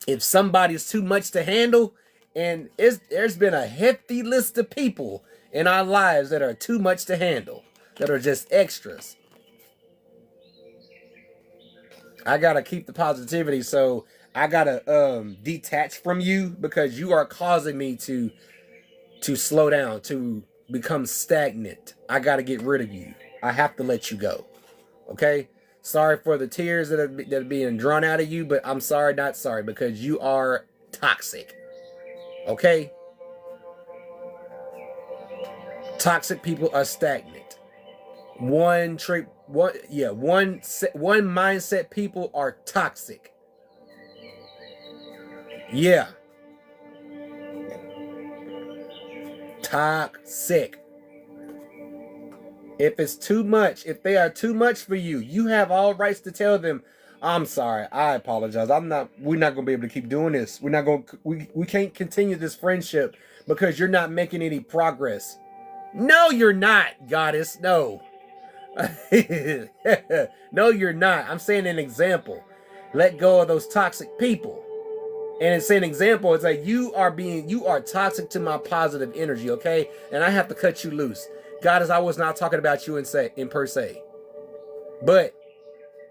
S1: If somebody's too much to handle, and there's been a hefty list of people in our lives that are too much to handle, that are just extras. I gotta keep the positivity, so I gotta detach from you because you are causing me to slow down, to become stagnant. I gotta get rid of you. I have to let you go. Okay? Sorry for the tears that are being drawn out of you, but I'm sorry, not sorry, because you are toxic. Okay? Toxic people are stagnant. One mindset people are toxic. Yeah. Toxic. If it's too much, if they are too much for you, you have all rights to tell them, I'm sorry, I apologize. We're not gonna be able to keep doing this. We can't continue this friendship because you're not making any progress. No, you're not, goddess. No. No, you're not. I'm saying an example. Let go of those toxic people. And it's an example. It's like you are toxic to my positive energy, okay? And I have to cut you loose. Goddess, I was not talking about you in per se. But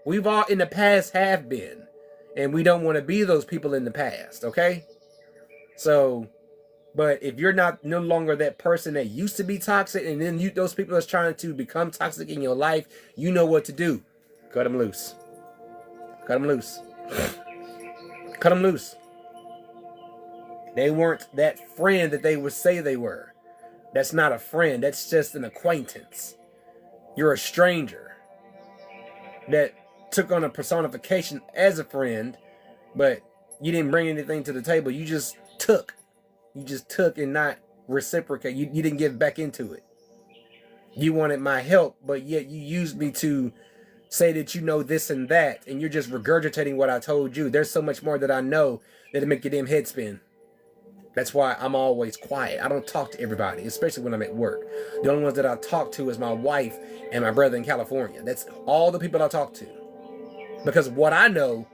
S1: we've all in the past have been. And we don't want to be those people in the past, okay? So, but if you're no longer that person that used to be toxic, and then those people that's trying to become toxic in your life, you know what to do. Cut them loose. Cut them loose. Cut them loose. They weren't that friend that they would say they were. That's not a friend. That's just an acquaintance. You're a stranger that took on a personification as a friend, but you didn't bring anything to the table. You just took. You just took and not reciprocate. You didn't give back into it. You wanted my help, but yet you used me to say that you know this and that, and you're just regurgitating what I told you. There's so much more that I know that'll make your damn head spin. That's why I'm always quiet. I don't talk to everybody, especially when I'm at work. The only ones that I talk to is my wife and my brother in California. That's all the people I talk to. Because what I know,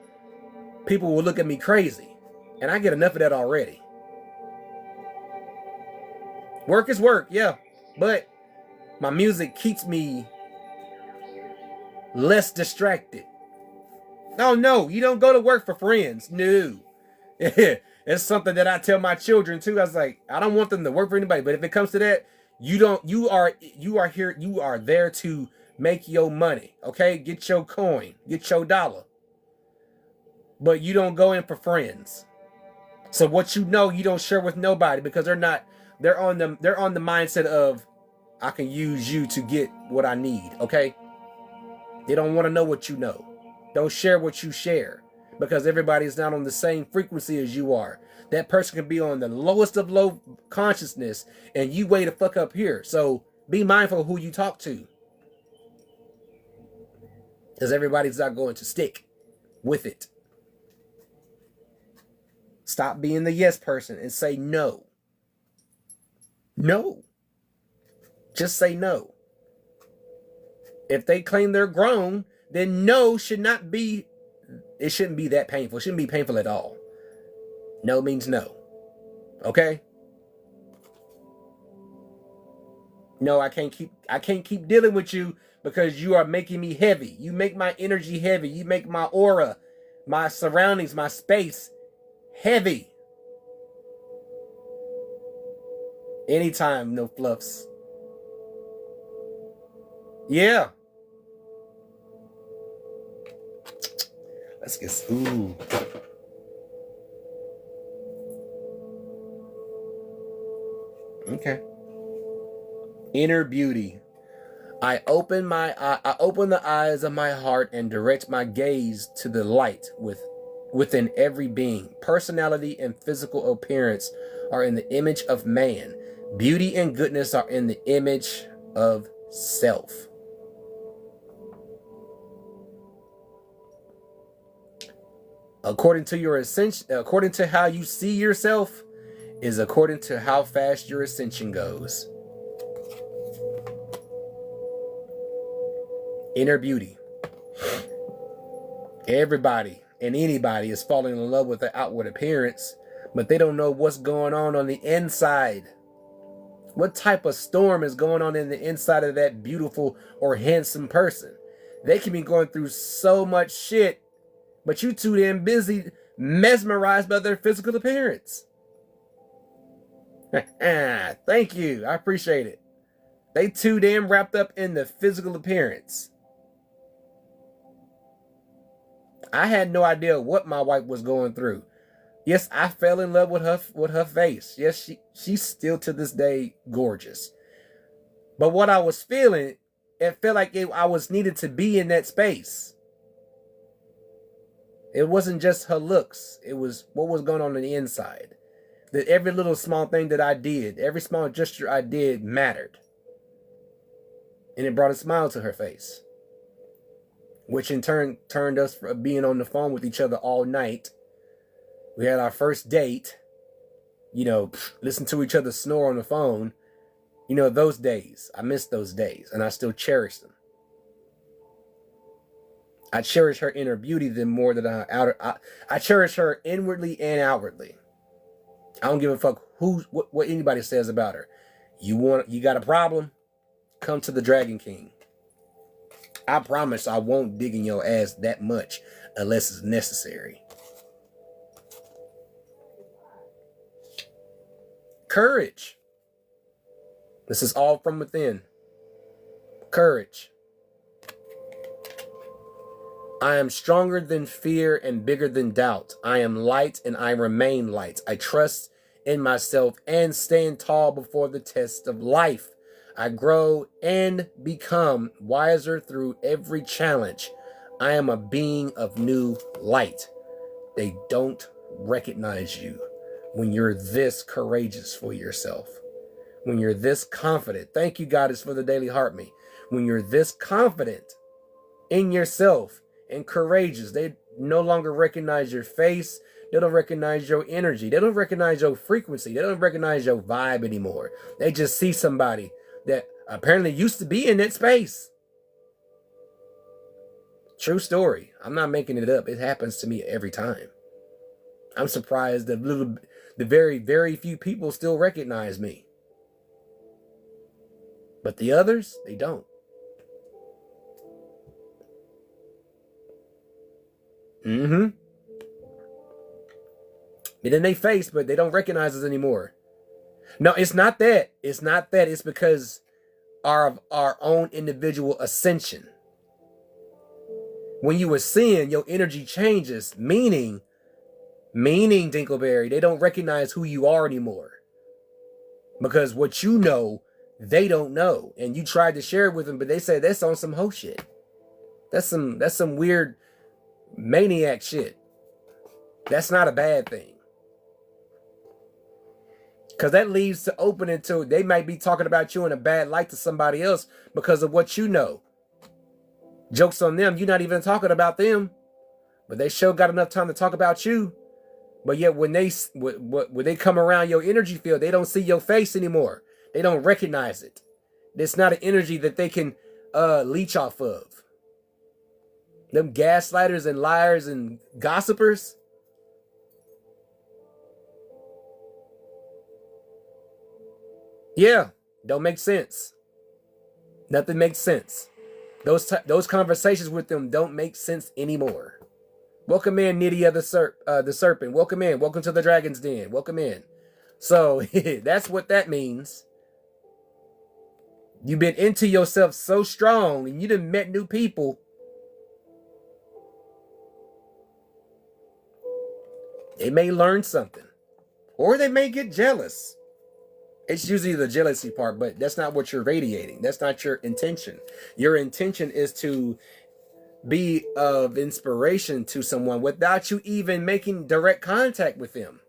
S1: people will look at me crazy. And I get enough of that already. Work is work, yeah. But my music keeps me less distracted. Oh, no, you don't go to work for friends. No. It's something that I tell my children too. I was like, I don't want them to work for anybody, but if it comes to that, you are there to make your money, okay? Get your coin, get your dollar. But you don't go in for friends. So what you know, you don't share with nobody because they're on the mindset of I can use you to get what I need, okay? They don't want to know what you know. Don't share what you share. Because everybody's not on the same frequency as you are. That person can be on the lowest of low consciousness and you way the fuck up here. So be mindful of who you talk to. Because everybody's not going to stick with it. Stop being the yes person and say no. No. Just say no. If they claim they're grown, then no should not be. It shouldn't be that painful. It shouldn't be painful at all. No means no. Okay? No, I can't keep dealing with you because you are making me heavy. You make my energy heavy. You make my aura, my surroundings, my space heavy. Anytime, no fluffs. Yeah. Let's get ooh. Okay. Inner beauty. I open the eyes of my heart and direct my gaze to the light within every being. Personality and physical appearance are in the image of man. Beauty and goodness are in the image of self. According to how you see yourself is according to how fast your ascension goes. Inner beauty. Everybody and anybody is falling in love with the outward appearance, but they don't know what's going on the inside. What type of storm is going on in the inside of that beautiful or handsome person? They can be going through so much shit, but you too damn busy mesmerized by their physical appearance. Thank you. I appreciate it. They too damn wrapped up in the physical appearance. I had no idea what my wife was going through. Yes, I fell in love with her face. Yes, she's still to this day gorgeous. But what I was feeling, it felt like I was needed to be in that space. It wasn't just her looks. It was what was going on the inside. That every little small thing that I did, every small gesture I did mattered. And it brought a smile to her face. Which in turn turned us from being on the phone with each other all night. We had our first date. You know, listen to each other snore on the phone. You know, those days. I miss those days. And I still cherish them. I cherish her inner beauty than more than I cherish her inwardly and outwardly. I don't give a fuck what anybody says about her. You got a problem? Come to the Dragon King. I promise I won't dig in your ass that much unless it's necessary. Courage. This is all from within. Courage. I am stronger than fear and bigger than doubt. I am light and I remain light. I trust in myself and stand tall before the test of life. I grow and become wiser through every challenge. I am a being of new light. They don't recognize you when you're this courageous for yourself. When you're this confident. Thank you, Goddess, for the daily heart me. When you're this confident in yourself and courageous, they no longer recognize your face. They don't recognize your energy. They don't recognize your frequency. They don't recognize your vibe anymore. They just see somebody that apparently used to be in that space. True story. I'm not making it up. It happens to me every time. I'm surprised that the very, very few people still recognize me. But the others, they don't. And then they face, but they don't recognize us anymore. No, it's not that. It's not that. It's because of our own individual ascension. When you ascend, your energy changes. Meaning, Dinkleberry, they don't recognize who you are anymore. Because what you know, they don't know. And you tried to share it with them, but they said that's on some hoe shit. That's some weird maniac shit. That's not a bad thing. Because that leaves to open into, they might be talking about you in a bad light to somebody else because of what you know. Joke's on them. You're not even talking about them. But they sure got enough time to talk about you. But yet when they come around your energy field, they don't see your face anymore. They don't recognize it. It's not an energy that they can leech off of. Them gaslighters and liars and gossipers. Yeah, don't make sense. Nothing makes sense. Those conversations with them don't make sense anymore. Welcome in, Nydia the Serpent. Welcome in. Welcome to the Dragon's Den. Welcome in. So that's what that means. You've been into yourself so strong and you done met new people. They may learn something. Or they may get jealous. It's usually the jealousy part, but that's not what you're radiating. That's not your intention. Your intention is to be of inspiration to someone without you even making direct contact with them.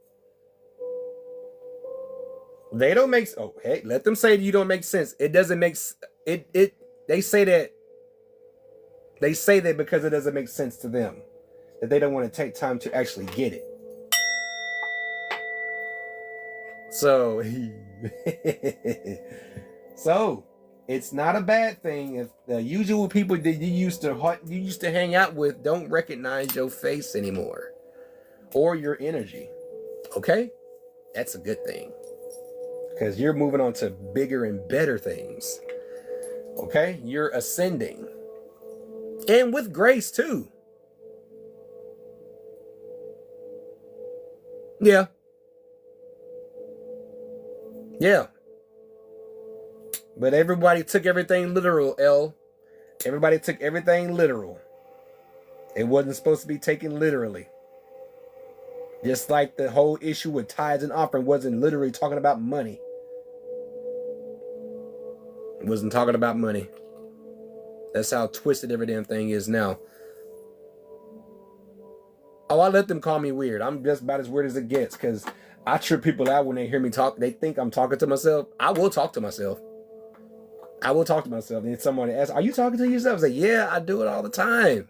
S1: They don't make, oh, hey, let them say you don't make sense. It doesn't make, they say that because it doesn't make sense to them. That they don't want to take time to actually get it. So, it's not a bad thing if the usual people that you used to hang out with don't recognize your face anymore or your energy. Okay? That's a good thing. Because you're moving on to bigger and better things. Okay? You're ascending. And with grace too. Yeah. Yeah. But everybody took everything literal, L. Everybody took everything literal. It wasn't supposed to be taken literally. Just like the whole issue with tithes and offering wasn't literally talking about money. It wasn't talking about money. That's how twisted every damn thing is now. Oh, I let them call me weird. I'm just about as weird as it gets because I trip people out when they hear me talk. They think I'm talking to myself. I will talk to myself. I will talk to myself. And someone asks, "Are you talking to yourself?" I say, "Yeah, I do it all the time.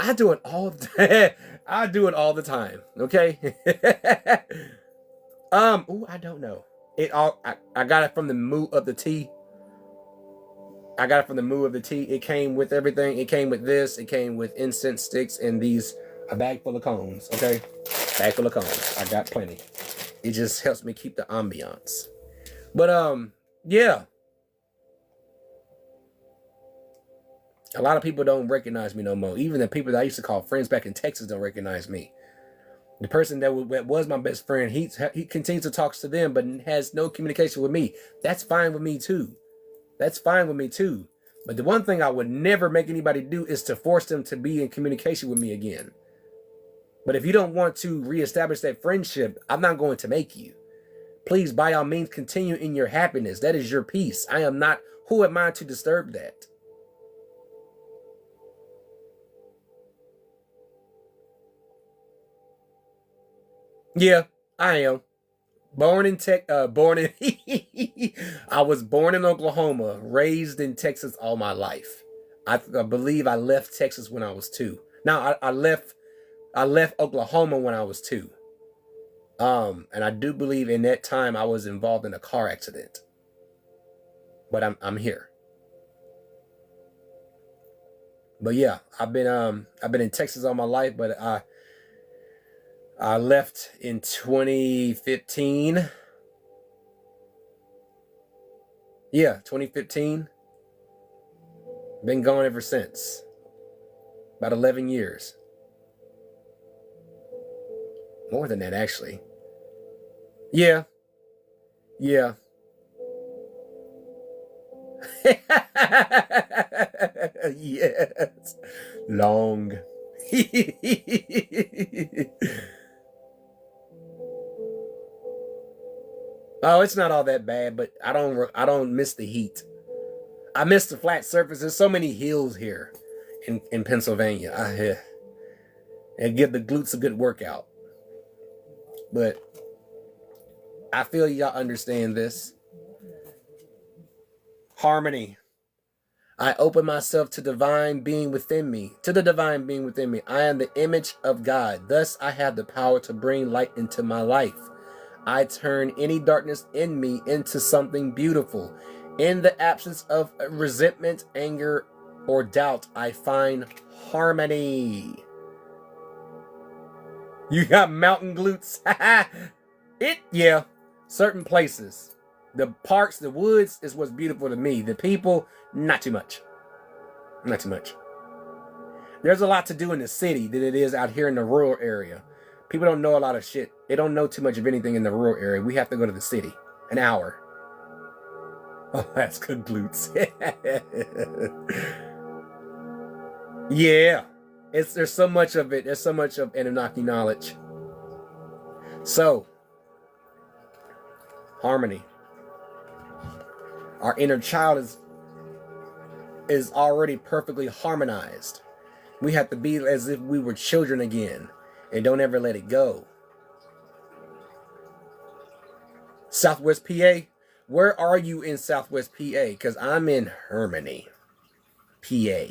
S1: I do it all the time. I do it all the time." Okay. I don't know. I got it from the moo of the tea. I got it from the moo of the tea. It came with everything. It came with this. It came with incense sticks and a bag full of cones. Okay, bag full of cones. I got plenty. It just helps me keep the ambiance. But yeah. A lot of people don't recognize me no more. Even the people that I used to call friends back in Texas don't recognize me. The person that was my best friend, he continues to talk to them, but has no communication with me. That's fine with me too. That's fine with me too. But the one thing I would never make anybody do is to force them to be in communication with me again. But if you don't want to reestablish that friendship, I'm not going to make you. Please, by all means, continue in your happiness. That is your peace. I am not, who am I to disturb that? Yeah, I am. I was born in Oklahoma, raised in Texas all my life. I believe I left Texas when I was 2. Now I left Oklahoma when I was 2. And I do believe in that time I was involved in a car accident. But I'm here. But yeah, I've been in Texas all my life, but I left in 2015. Yeah, 2015. Been gone ever since. About 11 years. More than that, actually. Yeah. Yeah. Yes. Long. Oh, it's not all that bad, but I don't miss the heat. I miss the flat surface. There's so many hills here in Pennsylvania. And give the glutes a good workout. But I feel y'all understand this. Harmony. I open myself to divine being within me, to the divine being within me. I am the image of God. Thus, I have the power to bring light into my life. I turn any darkness in me into something beautiful. In the absence of resentment, anger, or doubt, I find harmony. You got mountain glutes. Yeah. Certain places. The parks, the woods is what's beautiful to me. The people, not too much. Not too much. There's a lot to do in the city than it is out here in the rural area. People don't know a lot of shit. They don't know too much of anything in the rural area. We have to go to the city. An hour. Oh, that's good glutes. Yeah. There's so much of it. There's so much of Anunnaki knowledge. So, harmony. Our inner child is already perfectly harmonized. We have to be as if we were children again. And don't ever let it go. Southwest PA? Where are you in Southwest PA? Because I'm in Harmony, PA.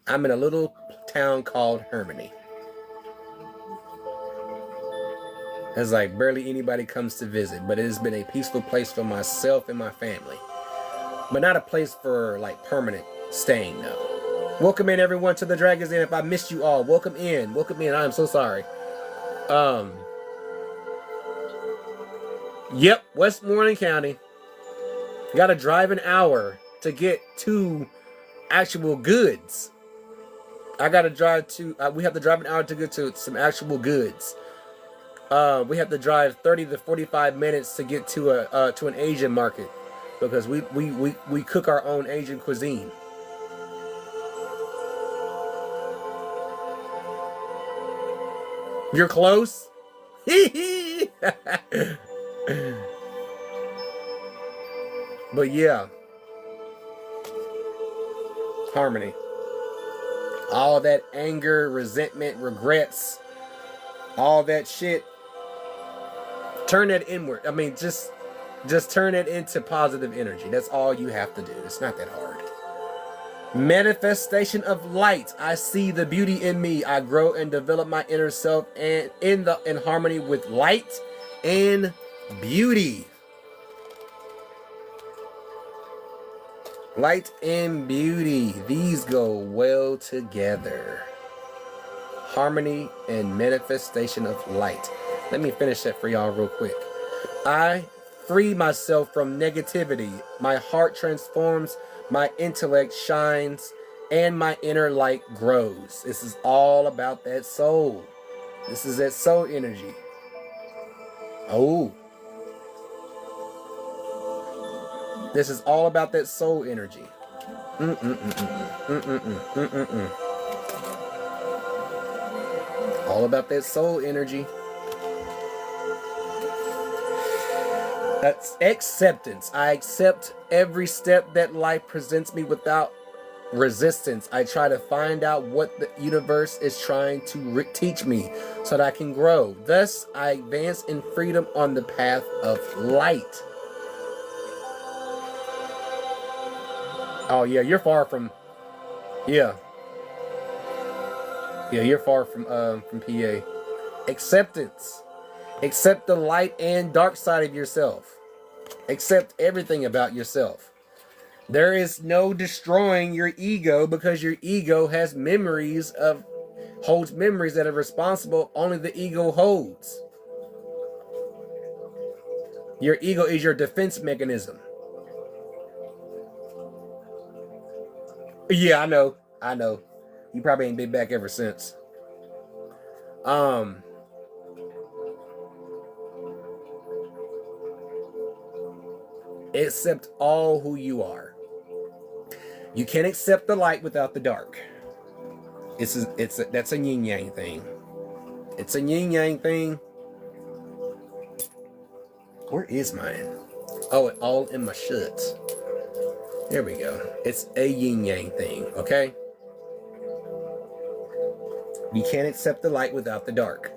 S1: I'm in a little town called Harmony. It's like barely anybody comes to visit, but it has been a peaceful place for myself and my family. But not a place for like permanent staying, no. Welcome in everyone to the Dragon's Den. If I missed you all, welcome in. Welcome in. I am so sorry. Yep, Westmoreland County. Got to drive an hour to get to actual goods. I got to drive to, we have to drive an hour to get to some actual goods. We have to drive 30 to 45 minutes to get to an Asian market because we cook our own Asian cuisine. You're close? But yeah, harmony. All that anger, resentment, regrets, all that shit. Turn that inward. I mean, just turn it into positive energy. That's all you have to do. It's not that hard. Manifestation of light. I see the beauty in me. I grow and develop my inner self and in harmony with light and beauty. Light and beauty. These go well together. Harmony and manifestation of light. Let me finish that for y'all real quick. I free myself from negativity. My heart transforms, my intellect shines, and my inner light grows. This is all about that soul. This is that soul energy. Oh. This is all about that soul energy. All about that soul energy. That's acceptance. I accept every step that life presents me without resistance. I try to find out what the universe is trying to teach me so that I can grow. Thus, I advance in freedom on the path of light. Oh yeah, you're far from. Yeah. Yeah, you're far from PA. Acceptance. Accept the light and dark side of yourself. Accept everything about yourself. There is no destroying your ego because your ego has holds memories that are responsible only the ego holds. Your ego is your defense mechanism. Yeah, I know. You probably ain't been back ever since. Accept all who you are. You can't accept the light without the dark. That's a yin yang thing. It's a yin yang thing. Where is mine? Oh, it all in my shirts. There we go. It's a yin yang thing, okay? You can't accept the light without the dark.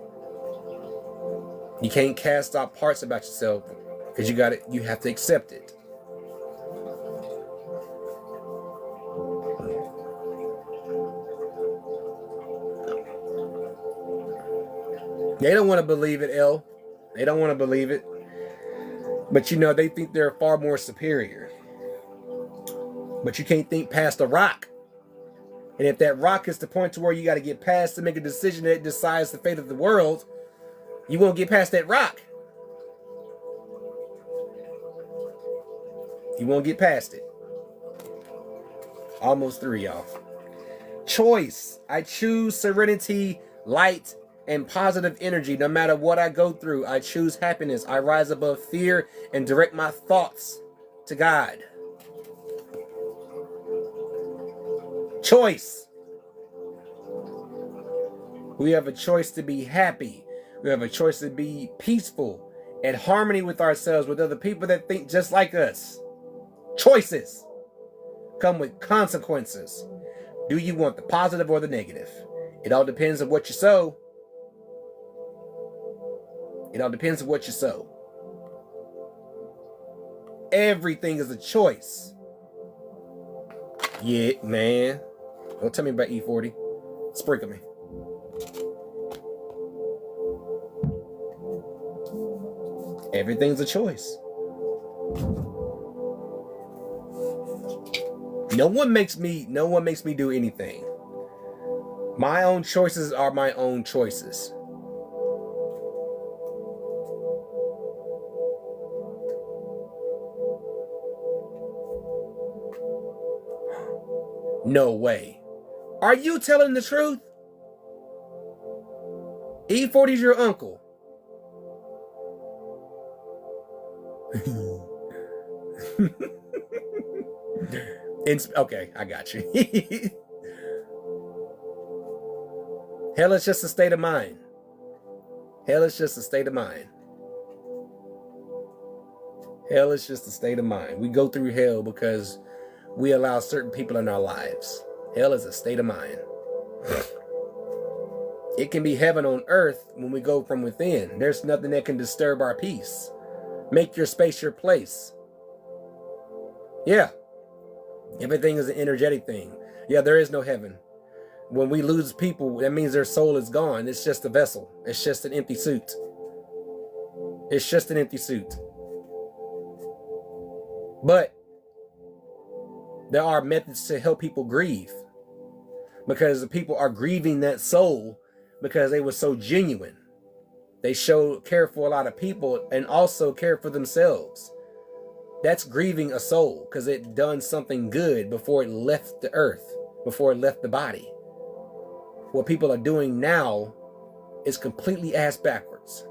S1: You can't cast out parts about yourself because you have to accept it. They don't want to believe it, L. They don't want to believe it. But they think they're far more superior. But you can't think past a rock. And if that rock is the point to where you got to get past to make a decision that decides the fate of the world, you won't get past that rock. You won't get past it. Almost through, y'all. Choice. I choose serenity, light, and positive energy. No matter what I go through, I choose happiness. I rise above fear and direct my thoughts to God. Choice. We have a choice to be happy. We have a choice to be peaceful, in harmony with ourselves, with other people that think just like us. Choices come with consequences. Do you want the positive or the negative? It all depends on what you sow. It all depends on what you sow. Everything is a choice. Yeah, man. Don't tell me about E40. Sprinkle me. Everything's a choice. No one makes me do anything. My own choices are my own choices. No way. Are you telling the truth? E40's your uncle. Okay, I got you. Hell, it's just a state of mind. Hell is just a state of mind. Hell is just a state of mind. We go through hell because we allow certain people in our lives. Hell is a state of mind. It can be heaven on earth when we go from within. There's nothing that can disturb our peace. Make your space your place. Yeah. Everything is an energetic thing. Yeah, there is no heaven. When we lose people, that means their soul is gone. It's just a vessel. It's just an empty suit. It's just an empty suit. But there are methods to help people grieve, because the people are grieving that soul because they were so genuine. They showed care for a lot of people and also care for themselves. That's grieving a soul because it done something good before it left the earth, before it left the body. What people are doing now is completely ass backwards.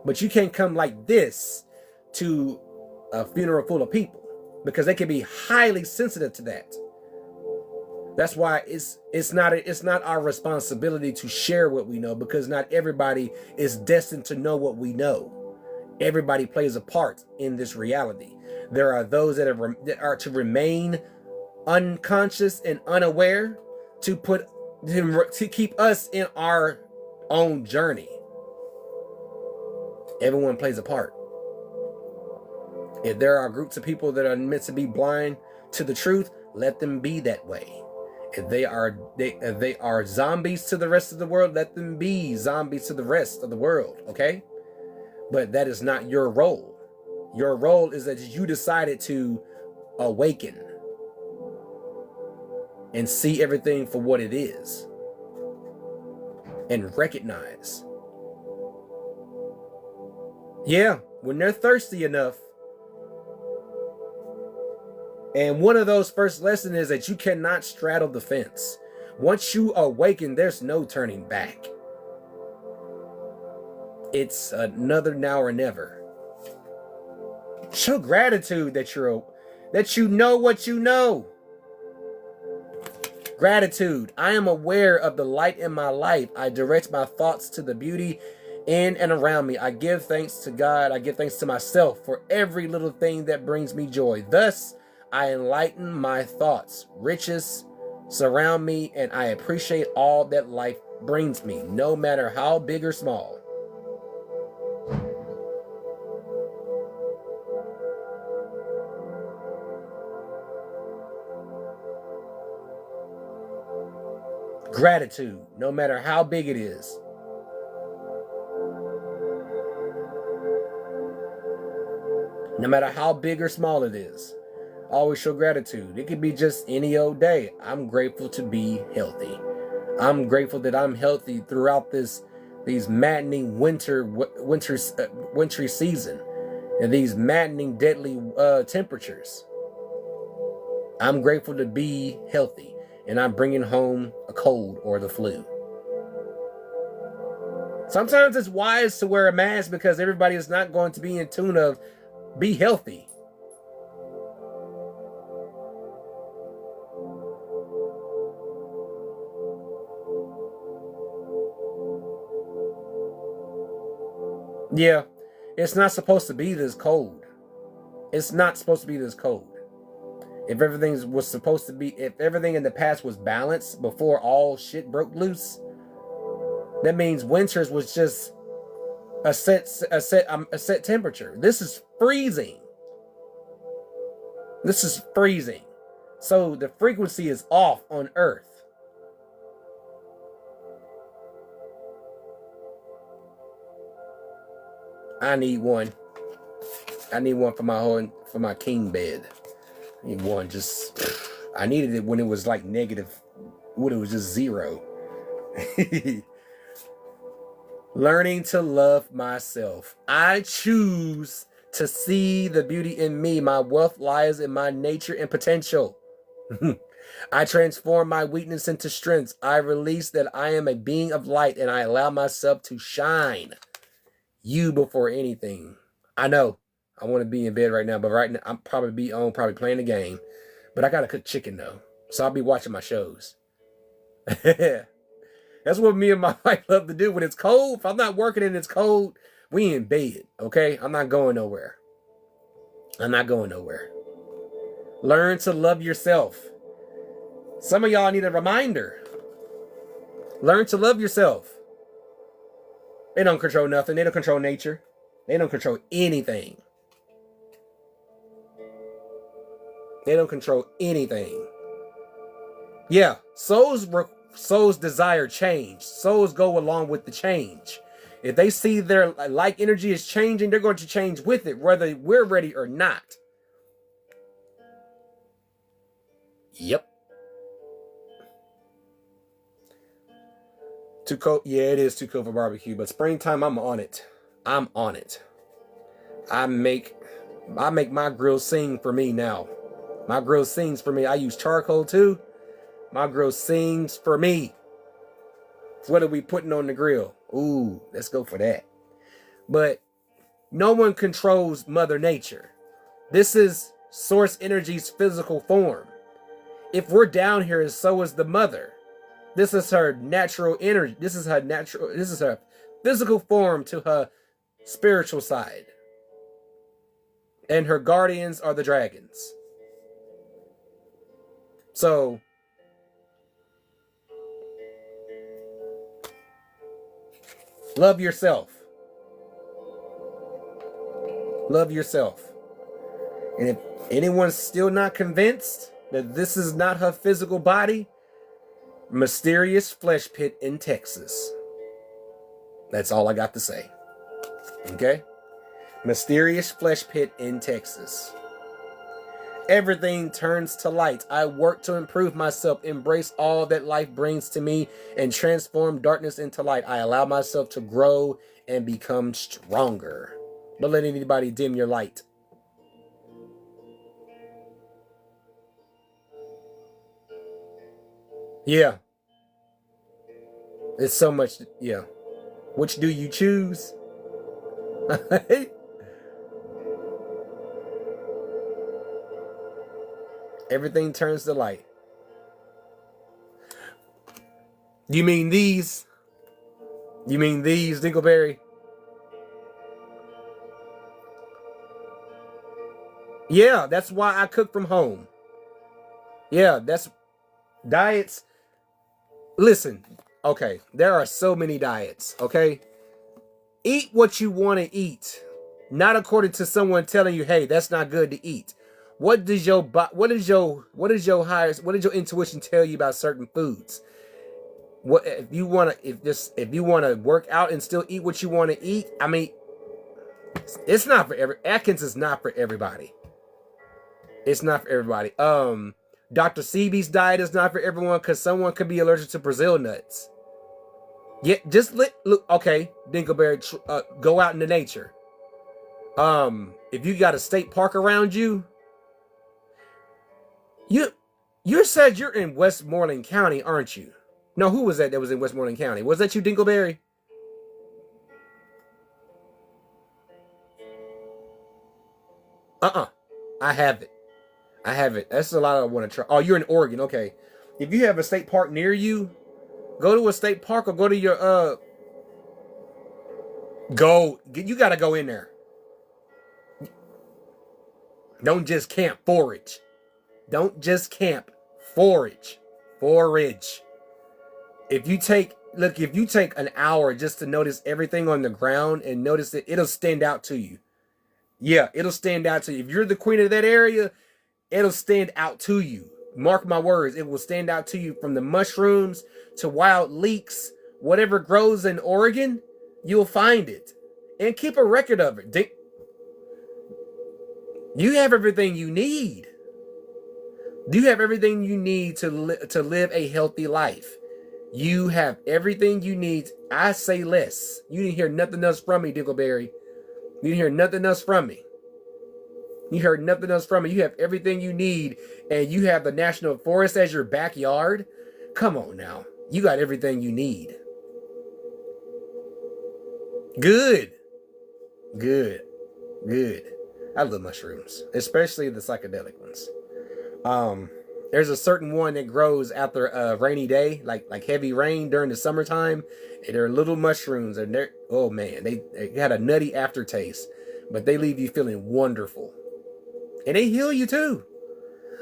S1: But you can't come like this to a funeral full of people, because they can be highly sensitive to that. That's why it's not our responsibility to share what we know, because not everybody is destined to know what we know. Everybody plays a part in this reality. There are those that are to remain unconscious and unaware to keep us in our own journey. Everyone plays a part. If there are groups of people that are meant to be blind to the truth, let them be that way. If they are zombies to the rest of the world, let them be zombies to the rest of the world, okay? But that is not your role. Your role is that you decided to awaken and see everything for what it is and recognize. Yeah, when they're thirsty enough. And one of those first lessons is that you cannot straddle the fence. Once you awaken, there's no turning back. It's another now or never. Show gratitude that you know what you know. Gratitude. I am aware of the light in my life. I direct my thoughts to the beauty in and around me. I give thanks to God. I give thanks to myself for every little thing that brings me joy. Thus, I enlighten my thoughts. Riches surround me, and I appreciate all that life brings me, no matter how big or small. Gratitude, no matter how big it is. No matter how big or small it is. Always show gratitude. It could be just any old day. I'm grateful to be healthy. I'm grateful that I'm healthy throughout these maddening wintry season and these maddening deadly temperatures. I'm grateful to be healthy, and I'm bringing home a cold or the flu. Sometimes it's wise to wear a mask because everybody is not going to be in tune of be healthy. Yeah, it's not supposed to be this cold. It's not supposed to be this cold. If everything in the past was balanced before all shit broke loose, that means winters was just a set temperature. This is freezing. This is freezing. So the frequency is off on Earth. I need one. I need one for my king bed. I need one. I needed it when it was like negative, when it was just 0. Learning to love myself. I choose to see the beauty in me. My wealth lies in my nature and potential. I transform my weakness into strength. I release that I am a being of light, and I allow myself to shine. You before anything. I know I want to be in bed right now, but right now I'm probably playing the game. But I gotta cook chicken though, so I'll be watching my shows. That's what me and my wife love to do when it's cold. If I'm not working and it's cold, we in bed, okay? I'm not going nowhere. I'm not going nowhere. Learn to love yourself. Some of y'all need a reminder. Learn to love yourself. They don't control nothing. They don't control nature. They don't control anything. They don't control anything. Yeah, souls desire change. Souls go along with the change. If they see their like energy is changing, they're going to change with it, whether we're ready or not. Yep. Too cold. Yeah, it is too cold for barbecue, but springtime, I'm on it. I'm on it. I make my grill sing for me now. My grill sings for me. I use charcoal too. My grill sings for me. What are we putting on the grill? Ooh, let's go for that. But no one controls Mother Nature. This is Source Energy's physical form. If we're down here, so is the mother. This is her natural energy. This is her physical form to her spiritual side. And her guardians are the dragons. So love yourself. Love yourself. And if anyone's still not convinced that this is not her physical body, mysterious flesh pit in Texas. That's all I got to say. Okay? Mysterious flesh pit in Texas. Everything turns to light. I work to improve myself, embrace all that life brings to me, and transform darkness into light. I allow myself to grow and become stronger. Don't let anybody dim your light. Yeah. It's so much, yeah. Which do you choose? Everything turns to light. You mean these? You mean these, Dingleberry? Yeah, that's why I cook from home. Yeah, that's diets. Listen, okay, there are so many diets, okay? Eat what you want to eat, not according to someone telling you, "Hey, that's not good to eat." What does your intuition tell you about certain foods? What if you want to work out and still eat what you want to eat? I mean, it's not for Atkins is not for everybody. It's not for everybody. Dr. Sebi's diet is not for everyone because someone could be allergic to Brazil nuts. Yeah, just look. Okay, Dingleberry, go out into nature. If you got a state park around you, you said you're in Westmoreland County, aren't you? No, who was that was in Westmoreland County? Was that you, Dingleberry? I have it. I have it. That's a lot I want to try. Oh, you're in Oregon. Okay. If you have a state park near you, go to a state park or go to your you gotta go in there. Don't just camp, forage. Don't just camp, forage. Forage. If you take an hour just to notice everything on the ground and notice it, it'll stand out to you. Yeah, it'll stand out to you. If you're the queen of that area, it'll stand out to you. Mark my words, it will stand out to you from the mushrooms to wild leeks. Whatever grows in Oregon, you'll find it. And keep a record of it. You have everything you need. You have everything you need to live a healthy life. You have everything you need. I say less. You didn't hear nothing else from me, Dingleberry. You didn't hear nothing else from me. You heard nothing else from me. You have everything you need, and you have the National Forest as your backyard. Come on now. You got everything you need. Good. Good. Good. I love mushrooms, especially the psychedelic ones. There's a certain one that grows after a rainy day, like heavy rain during the summertime. And they're little mushrooms, and they're, oh man, they got a nutty aftertaste, but they leave you feeling wonderful, and they heal you too.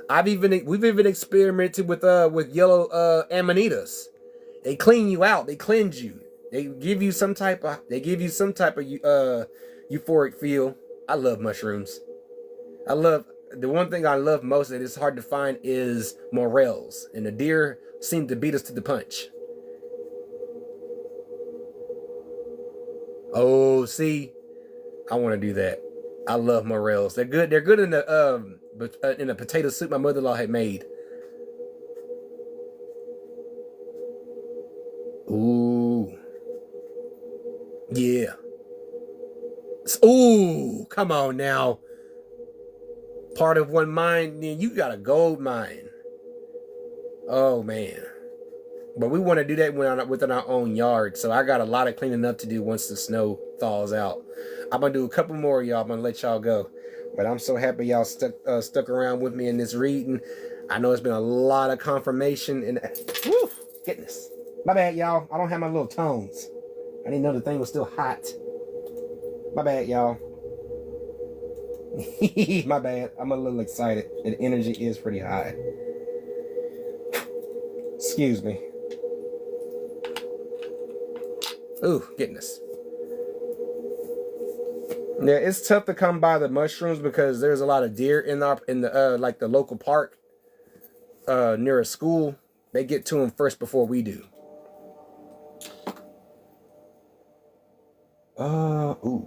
S1: We've even experimented with yellow amanitas. They clean you out. They cleanse you. They give you some type of euphoric feel. I love mushrooms. I love the one thing I love most that it's hard to find is morels, and the deer seem to beat us to the punch. Oh, see, I want to do that. I love morels. They're good. They're good in the potato soup my mother-in-law had made. Ooh, yeah. Ooh, come on now. Part of one mine, then you got a gold mine. Oh man. But we want to do that within our own yard. So I got a lot of cleaning up to do once the snow thaws out. I'm going to do a couple more, y'all. I'm going to let y'all go. But I'm so happy y'all stuck around with me in this reading. I know it's been a lot of confirmation. And woo, goodness. My bad, y'all. I don't have my little tones. I didn't know the thing was still hot. My bad, y'all. My bad. I'm a little excited. The energy is pretty high. Excuse me. Ooh, goodness. Yeah, it's tough to come by the mushrooms because there's a lot of deer in the like the local park near a school. They get to them first before we do. Ooh.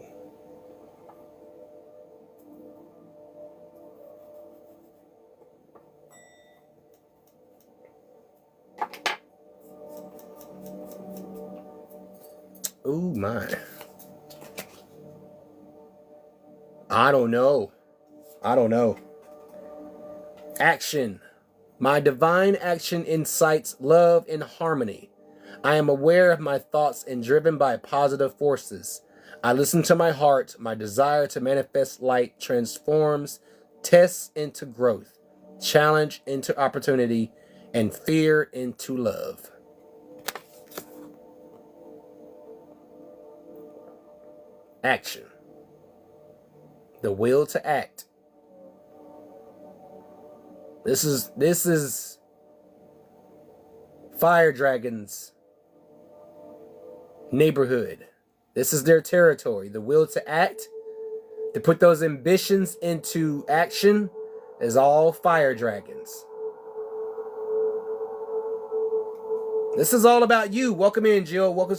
S1: Ooh, my. I don't know. Action. My divine action incites love and harmony. I am aware of my thoughts and driven by positive forces. I listen to my heart. My desire to manifest light transforms tests into growth, challenge into opportunity, and fear into love. Action. The will to act. This is Fire Dragon's neighborhood. This is their territory. The will to act, to put those ambitions into action, is all Fire Dragons. This is all about you. Welcome in, Jill. Welcome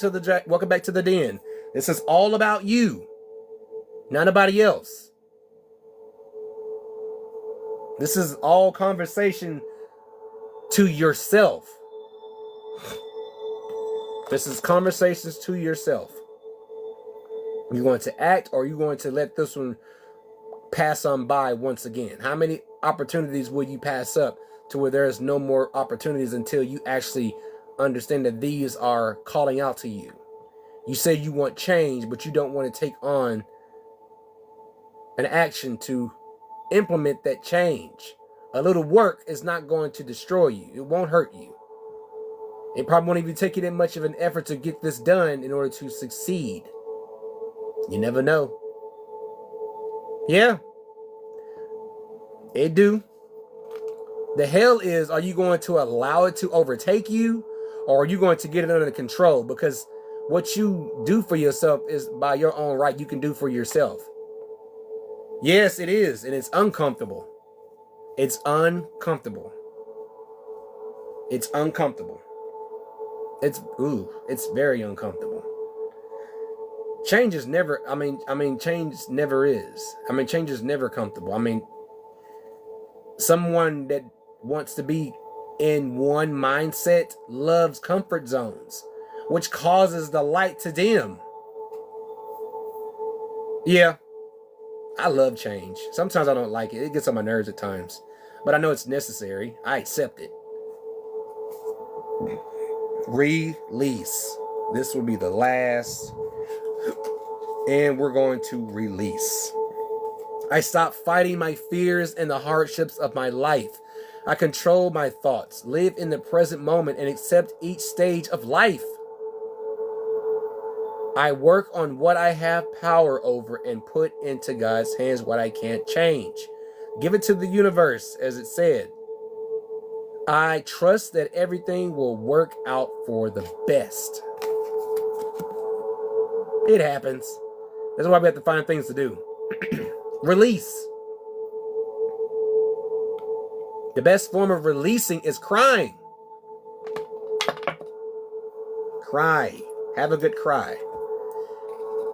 S1: back to the den. This is all about you, not nobody else. This is all conversation to yourself. This is conversations to yourself. You going to act, or are you going to let this one pass on by once again? How many opportunities will you pass up to where there is no more opportunities until you actually understand that these are calling out to you? You say you want change, but you don't want to take on an action to implement that change. A little work is not going to destroy you. It won't hurt you. It probably won't even take you that much of an effort to get this done in order to succeed. You never know. Yeah. It do. The hell is, are you going to allow it to overtake you, or are you going to get it under control? Because what you do for yourself is by your own right you can do for yourself. Yes, it is, and it's uncomfortable. It's uncomfortable. It's uncomfortable. It's very uncomfortable. Change is never, change never is. Change is never comfortable. Someone that wants to be in one mindset loves comfort zones, which causes the light to dim. Yeah. I love change. Sometimes I don't like it. It gets on my nerves at times. But I know it's necessary. I accept it. Release. This will be the last. And we're going to release. I stop fighting my fears and the hardships of my life. I control my thoughts, live in the present moment, and accept each stage of life. I work on what I have power over and put into God's hands what I can't change. Give it to the universe, as it said. I trust that everything will work out for the best. It happens. That's why we have to find things to do. Release. The best form of releasing is crying. Cry. Have a good cry.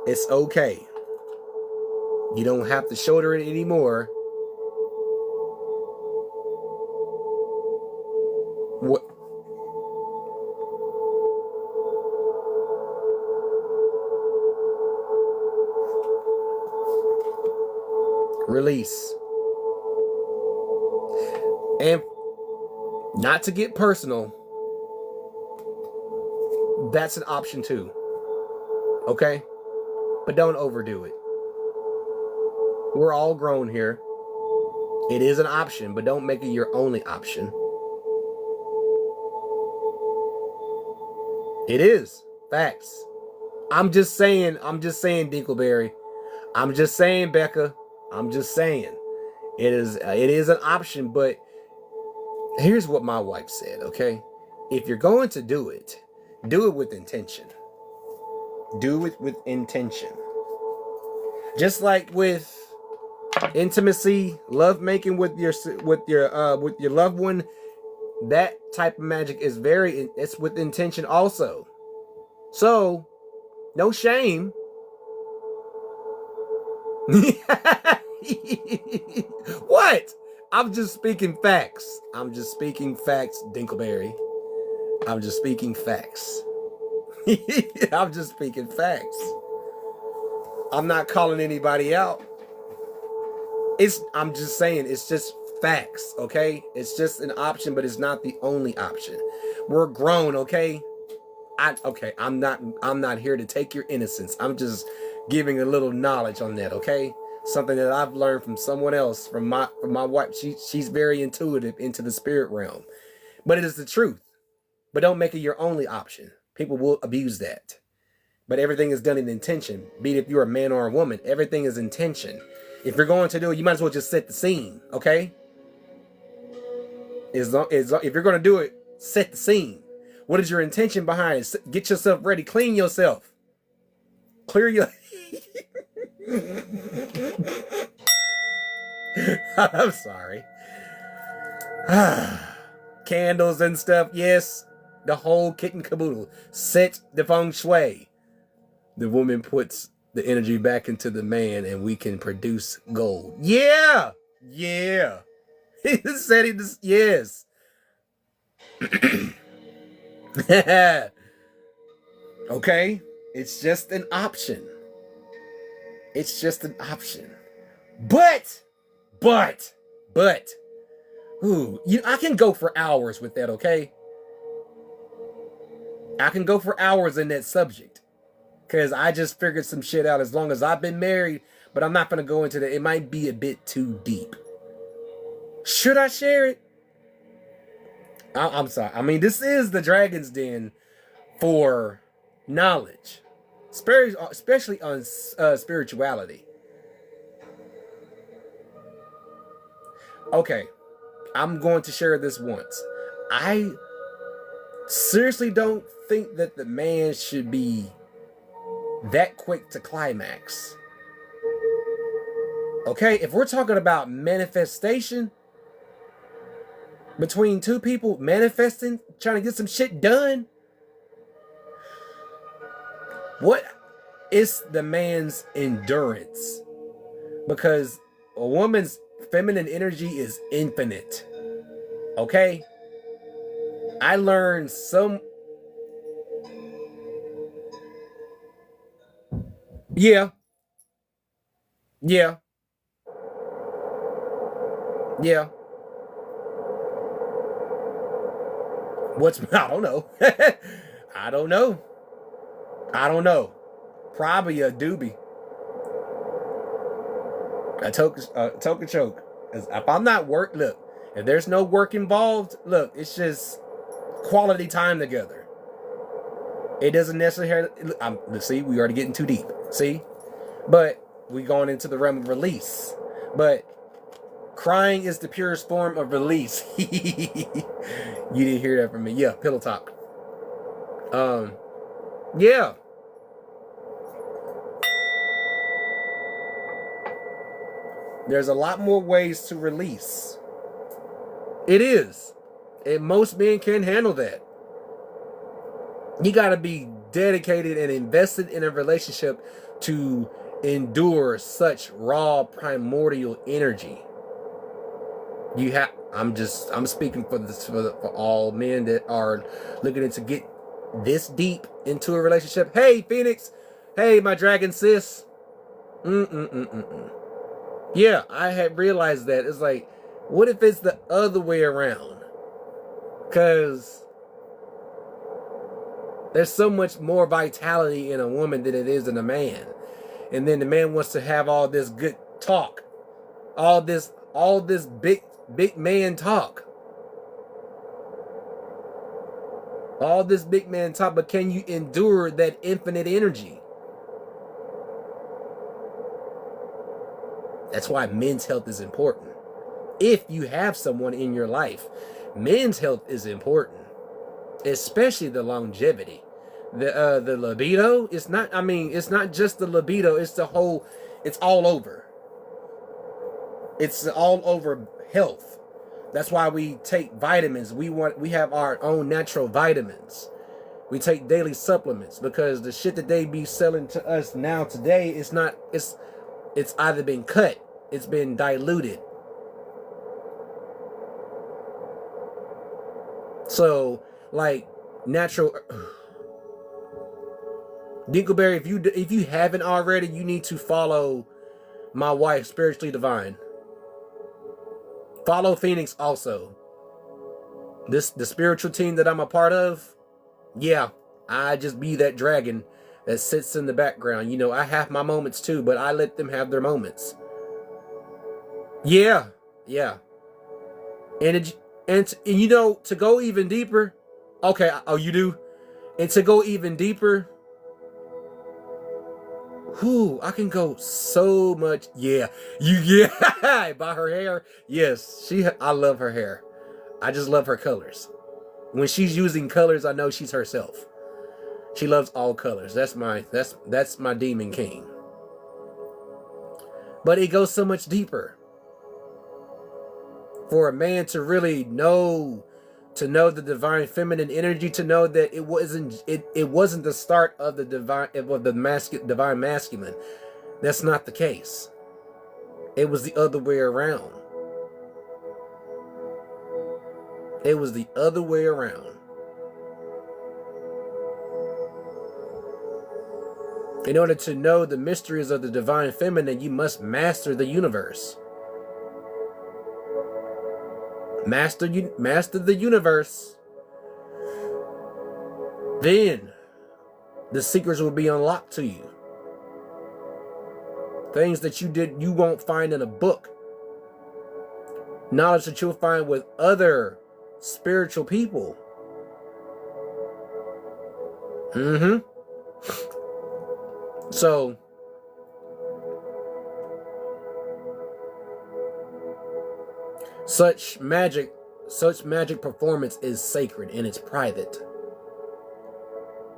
S1: It's okay. You don't have to shoulder it anymore. What? Release. And not to get personal, that's an option too. Okay? But don't overdo it. We're all grown here. It is an option, but don't make it your only option. It is. Facts. I'm just saying, Dinkleberry. I'm just saying, Becca. I'm just saying. It is an option, but here's what my wife said, okay? If you're going to do it with intention. Do it with intention. Just like with intimacy, love making with your loved one, that type of magic is it's with intention also. So, no shame. What? I'm just speaking facts. I'm just speaking facts, Dinkleberry. I'm just speaking facts. I'm just speaking facts. I'm not calling anybody out. I'm just saying it's just facts, okay? It's just an option, but it's not the only option. We're grown, okay? I'm not here to take your innocence. I'm just giving a little knowledge on that, okay? Something that I've learned from someone else, from my wife. She's very intuitive into the spirit realm. But it is the truth. But don't make it your only option. People will abuse that. But everything is done in intention. Be it if you're a man or a woman, everything is intention. If you're going to do it, you might as well just set the scene, okay? If you're going to do it, set the scene. What is your intention behind it? Get yourself ready. Clean yourself. Clear your... I'm sorry. Candles and stuff, yes. The whole kit and caboodle. Set the feng shui. The woman puts the energy back into the man and we can produce gold. Yeah! Yeah! He said he just, yes. Okay? It's just an option. It's just an option. But, I can go for hours with that, okay? I can go for hours in that subject. Because I just figured some shit out as long as I've been married. But I'm not going to go into that. It might be a bit too deep. Should I share it? I'm sorry. I mean, this is the Dragon's Den for knowledge. Especially on spirituality. Okay. I'm going to share this once. I seriously don't think that the man should be that quick to climax. Okay, if we're talking about manifestation between two people manifesting, trying to get some shit done, what is the man's endurance? Because a woman's feminine energy is infinite. Okay? I learned some... Yeah. I don't know. I don't know. Probably a doobie. A token choke. If I'm not look, If there's no work involved, look, it's just quality time together. It doesn't necessarily see, we already getting too deep. See? But we going into the realm of release. But crying is the purest form of release. You didn't hear that from me. Yeah, pillow talk. Yeah. There's a lot more ways to release. It is. And most men can't handle that. You gotta be dedicated and invested in a relationship to endure such raw primordial energy. You have. I'm speaking for this for all men that are looking to get this deep into a relationship. Hey, Phoenix. Hey, my dragon sis. Yeah, I had realized that. It's like, what if it's the other way around? Because there's so much more vitality in a woman than it is in a man. And then the man wants to have all this good talk. All this big man talk. All this big man talk, but can you endure that infinite energy? That's why men's health is important. If you have someone in your life, men's health is important. Especially the longevity. The libido, it's not just the libido, it's the whole, it's all over. It's all over health. That's why we take vitamins. We have our own natural vitamins. We take daily supplements because the shit that they be selling to us now today is not, it's either been cut, it's been diluted. So, like, natural Dinkleberry, if you haven't already, you need to follow my wife, Spiritually Divine. Follow Phoenix also. The spiritual team that I'm a part of, yeah, I just be that dragon that sits in the background. You know, I have my moments too, but I let them have their moments. Yeah. And you know, to go even deeper, okay, oh, you do? And to go even deeper, I can go so much. Yeah, by her hair. Yes, I love her hair. I just love her colors. When she's using colors, I know she's herself. She loves all colors. That's my demon king. But it goes so much deeper. For a man to really know the divine feminine energy, to know that it wasn't the start of the divine masculine. That's not the case. It was the other way around. It was the other way around. In order to know the mysteries of the divine feminine, you must master the universe. Master the universe. Then the secrets will be unlocked to you. Things that you won't find in a book. Knowledge that you'll find with other spiritual people. So such magic performance is sacred and it's private.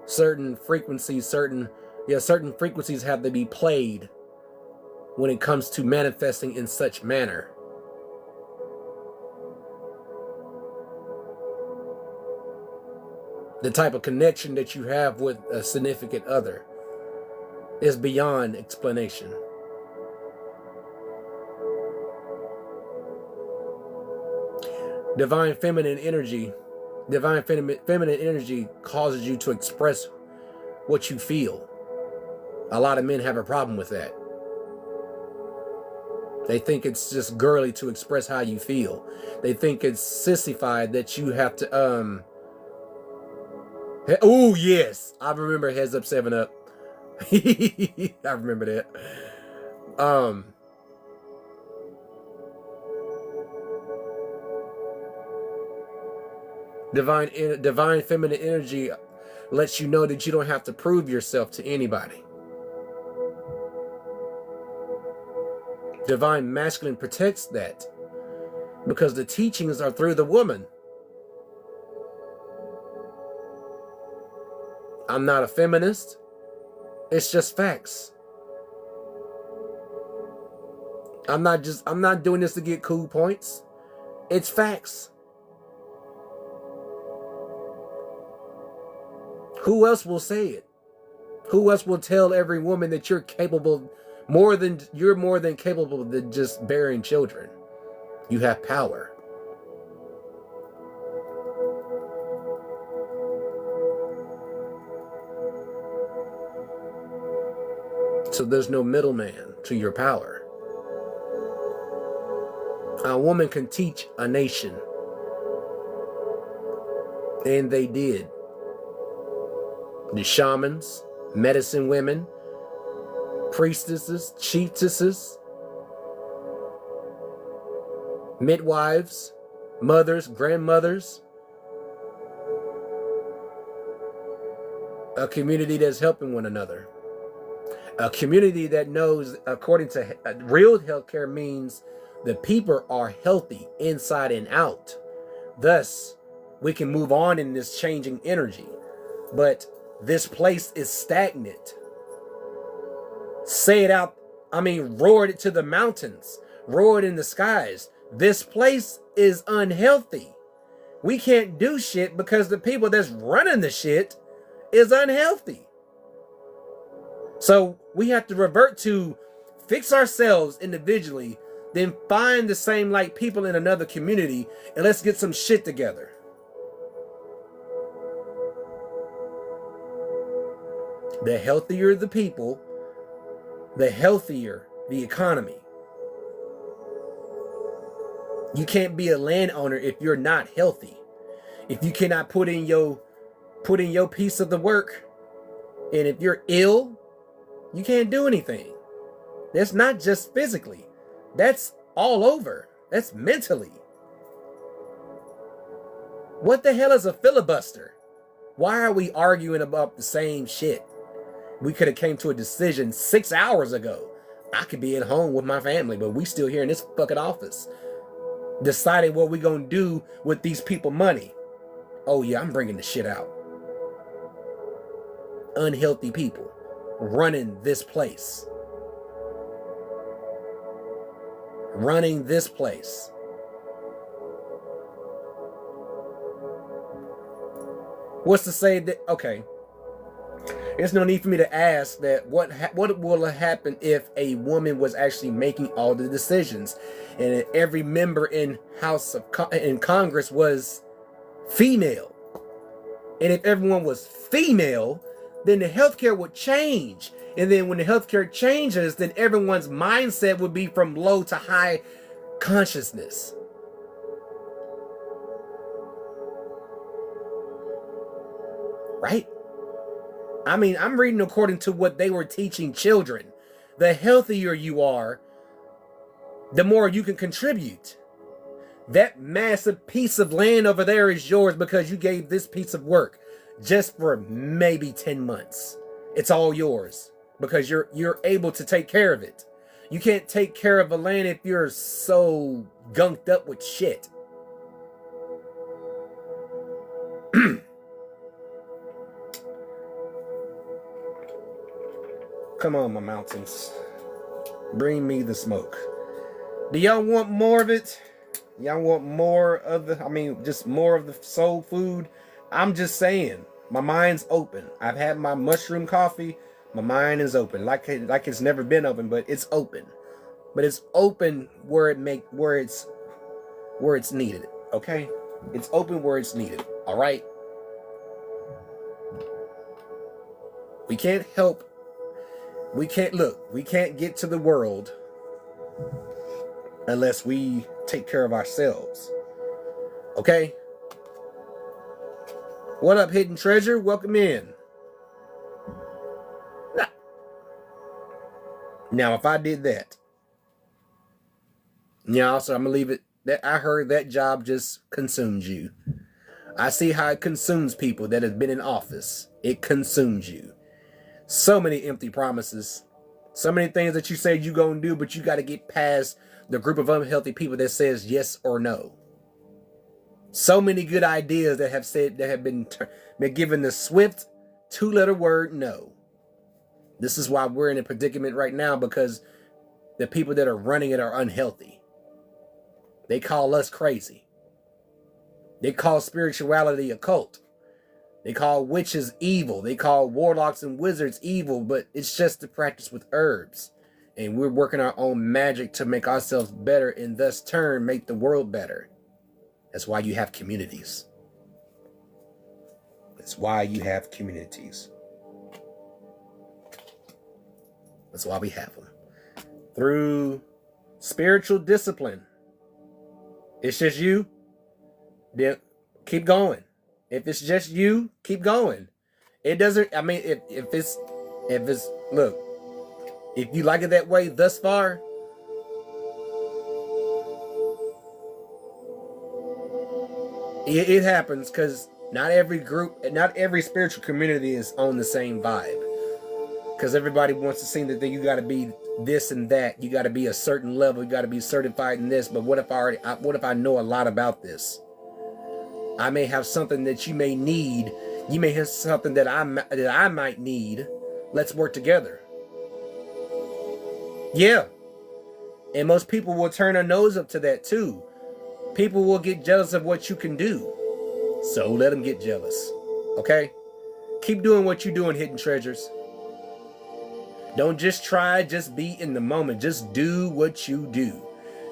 S1: Certain frequencies have to be played when it comes to manifesting in such manner. The type of connection that you have with a significant other is beyond explanation. Divine feminine energy causes you to express what you feel. A lot of men have a problem with that. They think it's just girly to express how you feel. They think it's sissified that you have to oh yes, I remember Heads Up 7 Up. I remember that. Divine feminine energy lets you know that you don't have to prove yourself to anybody. Divine masculine protects that because the teachings are through the woman. I'm not a feminist. It's just facts. I'm not doing this to get cool points. It's facts. Who else will say it? Who else will tell every woman that you're more than capable than just bearing children? You have power. So there's no middleman to your power. A woman can teach a nation. And they did. The shamans, medicine women, priestesses, chiefesses, midwives, mothers, grandmothers. A community that's helping one another. A community that knows, according to real healthcare, means the people are healthy inside and out. Thus, we can move on in this changing energy. But this place is stagnant. Say it out. Roar it to the mountains. Roar it in the skies. This place is unhealthy. We can't do shit because the people that's running the shit is unhealthy. So we have to revert to fix ourselves individually, then find the same like people in another community, and let's get some shit together. The healthier the people, the healthier the economy. You can't be a landowner if you're not healthy. If you cannot put in your piece of the work, and if you're ill, you can't do anything. That's not just physically. That's all over. That's mentally. What the hell is a filibuster? Why are we arguing about the same shit? We could have came to a decision 6 hours ago. I could be at home with my family, but we still here in this fucking office deciding what we gonna do with these people money. Oh yeah, I'm bringing the shit out. Unhealthy people running this place. Running this place. What's to say that, okay, there's no need for me to ask that what will happen if a woman was actually making all the decisions and every member in Congress was female. And if everyone was female, then the healthcare would change. And then when the healthcare changes, then everyone's mindset would be from low to high consciousness. Right? I'm reading according to what they were teaching children. The healthier you are, the more you can contribute. That massive piece of land over there is yours because you gave this piece of work just for maybe 10 months. It's all yours because you're able to take care of it. You can't take care of a land if you're so gunked up with shit. Come on, my mountains. Bring me the smoke. Do y'all want more of it? Y'all want more of just more of the soul food? I'm just saying, my mind's open. I've had my mushroom coffee. My mind is open. Like it's never been open, but it's open. But it's open where it's needed. Okay? It's open where it's needed. All right? We can't get to the world unless we take care of ourselves. Okay? What up, Hidden Treasure? Welcome in. Now, if I did that, so I'm gonna leave it. That I heard that job just consumed you. I see how it consumes people that have been in office. It consumes you. So many empty promises. So many things that you say you're going to do, but you got to get past the group of unhealthy people that says yes or no. So many good ideas that have been given the swift 2-letter word no. This is why we're in a predicament right now, because the people that are running it are unhealthy. They call us crazy. They call spirituality a cult. They call witches evil. They call warlocks and wizards evil, but it's just to practice with herbs. And we're working our own magic to make ourselves better, and thus turn make the world better. That's why you have communities. That's why you have communities. That's why we have them. Through spiritual discipline. It's just you, then keep going. If it's just you, keep going. It doesn't, I mean, if it's, look, if you like it that way thus far, it happens, because not every group, not every spiritual community is on the same vibe. Because everybody wants to see that you got to be this and that. You got to be a certain level. You got to be certified in this. But what if I know a lot about this? I may have something that you may need. You may have something that I might need. Let's work together. Yeah. And most people will turn their nose up to that too. People will get jealous of what you can do. So let them get jealous. Okay? Keep doing what you're doing, Hidden Treasures. Don't just try, just be in the moment. Just do what you do.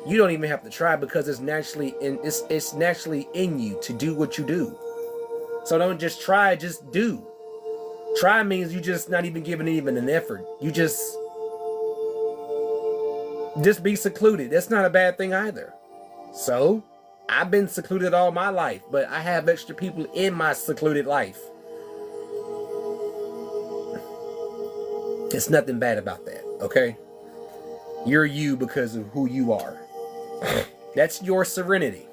S1: You don't even have to try, because it's naturally in you to do what you do. So don't just try, just do. Try means you just not even giving even an effort. You just be secluded. That's not a bad thing either. So I've been secluded all my life, but I have extra people in my secluded life. It's nothing bad about that, okay? You're you because of who you are. That's your serenity.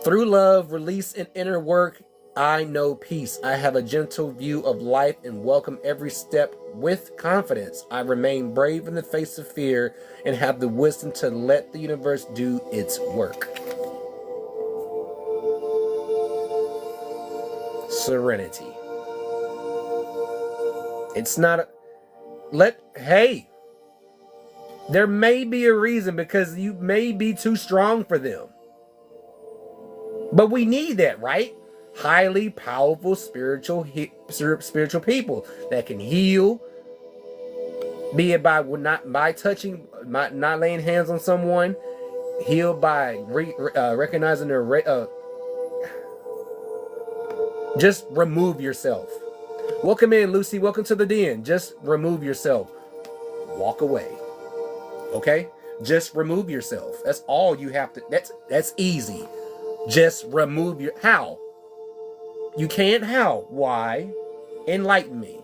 S1: Through love, release, and inner work, I know peace. I have a gentle view of life and welcome every step with confidence. I remain brave in the face of fear and have the wisdom to let the universe do its work. Serenity. It's not hey, there may be a reason, because you may be too strong for them. But we need that, right? Highly powerful spiritual people that can heal, be it by touching, not laying hands on someone, heal by recognizing their just remove yourself. Welcome in, Lucy. Welcome to the den. Just remove yourself. Walk away. Okay? Just remove yourself. That's all you have to. That's easy. Just remove your. How? You can't? How? Why? Enlighten me.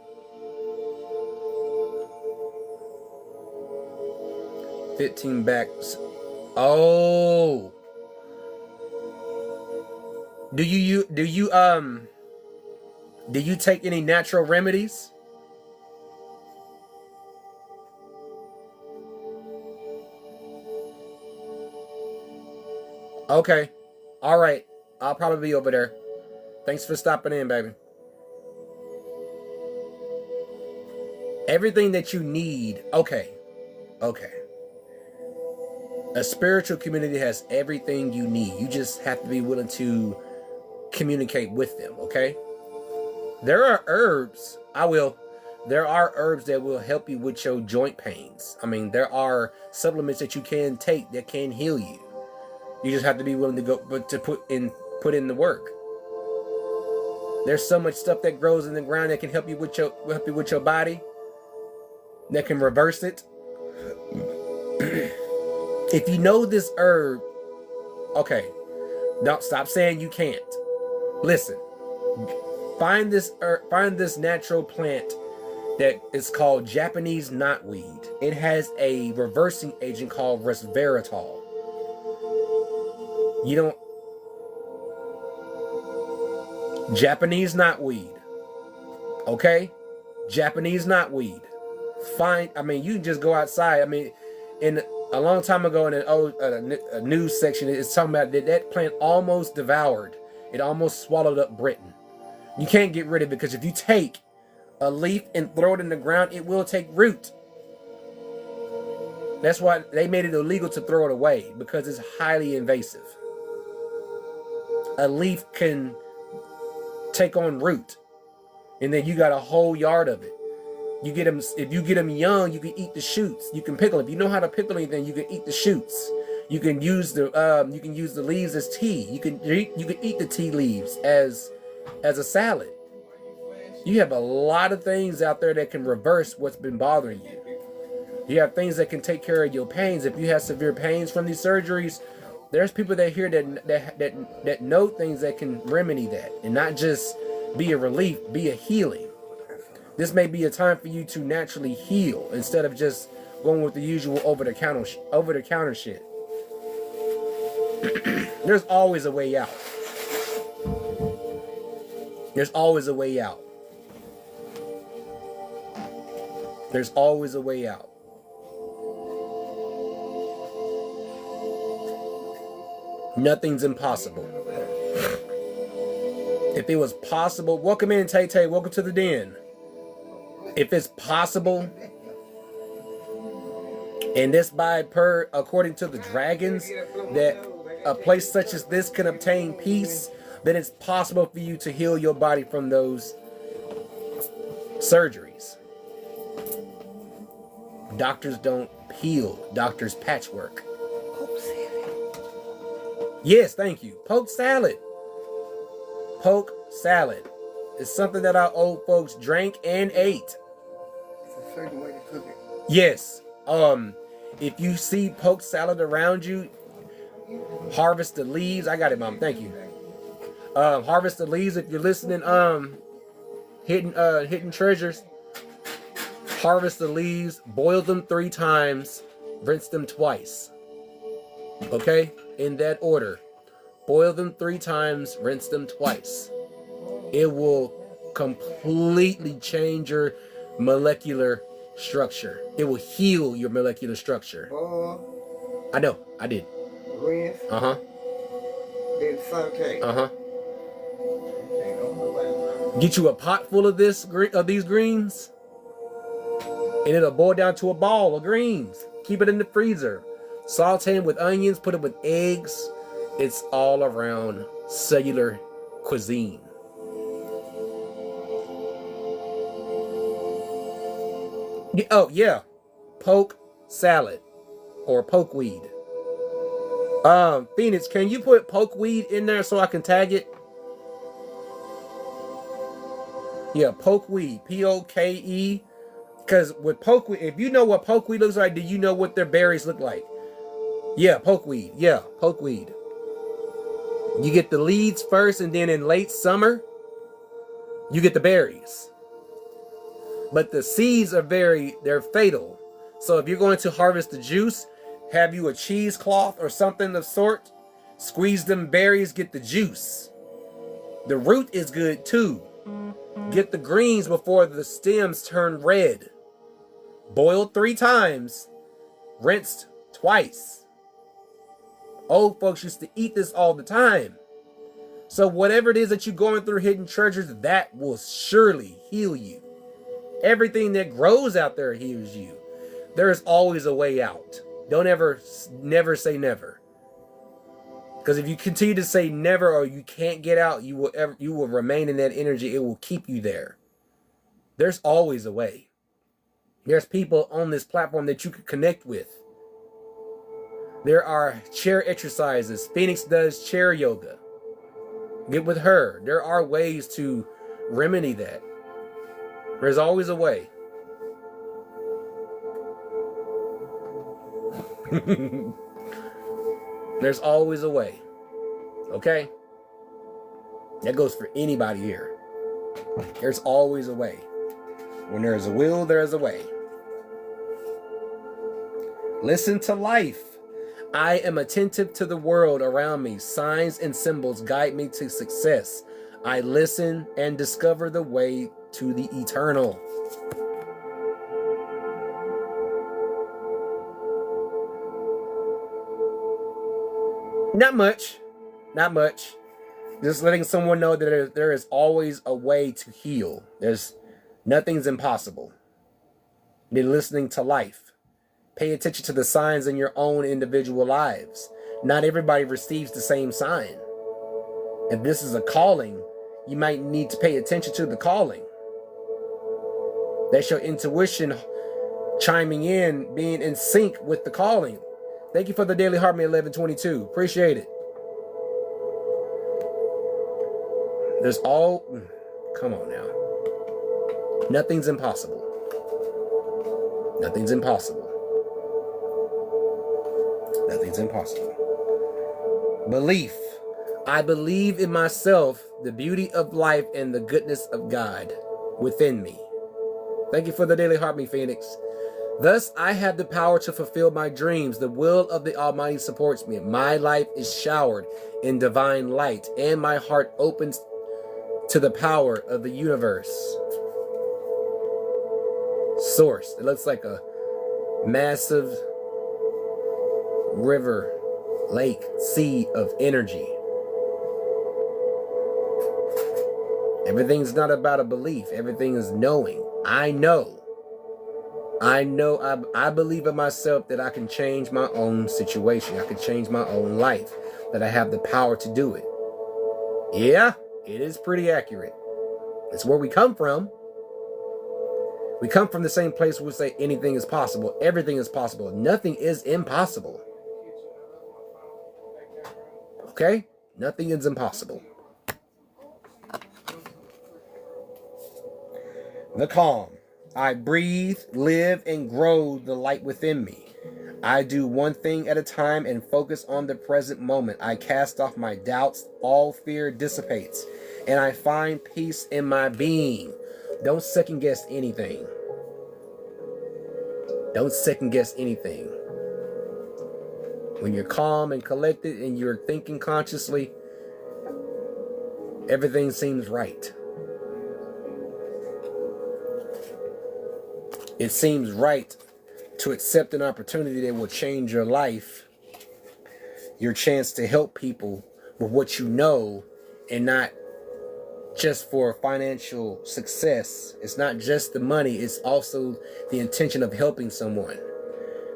S1: $15 backs. Oh. Do you take any natural remedies? Okay. All right. I'll probably be over there. Thanks for stopping in, baby. Everything that you need. Okay. Okay. A spiritual community has everything you need. You just have to be willing to communicate with them, okay? There are herbs. There are herbs that will help you with your joint pains. I mean, there are supplements that you can take that can heal you. You just have to be willing to put in the work. There's so much stuff that grows in the ground that can help you with your body, that can reverse it. If you know this herb, okay, don't stop saying you can't. Listen. Find this natural plant that is called Japanese knotweed. It has a reversing agent called resveratrol. Japanese knotweed. Okay? Japanese knotweed. Fine. I mean, you can just go outside. I mean, in a long time ago in a news section, it's talking about that plant almost devoured. It almost swallowed up Britain. You can't get rid of it because if you take a leaf and throw it in the ground, it will take root. That's why they made it illegal to throw it away, because it's highly invasive. A leaf can take on root, and then you got a whole yard of it. You get them, if you get them young, you can eat the shoots. You can pickle them. If you know how to pickle anything, you can eat the shoots. You can use the leaves as tea. You can eat the tea leaves as a salad. You have a lot of things out there that can reverse what's been bothering you. You have things that can take care of your pains. If you have severe pains from these surgeries, there's people that here that know things that can remedy that, and not just be a relief, be a healing. This may be a time for you to naturally heal instead of just going with the usual over the counter shit. There's always a way out. There's always a way out. There's always a way out. Nothing's impossible. If it was possible, welcome in, Tay Tay. Welcome to the den. If it's possible, and this according to the dragons, that a place such as this can obtain peace, then it's possible for you to heal your body from those surgeries. Doctors don't heal. Doctors patchwork. Yes, thank you. Poke salad. Poke salad is something that our old folks drank and ate.
S2: It's a certain way to cook it.
S1: Yes. If you see poke salad around you, harvest the leaves. I got it, Mom. Thank you. Harvest the leaves. If you're listening, hidden treasures. Harvest the leaves. Boil them 3 times. Rinse them twice. Okay? In that order. Boil them 3 times, rinse them twice. It will completely change your molecular structure. It will heal your molecular structure.
S2: Boil.
S1: I know, I did.
S2: Rinse.
S1: Uh-huh.
S2: Then saute.
S1: Uh-huh. Get you a pot full of these greens, and it'll boil down to a ball of greens. Keep it in the freezer. Saute them with onions, put it with eggs. It's all around cellular cuisine. Oh, yeah. Poke salad or pokeweed. Phoenix, can you put pokeweed in there so I can tag it? Yeah, pokeweed. P-O-K-E. Because with pokeweed, if you know what pokeweed looks like, do you know what their berries look like? Yeah, pokeweed. Yeah, pokeweed. You get the leaves first, and then in late summer, you get the berries. But the seeds are they're fatal. So if you're going to harvest the juice, have you a cheesecloth or something of sort. Squeeze them berries, get the juice. The root is good too. Get the greens before the stems turn red. Boiled 3 times, rinsed twice. Old folks used to eat this all the time. So whatever it is that you're going through, hidden treasures, that will surely heal you. Everything that grows out there heals you. There is always a way out. Don't never say never. Because if you continue to say never or you can't get out, you will remain in that energy. It will keep you there. There's always a way. There's people on this platform that you can connect with. There are chair exercises. Phoenix does chair yoga. Get with her. There are ways to remedy that. There's always a way. There's always a way. Okay? That goes for anybody here. There's always a way. When there is a will, there is a way. Listen to life. I am attentive to the world around me. Signs and symbols guide me to success. I listen and discover the way to the eternal. Not much. Not much. Just letting someone know that there is always a way to heal. Nothing's impossible. Be listening to life. Pay attention to the signs in your own individual lives. Not everybody receives the same sign. If this is a calling, you might need to pay attention to the calling. That's your intuition chiming in, being in sync with the calling. Thank you for the Daily Harmony 1122. Appreciate it. Come on now. Nothing's impossible. Nothing's impossible. Nothing's impossible. Belief. I believe in myself, the beauty of life, and the goodness of God within me. Thank you for the Daily Harmony, Phoenix. Thus, I have the power to fulfill my dreams. The will of the Almighty supports me. My life is showered in divine light, and my heart opens to the power of the universe. Source. It looks like a massive river, lake, sea of energy. Everything's not about a belief. Everything is knowing. I know. I believe in myself that I can change my own situation. I can change my own life. That I have the power to do it. Yeah, it is pretty accurate. It's where we come from. We come from the same place where we say anything is possible. Everything is possible. Nothing is impossible. Okay? Nothing is impossible. The calm. I breathe, live, and grow the light within me. I do one thing at a time and focus on the present moment. I cast off my doubts. All fear dissipates. And I find peace in my being. Don't second guess anything. Don't second guess anything. When you're calm and collected and you're thinking consciously, everything seems right. It seems right to accept an opportunity that will change your life, your chance to help people with what you know, and not just for financial success. It's not just the money, it's also the intention of helping someone.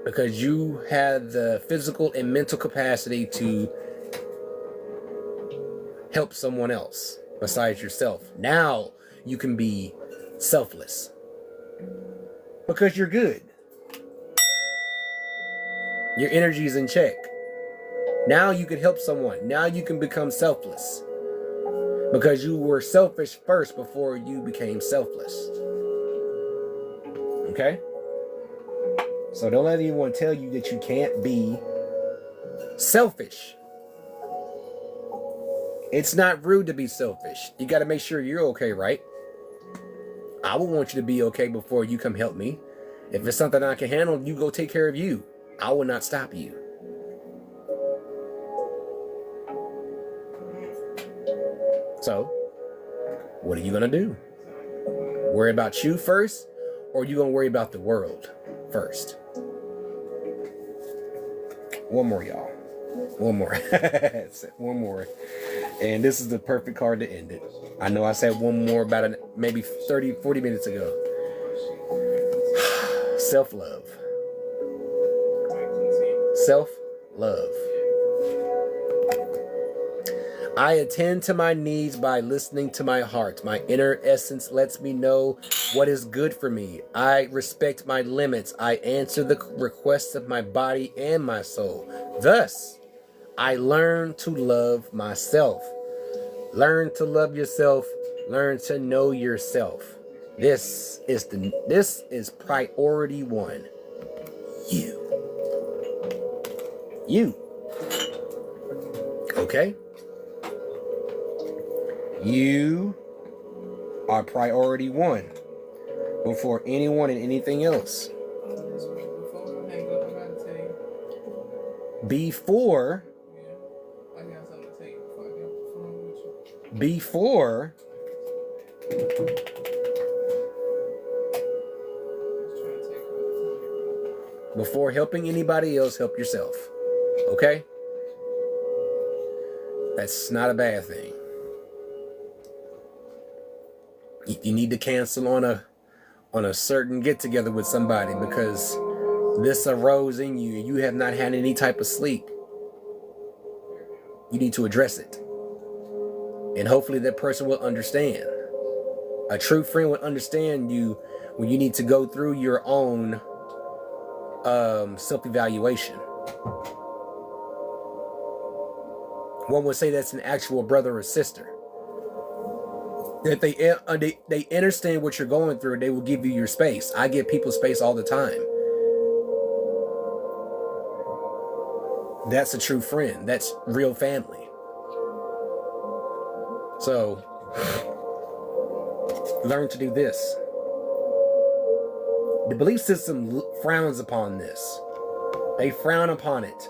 S1: Because you have the physical and mental capacity to help someone else besides yourself. Now you can be selfless. Because you're good. Your energy is in check. Now you can help someone. Now you can become selfless. Because you were selfish first before you became selfless. Okay? So don't let anyone tell you that you can't be selfish. It's not rude to be selfish. You got to make sure you're okay, right? I would want you to be okay before you come help me. If it's something I can handle, you go take care of you. I will not stop you. So, what are you going to do? Worry about you first, or are you going to worry about the world first? One more, y'all. One more. One more. And this is the perfect card to end it. I know I said one more about maybe 30, 40 minutes ago. Self-love. Self-love. I attend to my needs by listening to my heart. My inner essence lets me know what is good for me. I respect my limits. I answer the requests of my body and my soul. Thus, I learn to love myself. Learn to love yourself. Learn to know yourself. This is priority one. You. Okay? You are priority one before anyone and anything else. before helping anybody else, help yourself. Okay? That's not a bad thing. You need to cancel on a certain get together with somebody because this arose in you and you have not had any type of sleep. You need to address it. And hopefully that person will understand. A true friend will understand you when you need to go through your own self-evaluation. One would say that's an actual brother or sister. That they understand what you're going through, they will give you your space. I give people space all the time. That's a true friend. That's real family. So, learn to do this. The belief system frowns upon this. They frown upon it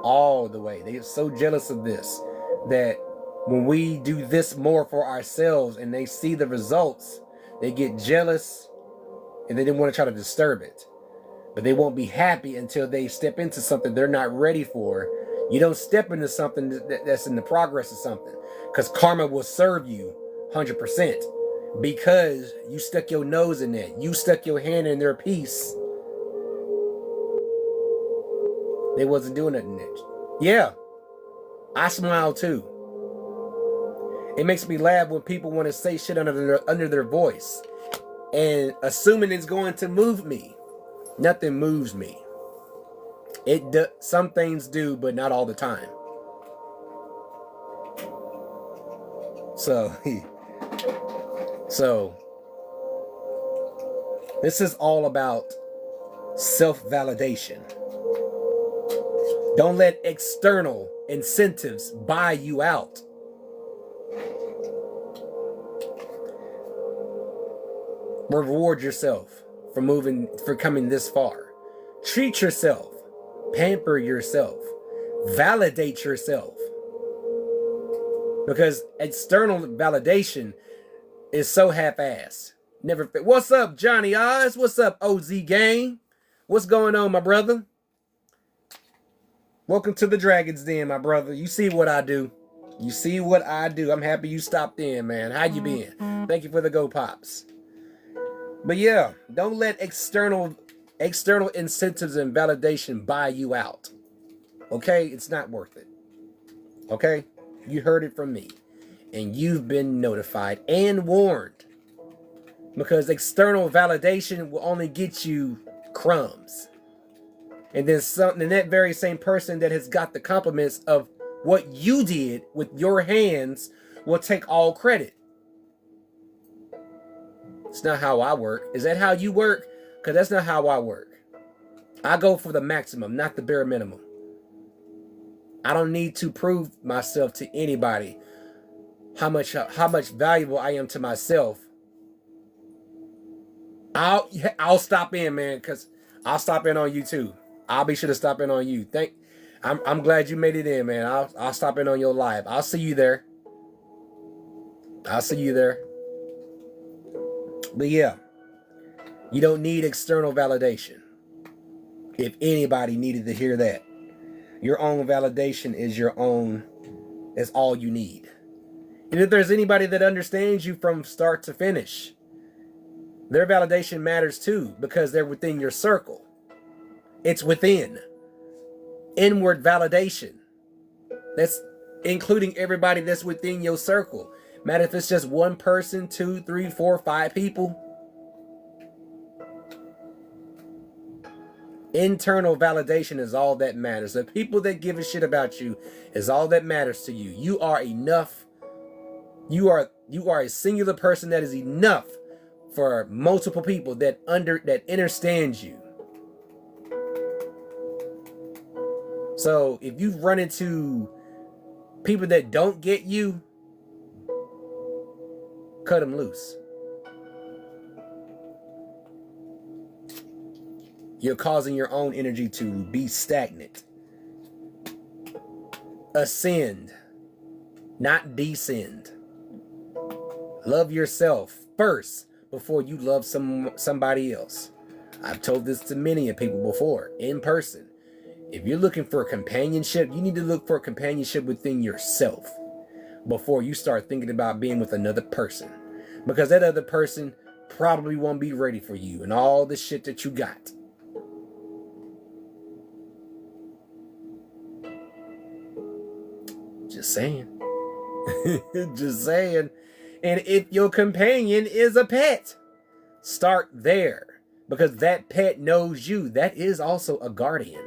S1: all the way. They are so jealous of this that when we do this more for ourselves and they see the results, they get jealous and they want to try to disturb it. But they won't be happy until they step into something they're not ready for. You don't step into something that's in the progress of something, because karma will serve you 100%. Because you stuck your nose in that. You stuck your hand in their piece. They wasn't doing nothing next. Yeah. I smile too. It makes me laugh when people want to say shit under their voice and assuming it's going to move me. Nothing moves me. Some things do, but not all the time. So this is all about self-validation. Don't let external incentives buy you out. Reward yourself for coming this far. Treat yourself. Pamper yourself. Validate yourself. Because external validation is so half-assed. Never fit. What's up, Johnny Oz? What's up, OZ Gang? What's going on, my brother? Welcome to the Dragon's Den, my brother. You see what I do. You see what I do. I'm happy you stopped in, man. How you been? Thank you for the Go Pops. But yeah, don't let external incentives and validation buy you out. Okay? It's not worth it. Okay? You heard it from me. And you've been notified and warned. Because external validation will only get you crumbs. And then that very same person that has got the compliments of what you did with your hands will take all credit. It's not how I work. Is that how you work? Because that's not how I work. I go for the maximum, not the bare minimum. I don't need to prove myself to anybody how much valuable I am to myself. I'll stop in, man, because I'll stop in on you too. I'll be sure to stop in on you. I'm glad you made it in, man. I'll stop in on your live. I'll see you there. I'll see you there. But yeah, you don't need external validation. If anybody needed to hear that, your own validation is all you need. And if there's anybody that understands you from start to finish, their validation matters too, because they're within your circle. It's within. Inward validation. That's including everybody that's within your circle. Matter if it's just one person, 2, 3, 4, 5 people. Internal validation is all that matters. The people that give a shit about you is all that matters to you. You are enough. You are a singular person that is enough for multiple people that understands you. So if you run into people that don't get you, cut them loose. You're causing your own energy to be stagnant. Ascend, not descend. Love yourself first before you love somebody else. I've told this to many of people before, in person. If you're looking for companionship, you need to look for companionship within yourself before you start thinking about being with another person. Because that other person probably won't be ready for you and all the shit that you got. Just saying. Just saying. And if your companion is a pet, start there. Because that pet knows you. That is also a guardian.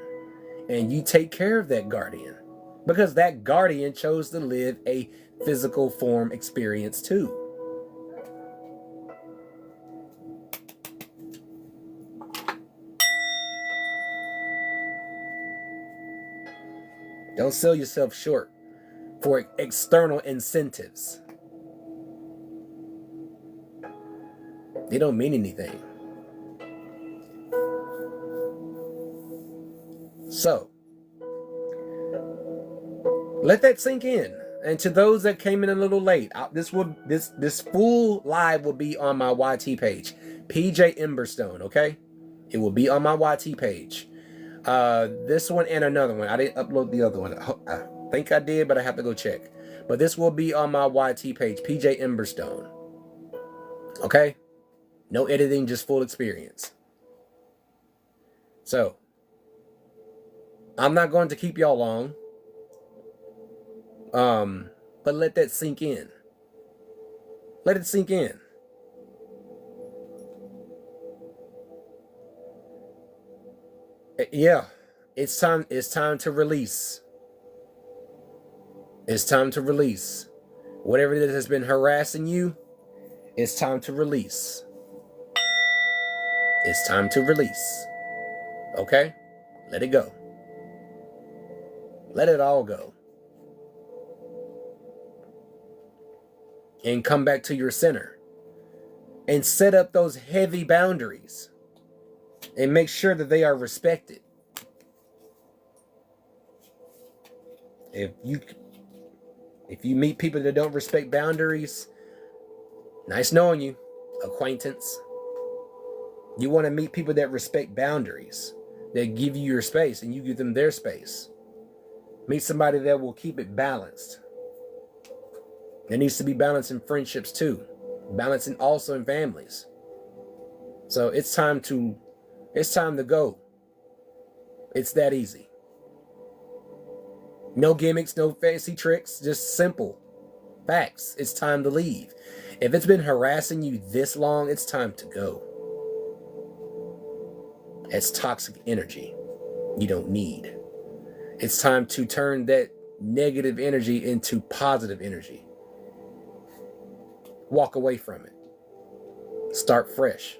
S1: And you take care of that guardian. Because that guardian chose to live a physical form experience too. Don't sell yourself short for external incentives. They don't mean anything. So, let that sink in. And to those that came in a little late, this full live will be on my YT page, PJ Emberstone. Okay, it will be on my YT page. This one and another one. I didn't upload the other one. I think I did, but I have to go check. But this will be on my YT page, PJ Emberstone. Okay, no editing, just full experience. So, I'm not going to keep y'all long. But let that sink in. Let it sink in. Yeah, it's time to release. It's time to release. Whatever that has been harassing you, it's time to release. It's time to release. Okay? Let it go. Let it all go. And come back to your center. And set up those heavy boundaries. And make sure that they are respected. If you meet people that don't respect boundaries, nice knowing you, acquaintance. You want to meet people that respect boundaries, that give you your space and you give them their space. Meet somebody that will keep it balanced. There needs to be balance in friendships too. Balance also in families. So it's time to go. It's that easy. No gimmicks, no fancy tricks, just simple facts. It's time to leave. If it's been harassing you this long, it's time to go. It's toxic energy you don't need. It's time to turn that negative energy into positive energy. Walk away from it. Start fresh.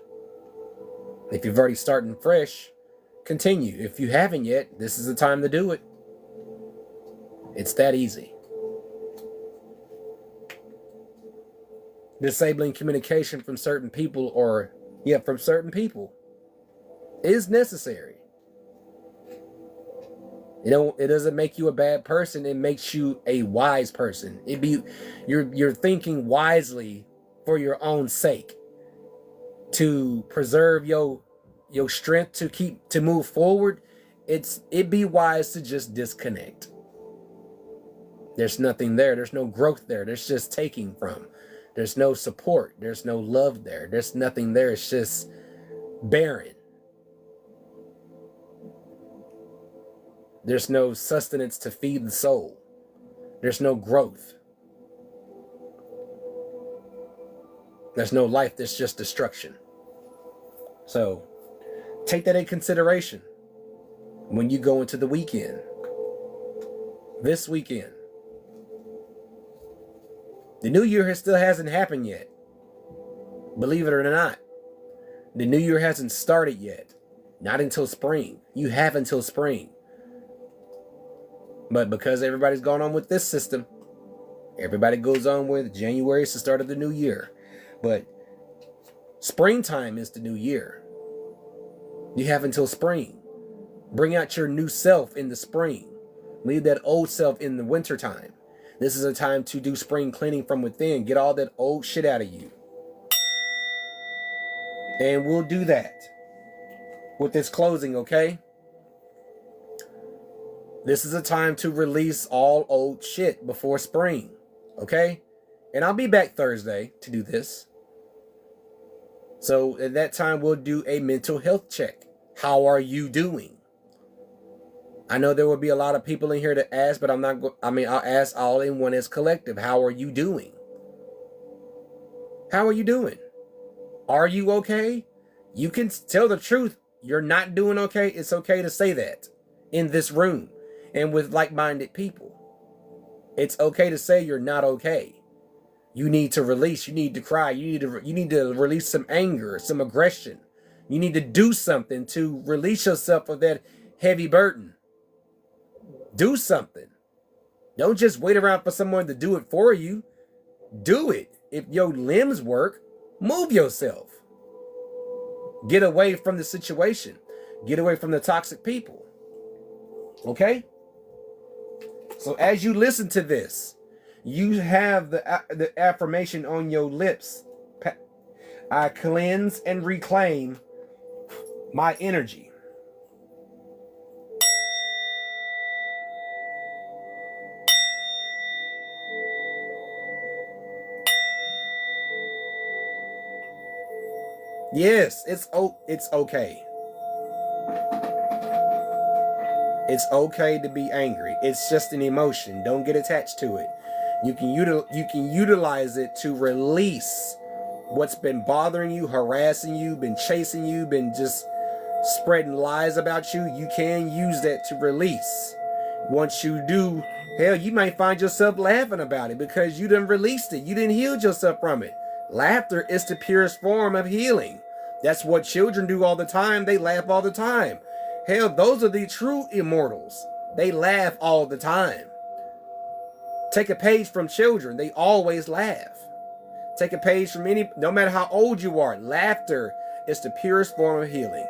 S1: If you've already started fresh, continue. If you haven't yet, this is the time to do it. It's that easy. Disabling communication from certain people from certain people is necessary. It doesn't make you a bad person. It makes you a wise person. You're thinking wisely for your own sake, to preserve your strength to move forward. It'd be wise to just disconnect. There's nothing there. There's no growth there. There's just taking from. There's no support. There's no love there. There's nothing there. It's just barren. There's no sustenance to feed the soul. There's no growth. There's no life. There's just destruction. So take that in consideration when you go into the weekend. This weekend. The new year still hasn't happened yet. Believe it or not. The new year hasn't started yet. Not until spring. You have until spring. But because everybody's gone on with this system, everybody goes on with January is the start of the new year. But springtime is the new year. You have until spring. Bring out your new self in the spring. Leave that old self in the wintertime. This is a time to do spring cleaning from within. Get all that old shit out of you. And we'll do that with this closing, okay? This is a time to release all old shit before spring, okay? And I'll be back Thursday to do this. So at that time, we'll do a mental health check. How are you doing? I know there will be a lot of people in here to ask, but I'll ask all in one as collective. How are you doing? How are you doing? Are you okay? You can tell the truth. You're not doing okay. It's okay to say that in this room and with like-minded people. It's okay to say you're not okay. You need to release. You need to cry. You need to release some anger, some aggression. You need to do something to release yourself of that heavy burden. Do something. Don't just wait around for someone to do it for you. Do it. If your limbs work, move yourself. Get away from the situation. Get away from the toxic people. Okay? So as you listen to this, you have the affirmation on your lips. I cleanse and reclaim my energy. Yes, it's okay. It's okay to be angry. It's just an emotion. Don't get attached to it. You can utilize it to release what's been bothering you, harassing you, been chasing you, been just spreading lies about you. You can use that to release. Once you do, hell, you might find yourself laughing about it because you done released it. You didn't heal yourself from it. Laughter is the purest form of healing. That's what children do all the time. They laugh all the time. Hell, those are the true immortals. They laugh all the time. Take a page from children. They always laugh. Take a page from no matter how old you are. Laughter is the purest form of healing.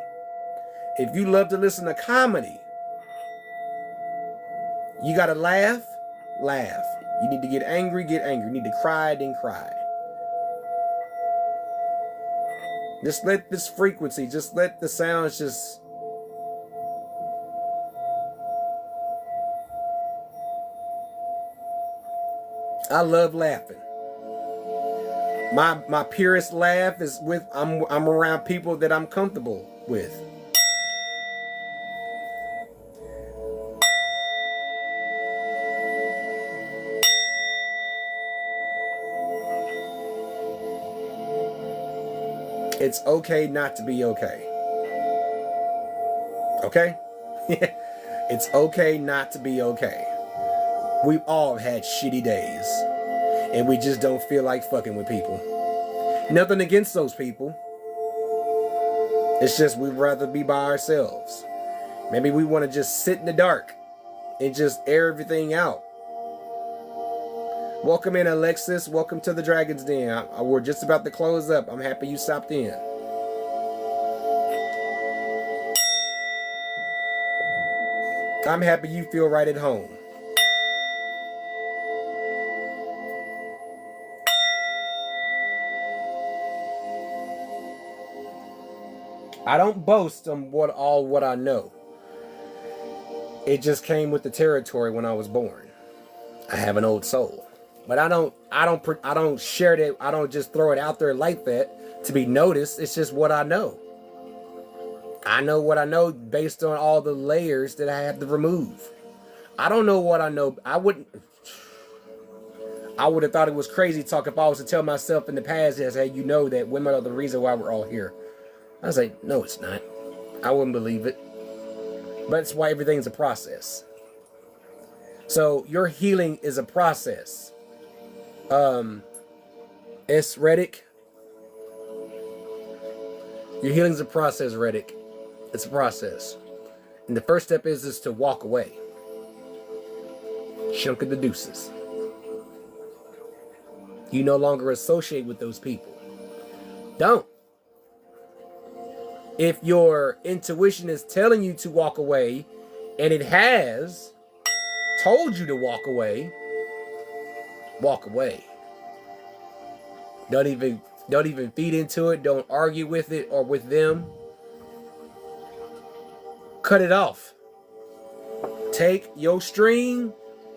S1: If you love to listen to comedy, you gotta laugh, laugh. You need to get angry, get angry. You need to cry, then cry. Just let this frequency, just let the sounds just... I love laughing. My purest laugh is with I'm around people that I'm comfortable with. It's okay not to be okay. Okay? It's okay not to be okay. We've all had shitty days. And we just don't feel like fucking with people. Nothing against those people. It's just we'd rather be by ourselves. Maybe we want to just sit in the dark and just air everything out. Welcome in, Alexis. Welcome to the Dragon's Den. We're just about to close up. I'm happy you stopped in. I'm happy you feel right at home. I don't boast on what I know. It just came with the territory when I was born. I have an old soul. But I don't share that. I don't just throw it out there like that to be noticed. It's just what I know. I know what I know based on all the layers that I have to remove. I don't know what I know. I would have thought it was crazy talk if I was to tell myself in the past, yes, hey, you know that women are the reason why we're all here. I was like, no, it's not. I wouldn't believe it. But that's why everything's a process. So your healing is a process. S. Reddick. Your healing's a process, Reddick. It's a process. And the first step is to walk away. Chunk of the deuces. You no longer associate with those people. Don't. If your intuition is telling you to walk away, and it has told you to walk away, Walk away. Don't even feed into it. Don't argue with it or with them. Cut it off. Take your string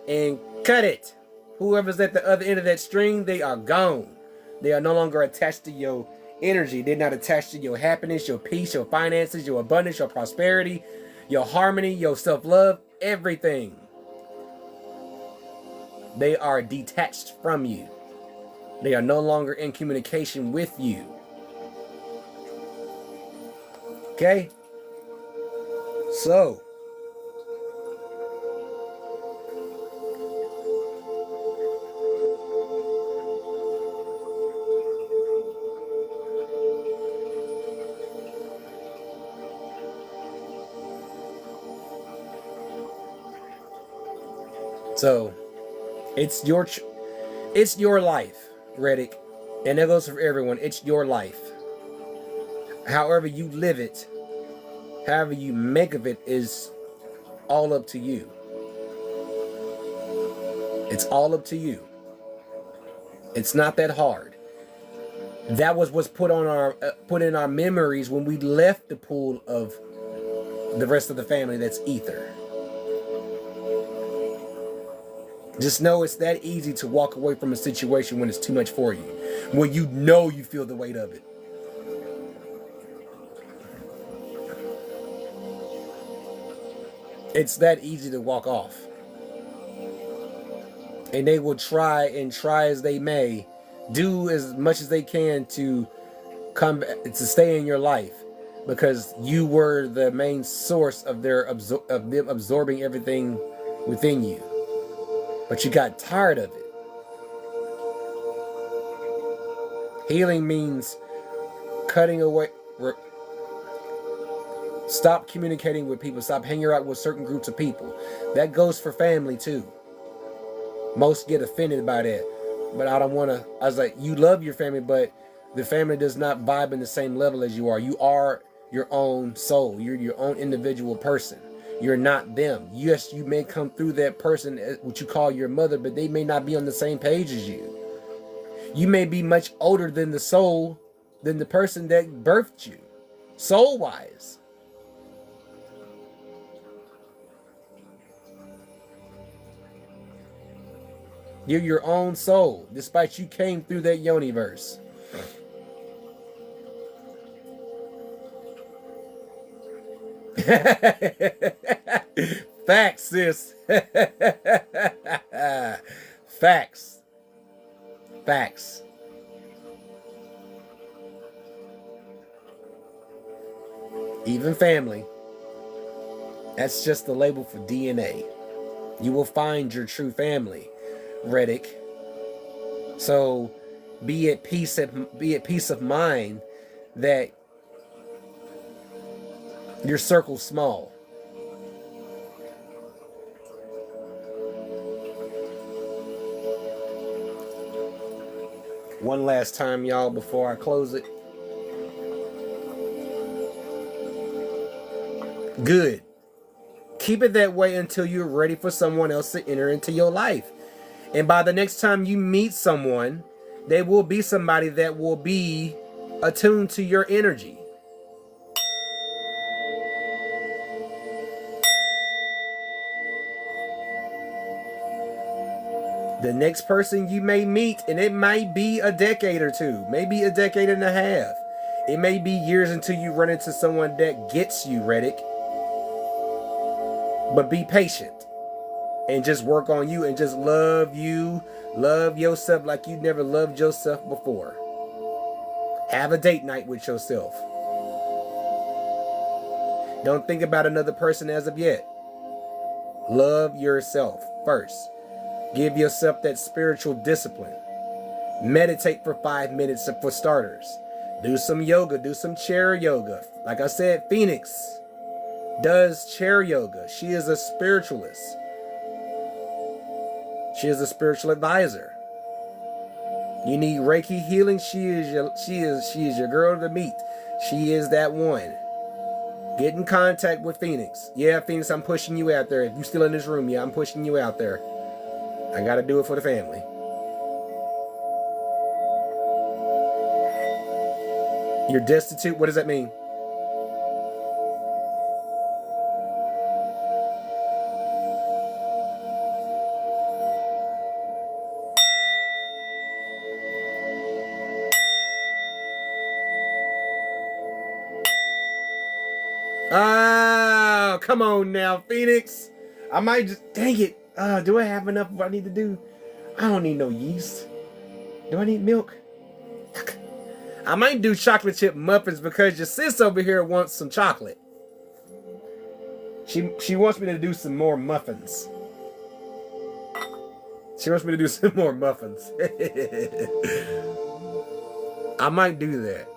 S1: and cut it. Whoever's at the other end of that string, they are gone. They are no longer attached to your energy. They're not attached to your happiness, your peace, your finances, your abundance, your prosperity, your harmony, your self-love, everything. They are detached from you. They are no longer in communication with you. Okay? So, it's your life, Reddick, and that goes for everyone. It's your life. However you live it, however you make of it, is all up to you. It's all up to you. It's not that hard. That was what's put in our memories when we left the pool of the rest of the family. That's ether. Just know it's that easy to walk away from a situation when it's too much for you. When you know you feel the weight of it. It's that easy to walk off. And they will try as they may, do as much as they can to stay in your life, because you were the main source of them absorbing everything within you. But you got tired of it. Healing means cutting away. Stop communicating with people. Stop hanging out with certain groups of people. That goes for family too. Most get offended by that. But I don't want to. I was like, you love your family, but the family does not vibe in the same level as you are. You are your own soul. You're your own individual person. You're not them. Yes, you may come through that person, what you call your mother, but they may not be on the same page as you. You may be much older than the soul, than the person that birthed you, soul-wise. You're your own soul, despite you came through that yoniverse. Facts, sis. Facts. Facts. Even family. That's just the label for DNA. You will find your true family, Reddick. So be at peace of mind that your circle's small. One last time, y'all, before I close it. Good. Keep it that way until you're ready for someone else to enter into your life. And by the next time you meet someone, they will be somebody that will be attuned to your energy. The next person you may meet, and it might be a decade or two, maybe a decade and a half. It may be years until you run into someone that gets you, Reddick. But be patient and just work on you and just love you. Love yourself like you never loved yourself before. Have a date night with yourself. Don't think about another person as of yet. Love yourself first. Give yourself that spiritual discipline. Meditate for 5 minutes for starters. Do some yoga. Do some chair yoga. Like I said, Phoenix does chair yoga. She is a spiritualist. She is a spiritual advisor. You need Reiki healing. She is your girl to meet. She is that one. Get in contact with Phoenix. Yeah, Phoenix, I'm pushing you out there. If you're still in this room, yeah, I'm pushing you out there. I got to do it for the family. You're destitute? What does that mean? Ah, come on now, Phoenix. I might just, dang it. Do I have enough of what I need to do? I don't need no yeast. Do I need milk? I might do chocolate chip muffins because your sis over here wants some chocolate. She wants me to do some more muffins. She wants me to do some more muffins. I might do that.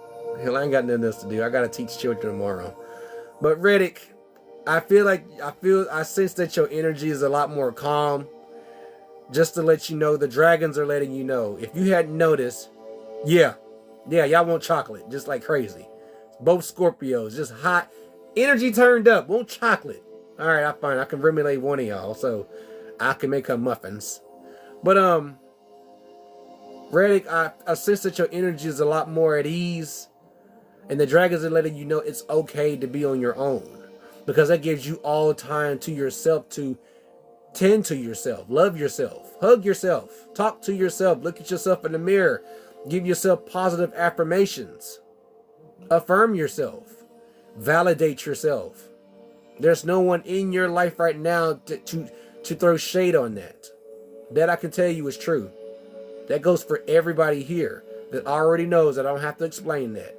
S1: Hell, I ain't got nothing else to do. I gotta teach children tomorrow. But Reddick, I sense that your energy is a lot more calm. Just to let you know, the dragons are letting you know. If you hadn't noticed, yeah, y'all want chocolate just like crazy. Both Scorpios, just hot energy turned up. Want chocolate? All right, I find I can emulate one of y'all, so I can make her muffins. But Reddick, I sense that your energy is a lot more at ease. And the dragons are letting you know it's okay to be on your own. Because that gives you all time to yourself to tend to yourself, love yourself, hug yourself, talk to yourself, look at yourself in the mirror, give yourself positive affirmations, affirm yourself, validate yourself. There's no one in your life right now to throw shade on that. That I can tell you is true. That goes for everybody here that already knows that I don't have to explain that.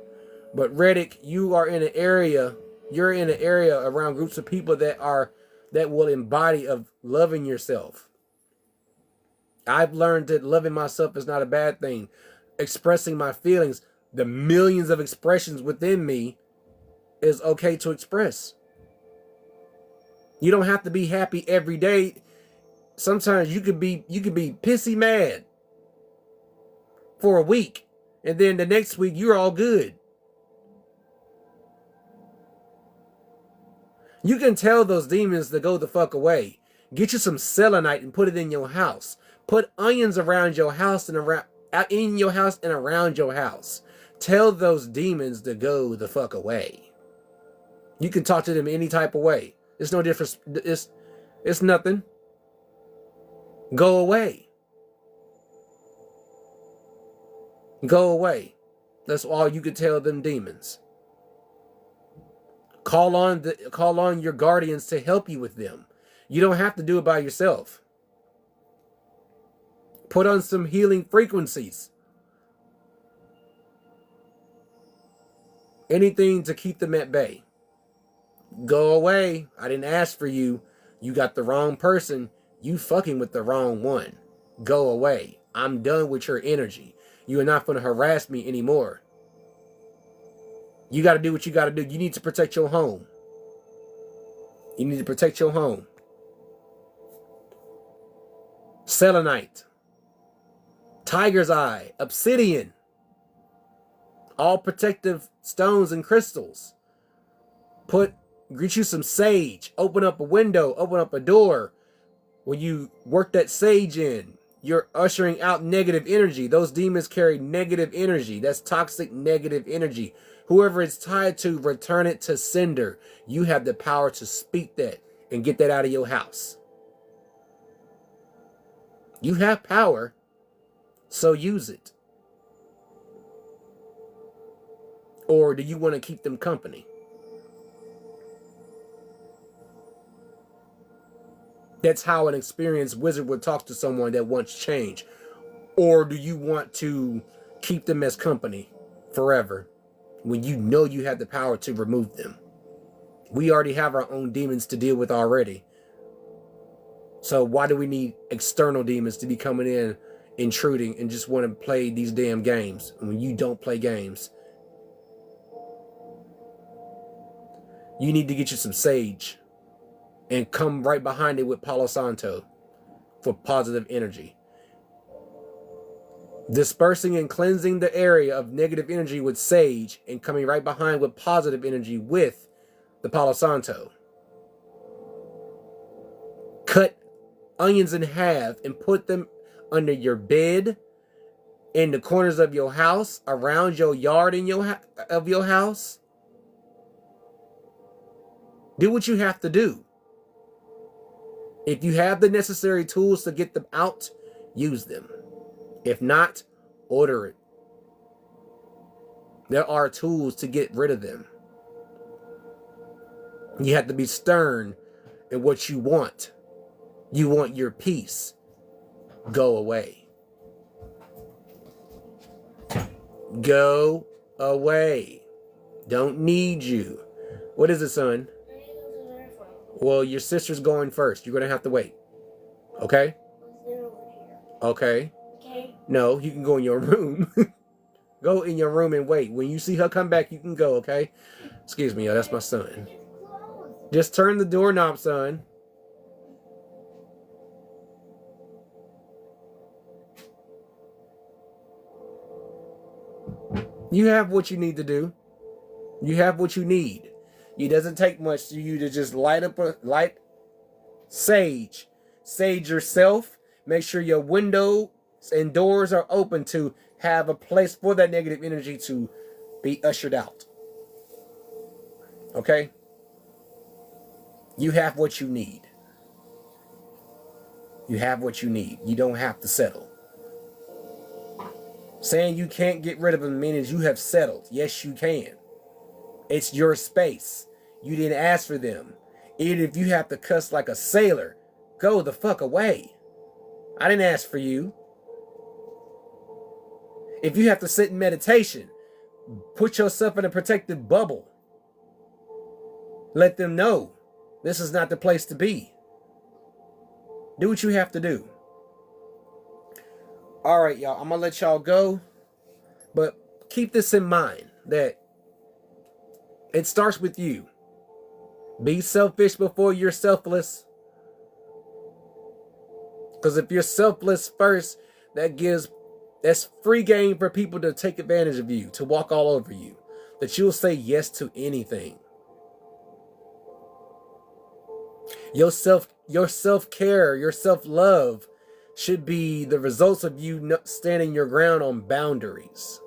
S1: But Reddick, you're in an area around groups of people that will embody of loving yourself. I've learned that loving myself is not a bad thing. Expressing my feelings, the millions of expressions within me, is okay to express. You don't have to be happy every day. Sometimes you could be pissy mad for a week, and then the next week you're all good. You can tell those demons to go the fuck away. Get you some selenite and put it in your house. Put onions around your house and in your house and around your house. Tell those demons to go the fuck away. You can talk to them any type of way. It's no difference. It's nothing. Go away. Go away. That's all you can tell them demons. Call on your guardians to help you with them. You don't have to do it by yourself. Put on some healing frequencies. Anything to keep them at bay. Go away. I didn't ask for you. You got the wrong person. You fucking with the wrong one. Go away. I'm done with your energy. You are not going to harass me anymore. You got to do what you got to do. You need to protect your home. You need to protect your home. Selenite. Tiger's eye. Obsidian. All protective stones and crystals. Get you some sage. Open up a window. Open up a door. When you work that sage in, you're ushering out negative energy. Those demons carry negative energy. That's toxic negative energy. Whoever it's tied to, return it to sender. You have the power to speak that and get that out of your house. You have power, so use it. Or do you want to keep them company? That's how an experienced wizard would talk to someone that wants change. Or do you want to keep them as company forever when you know you have the power to remove them? We already have our own demons to deal with already. So why do we need external demons to be coming in, intruding, and just want to play these damn games when you don't play games? You need to get you some sage and come right behind it with Palo Santo for positive energy. Dispersing and cleansing the area of negative energy with sage and coming right behind with positive energy with the Palo Santo. Cut onions in half and put them under your bed in the corners of your house, around your yard in of your house. Do what you have to do. If you have the necessary tools to get them out, use them. If not, order it. There are tools to get rid of them. You have to be stern in what you want. You want your peace. Go away. Go away. Don't need you. What is it, son? Well, your sister's going first. You're going to have to wait. Okay? Okay.
S3: Okay.
S1: No, you can go in your room. Go in your room and wait. When you see her come back, you can go, okay? Excuse me, that's my son. Just turn the doorknob, son. You have what you need to do. You have what you need. It doesn't take much to you to just light sage. Sage yourself. Make sure your windows and doors are open to have a place for that negative energy to be ushered out. Okay? You have what you need. You have what you need. You don't have to settle. Saying you can't get rid of them means you have settled. Yes, you can. It's your space. You didn't ask for them. Even if you have to cuss like a sailor, go the fuck away. I didn't ask for you. If you have to sit in meditation, put yourself in a protective bubble. Let them know this is not the place to be. Do what you have to do. All right, y'all. I'm going to let y'all go. But keep this in mind that it starts with you. Be selfish before you're selfless. Because if you're selfless first, that's free game for people to take advantage of you, to walk all over you. That you'll say yes to anything. Your self-care, your self-love should be the results of you standing your ground on boundaries.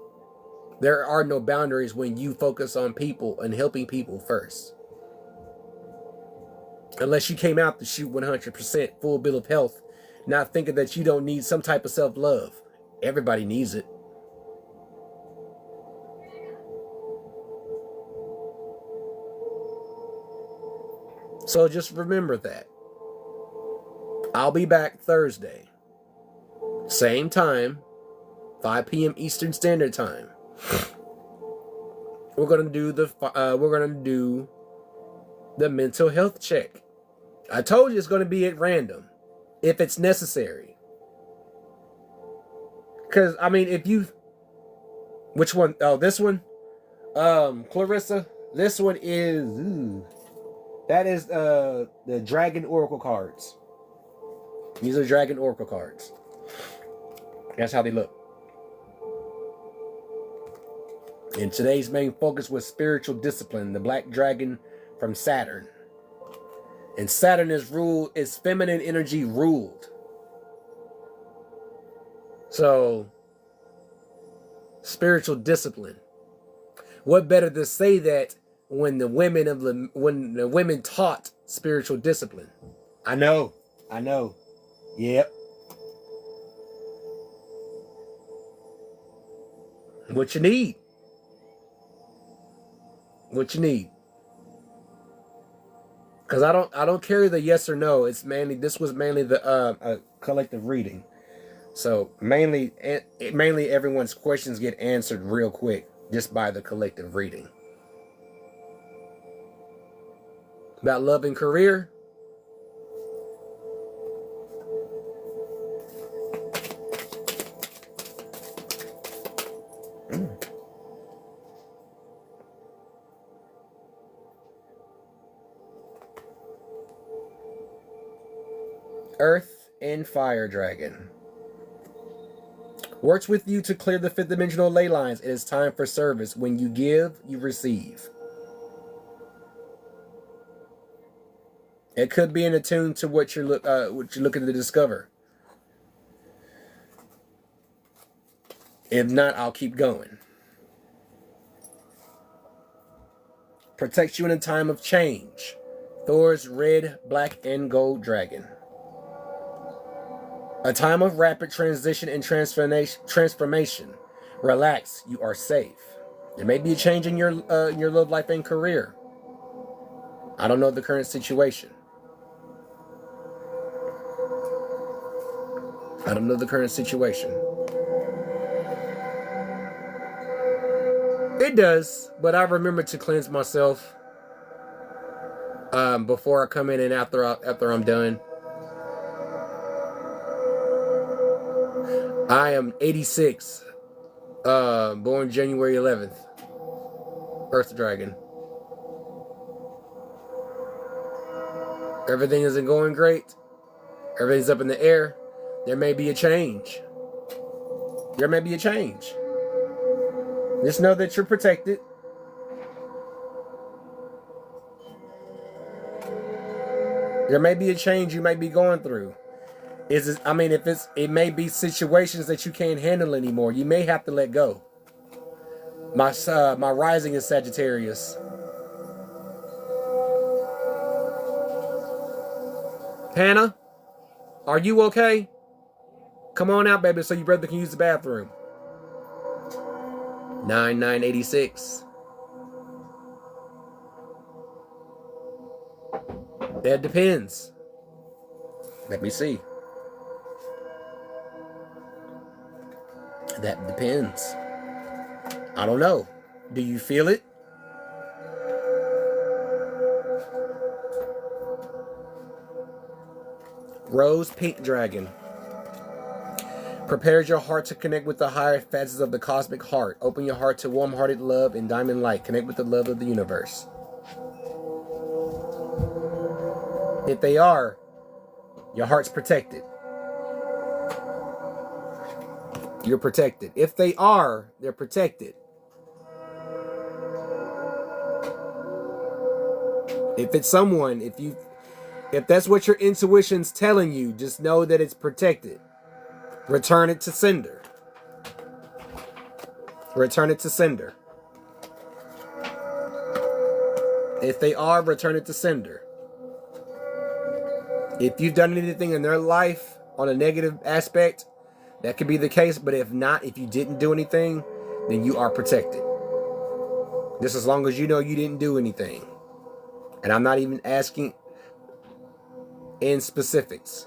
S1: There are no boundaries when you focus on people and helping people first. Unless you came out to shoot 100% full bill of health, not thinking that you don't need some type of self-love. Everybody needs it. So just remember that. I'll be back Thursday. Same time, 5 p.m. Eastern Standard Time. We're gonna do the mental health check. I told you it's gonna be at random, if it's necessary. Cause I mean, which one? Oh, this one, Clarissa. This one is that is the Dragon Oracle cards. These are Dragon Oracle cards. That's how they look. And today's main focus was spiritual discipline, the black dragon from Saturn. And Saturn is feminine energy ruled. So, spiritual discipline. What better to say that when the women taught spiritual discipline? I know. Yep. What you need. Because I don't carry the yes or no. This was mainly the collective reading. So mainly everyone's questions get answered real quick just by the collective reading. About love and career. Earth and Fire Dragon. Works with you to clear the fifth dimensional ley lines. It is time for service. When you give, you receive. It could be in attune to what you're looking to discover. If not, I'll keep going. Protects you in a time of change. Thor's red, black, and gold dragon. A time of rapid transition and transformation. Relax, you are safe. There may be a change in your love life and career. I don't know the current situation. I don't know the current situation. It does, but I remember to cleanse myself before I come in and after I'm done. I am 86, born January 11th, Earth Dragon. Everything isn't going great. Everything's up in the air. There may be a change. There may be a change. Just know that you're protected. There may be a change you might be going through. It may be situations that you can't handle anymore. You may have to let go. My rising is Sagittarius. Hannah, are you okay? Come on out, baby, so your brother can use the bathroom. 9986. That depends. Let me see. That depends. I don't know. Do you feel it? Rose Pink Dragon. Prepares your heart to connect with the higher facets of the cosmic heart. Open your heart to warm-hearted love and diamond light. Connect with the love of the universe. If they are, your heart's protected. You're protected. If they are, they're protected. If it's someone, if that's what your intuition's telling you, just know that it's protected. Return it to sender. Return it to sender. If they are, return it to sender. If you've done anything in their life on a negative aspect, that could be the case. But if not, if you didn't do anything, then you are protected. Just as long as you know you didn't do anything. And I'm not even asking in specifics.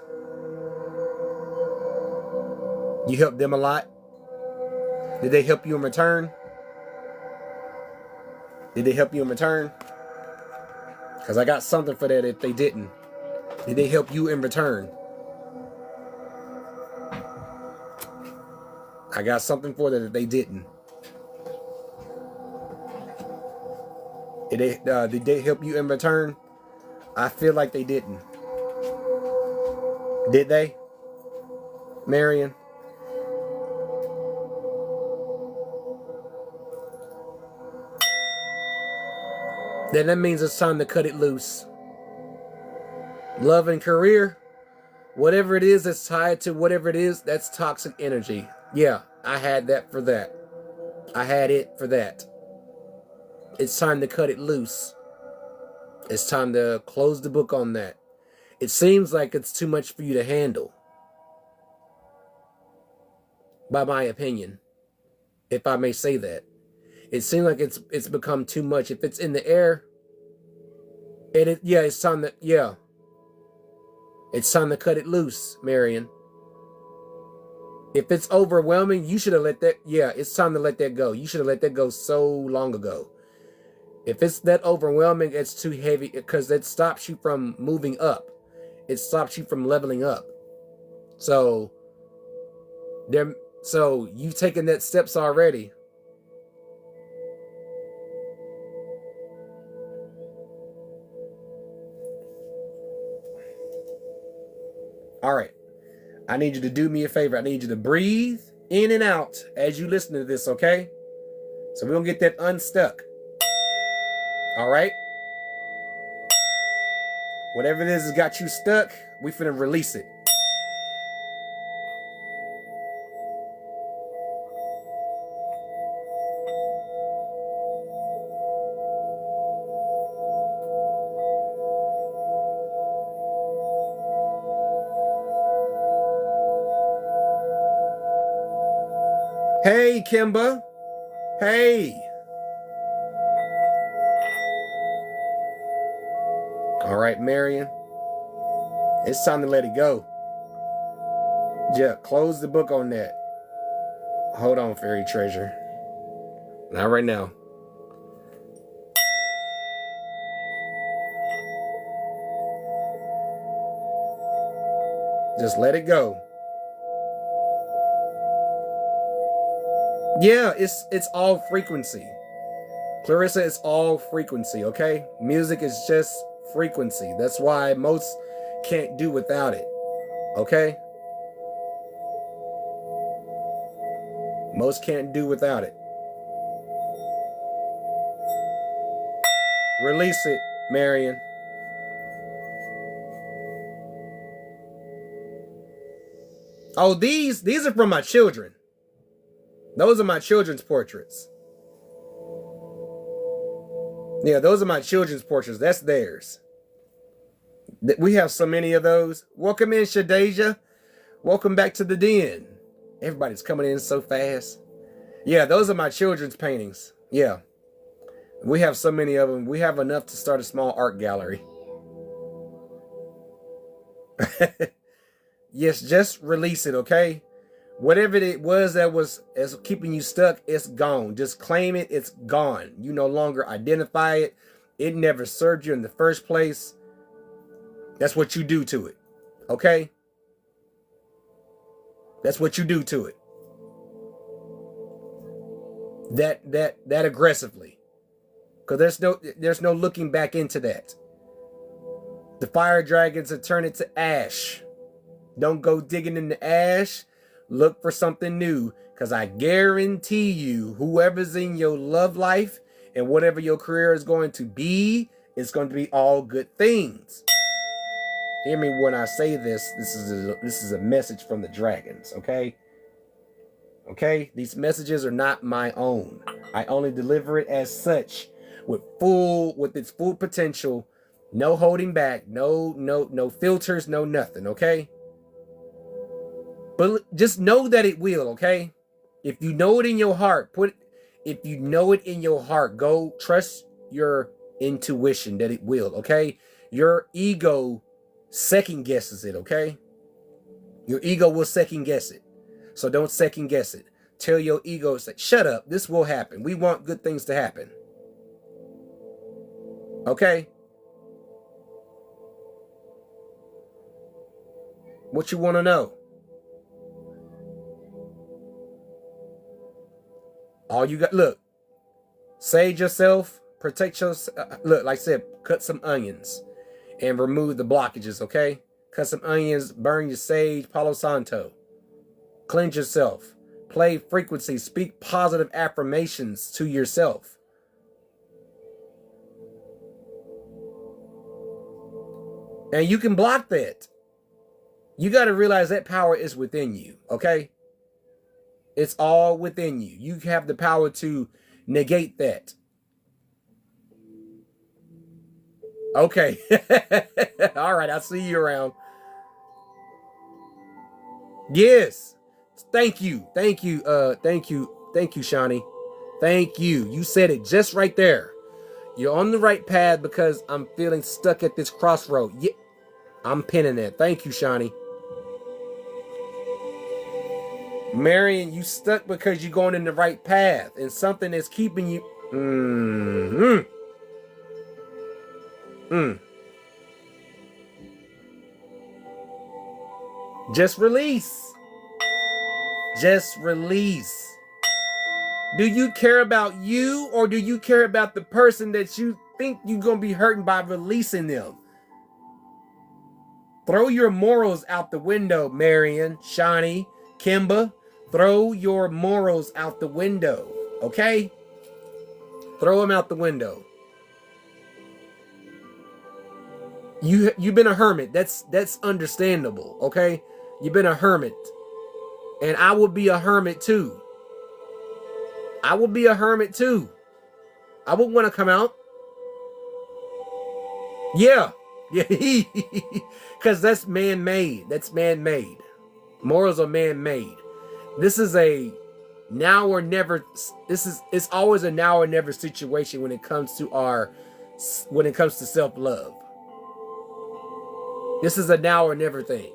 S1: You helped them a lot. Did they help you in return? Did they help you in return? Because I got something for that if they didn't. Did they help you in return? I got something for that if they didn't. Did they help you in return? I feel like they didn't. Did they? Marion? Then that means it's time to cut it loose. Love and career, whatever it is that's tied to whatever it is, that's toxic energy. Yeah, I had that for that. I had it for that. It's time to cut it loose. It's time to close the book on that. It seems like it's too much for you to handle. By my opinion, if I may say that. It seems like it's become too much. If it's in the air, it's time to, it's time to cut it loose, Marion. If it's overwhelming, you should have let that, it's time to let that go. You should have let that go so long ago. If it's that overwhelming, it's too heavy because it stops you from moving up. It stops you from leveling up. So you've taken that steps already. All right. I need you to do me a favor. I need you to breathe in and out as you listen to this, okay? So we don't get that unstuck. All right? Whatever it is that got you stuck, we finna release it. Hey, Kimba. Hey. All right, Marion. It's time to let it go. Yeah, close the book on that. Hold on, fairy treasure. Not right now. Just let it go. Yeah, it's all frequency. Clarissa, it's all frequency, okay? Music is just frequency. That's why most can't do without it, okay? Most can't do without it. Release it, Marion. Oh, these are from my children. Those are my children's portraits. Yeah, those are my children's portraits. That's theirs. We have so many of those. Welcome in, Shadeja. Welcome back to the den. Everybody's coming in so fast. Yeah, those are my children's paintings. Yeah. We have so many of them. We have enough to start a small art gallery. Yes, just release it, okay? Whatever it was that was keeping you stuck, it's gone. Just claim it. It's gone. You no longer identify it. It never served you in the first place. That's what you do to it, okay? That's what you do to it. That aggressively, because there's no looking back into that. The fire dragons have turned it to ash. Don't go digging in the ash. Look for something new, because I guarantee you, whoever's in your love life and whatever your career is going to be, it's going to be all good things. Hear me when I say this. This is a message from the dragons, okay? Okay? These messages are not my own. I only deliver it as such, with its full potential, no holding back, no filters, no nothing, okay? But just know that it will, okay? If you know it in your heart, if you know it in your heart, go trust your intuition that it will, okay? Your ego second guesses it, okay? Your ego will second guess it. So don't second guess it. Tell your ego, say, shut up, this will happen. We want good things to happen. Okay? What you want to know? All you got, look, sage yourself, protect yourself. Look, like I said, cut some onions and remove the blockages, okay? Cut some onions, burn your sage, Palo Santo. Cleanse yourself. Play frequency. Speak positive affirmations to yourself. And you can block that. You got to realize that power is within you, okay? It's all within you. You have the power to negate that. Okay. All right, I'll see you around. Yes. Thank you. Thank you, Shani. Thank you. You said it just right there. You're on the right path because I'm feeling stuck at this crossroad. Yeah, I'm pinning it. Thank you, Shani. Marion, you stuck because you're going in the right path and something that's keeping you. Just release. Just release. Do you care about you, or do you care about the person that you think you're going to be hurting by releasing them? Throw your morals out the window, Marion, Shani, Kimba. Throw your morals out the window, okay? Throw them out the window. You've been a hermit. That's understandable, okay? You've been a hermit. And I will be a hermit too. I will be a hermit too. I would want to come out. Yeah. Yeah. Because that's man-made. That's man-made. Morals are man-made. This is a now or never. It's always a now or never situation when it comes to self-love. This is a now or never thing.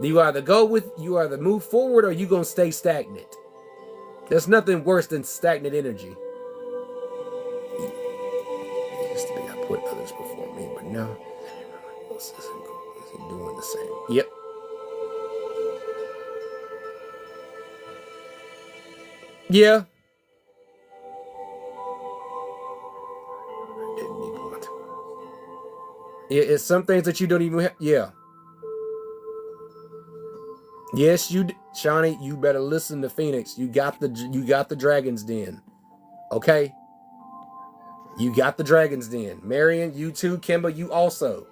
S1: You either move forward or you're going to stay stagnant. There's nothing worse than stagnant energy. It used to be I put others before me, but now everyone else isn't doing the same. Yep. Yeah. I didn't even want to. It's some things that you don't even have. Yeah. Yes, Shawnee, you better listen to Phoenix. You got the Dragon's Den. Okay? You got the Dragon's Den. Marion, you too. Kimba, you also.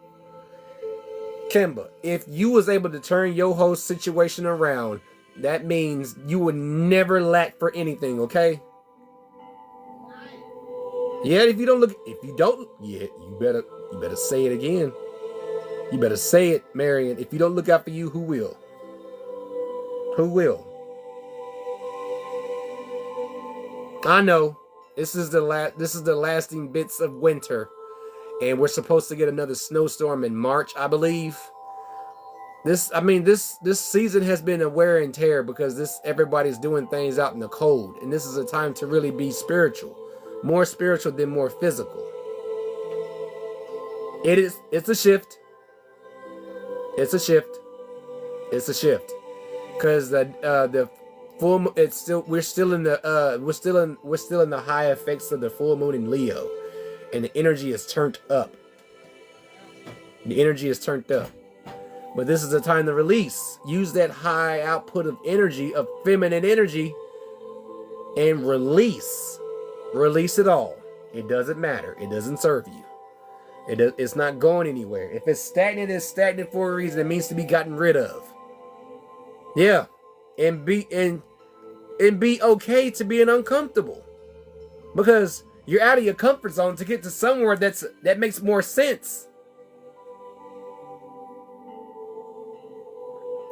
S1: Kimba, if you was able to turn your whole situation around, that means you would never lack for anything, okay? Yeah, you better say it again. You better say it, Marion. If you don't look out for you, who will? Who will? I know. This is the lasting bits of winter. And we're supposed to get another snowstorm in March, I believe. This season has been a wear and tear because everybody's doing things out in the cold. And this is a time to really be spiritual. More spiritual than more physical. It's a shift. It's a shift. It's a shift. Because the full we're still in the high effects of the full moon in Leo, and the energy is turned up. The energy is turned up, but this is a time to release. Use that high output of energy, of feminine energy, and release. Release it all. It doesn't matter. It doesn't serve you. It's not going anywhere. If it's stagnant for a reason. It means to be gotten rid of. Yeah, and be okay to being uncomfortable, because you're out of your comfort zone to get to somewhere that makes more sense.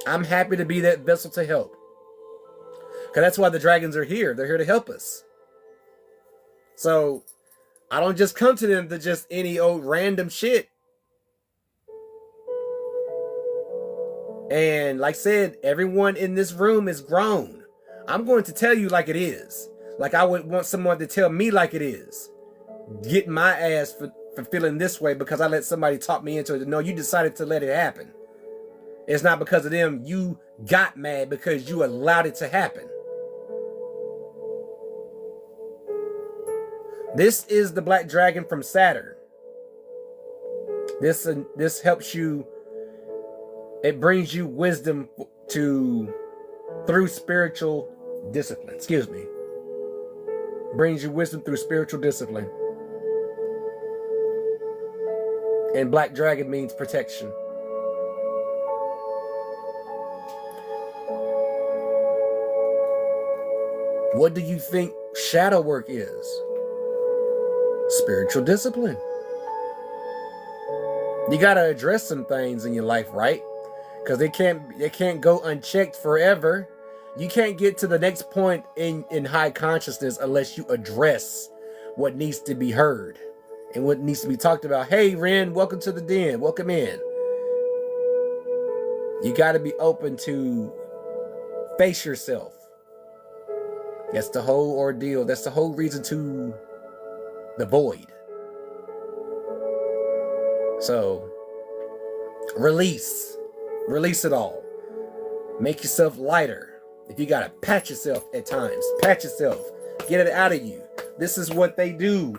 S1: I'm happy to be that vessel to help, because that's why the dragons are here. They're here to help us. So I don't just come to them to just any old random shit. And like I said, everyone in this room is grown. I'm going to tell you like it is. Like I would want someone to tell me like it is. Get my ass for feeling this way because I let somebody talk me into it. No, you decided to let it happen. It's not because of them. You got mad because you allowed it to happen. This is the Black Dragon from Saturn. This helps you. It brings you wisdom through spiritual discipline. Excuse me. Brings you wisdom through spiritual discipline. And Black Dragon means protection. What do you think shadow work is? Spiritual discipline. You got to address some things in your life, right? Because they can't go unchecked forever. You can't get to the next point in high consciousness unless you address what needs to be heard and what needs to be talked about. Hey, Ren, welcome to the den. Welcome in. You got to be open to face yourself. That's the whole ordeal. That's the whole reason to the void. So, release. Release it all. Make yourself lighter. If you gotta pat yourself at times, pat yourself. Get it out of you. This is what they do.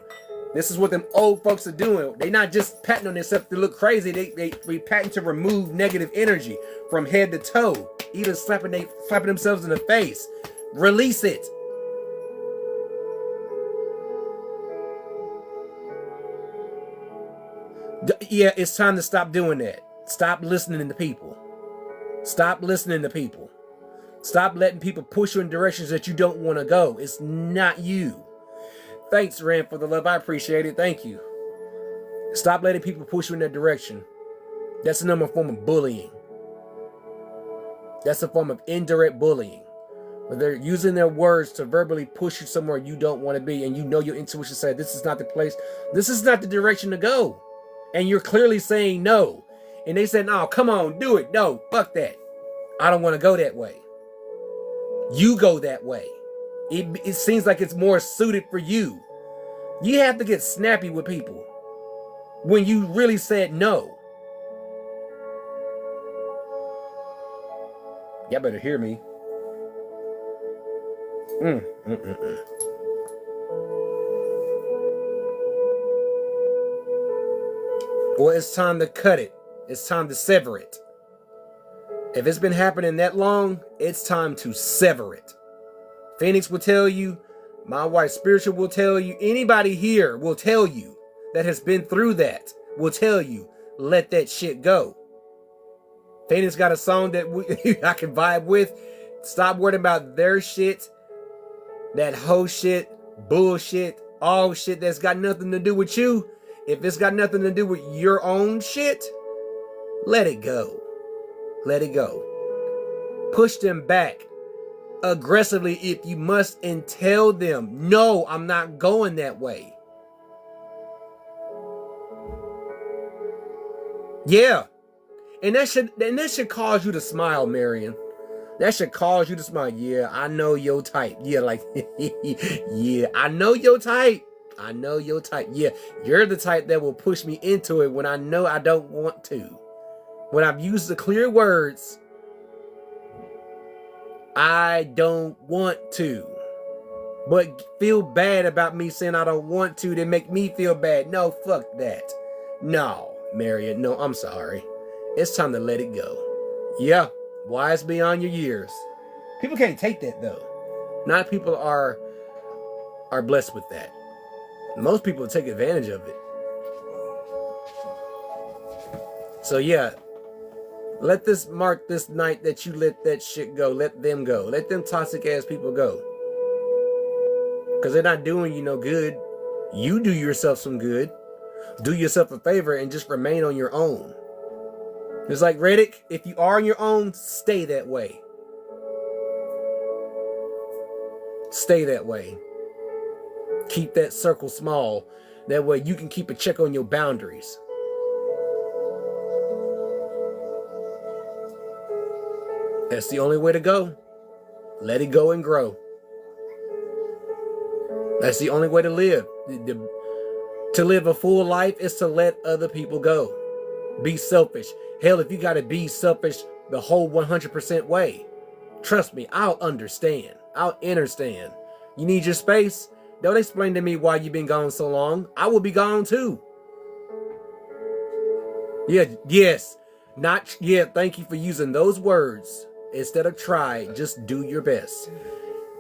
S1: This is what them old folks are doing. They not just patting on themselves to look crazy. They patting to remove negative energy from head to toe. Even slapping themselves in the face. Release it. Yeah, it's time to stop doing that. Stop listening to people. Stop listening to people. Stop letting people push you in directions that you don't want to go. It's not you. Thanks, Rand, for the love. I appreciate it. Thank you. Stop letting people push you in that direction. That's another form of bullying. That's a form of indirect bullying. But they're using their words to verbally push you somewhere you don't want to be, and you know your intuition said this is not the place, this is not the direction to go. And you're clearly saying no. And they said, no, come on, do it. No, fuck that. I don't want to go that way. You go that way. It seems like it's more suited for you. You have to get snappy with people when you really said no. Y'all better hear me. Well, it's time to cut it. It's time to sever it. If it's been happening that long, it's time to sever it. Phoenix will tell you, my wife Spiritual will tell you, anybody here will tell you that has been through that, will tell you, let that shit go. Phoenix got a song that I can vibe with. Stop worrying about their shit, that whole shit, bullshit, all shit that's got nothing to do with you. If it's got nothing to do with your own shit, let it go. Let it go. Push them back aggressively if you must, and tell them, no, I'm not going that way. Yeah. And that should cause you to smile, Marion. That should cause you to smile. Yeah, I know your type. Yeah, like, yeah, I know your type. I know your type. Yeah, you're the type that will push me into it when I know I don't want to. When I've used the clear words, I don't want to. But feel bad about me saying I don't want to, they make me feel bad. No, fuck that. No, Marion, no, I'm sorry. It's time to let it go. Yeah, wise beyond your years. People can't take that though. Not people are blessed with that. Most people take advantage of it. So yeah, let this mark this night that you let that shit go. Let them go. Let them toxic ass people go. Because they're not doing you no good. You do yourself some good. Do yourself a favor and just remain on your own. It's like Reddick, if you are on your own, stay that way. Stay that way. Keep that circle small. That way you can keep a check on your boundaries. That's the only way to go. Let it go and grow. That's the only way to live. To live a full life is to let other people go. Be selfish. Hell, if you got to be selfish the whole 100% way, trust me, I'll understand. I'll understand. You need your space? Don't explain to me why you've been gone so long. I will be gone too. Yeah, yes. Not, yeah, thank you for using those words. Instead of try, just do your best.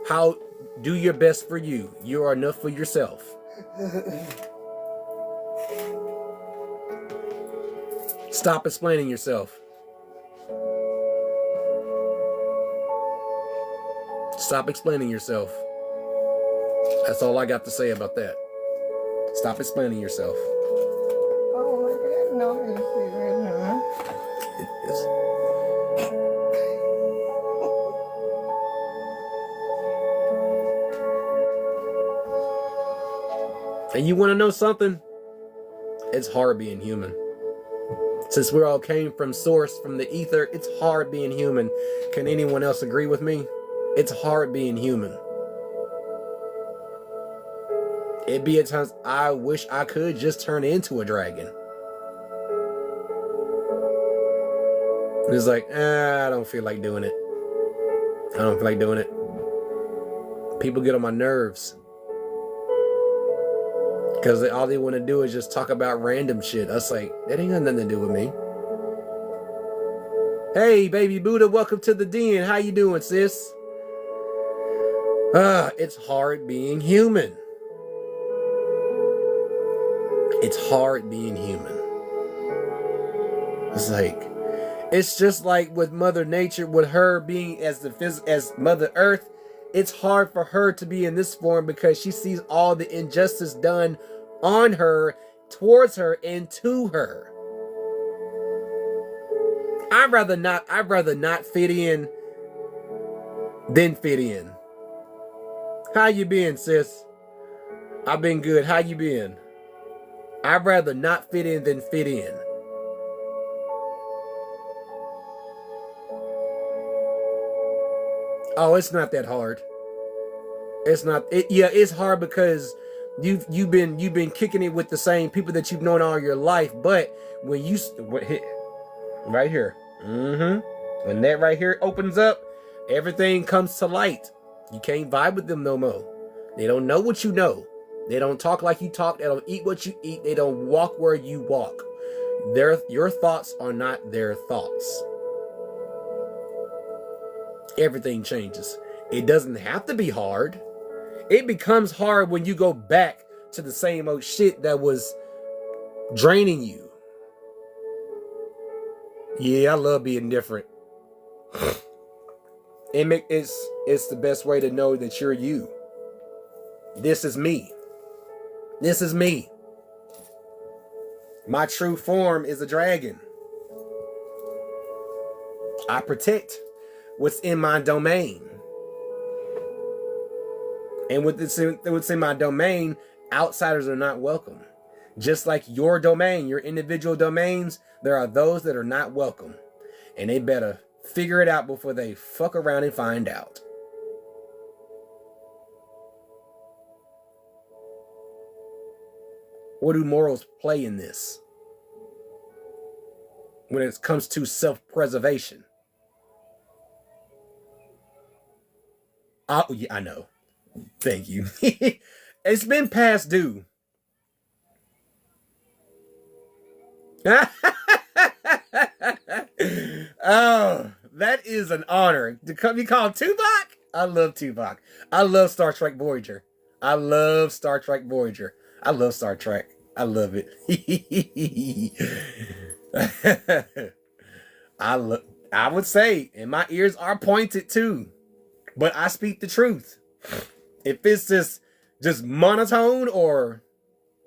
S1: How do your best for you. You are enough for yourself. Stop explaining yourself. Stop explaining yourself. That's all I got to say about that. Stop explaining yourself.
S2: Oh my God, no, it's right now.
S1: And you want to know something? It's hard being human. Since we all came from source, from the ether, it's hard being human. Can anyone else agree with me? It's hard being human. It be at times I wish I could just turn into a dragon. It's like, I don't feel like doing it. I don't feel like doing it. People get on my nerves. Because all they want to do is just talk about random shit. I was like, that ain't got nothing to do with me. Hey, baby Buddha, welcome to the den. How you doing, sis? It's hard being human. It's hard being human. It's like, it's just like with Mother Nature, with her being as Mother Earth, it's hard for her to be in this form because she sees all the injustice done on her, towards her, and to her. I'd rather not fit in then fit in. How you been, sis? I've been good. How you been? I'd rather not fit in than fit in. Oh, it's not that hard. It's not. Yeah, it's hard because you've been kicking it with the same people that you've known all your life. But when you right here, when that right here opens up, everything comes to light. You can't vibe with them no more. They don't know what you know. They don't talk like you talk. They don't eat what you eat. They don't walk where you walk. Your thoughts are not their thoughts. Everything changes. It doesn't have to be hard. It becomes hard when you go back to the same old shit that was draining you. Yeah, I love being different. It's the best way to know that you're you. This is me. This is me. My true form is a dragon. I protect what's in my domain. And what's in my domain, outsiders are not welcome. Just like your domain, your individual domains, there are those that are not welcome. And they better figure it out before they fuck around and find out. What do morals play in this? When it comes to self-preservation. Oh, yeah, I know. Thank you. It's been past due. Oh, that is an honor. To be called Tupac? I love Tupac. I love Star Trek Voyager. I love Star Trek Voyager. I love Star Trek. I love it. I would say, and my ears are pointed too, but I speak the truth. If it's just monotone or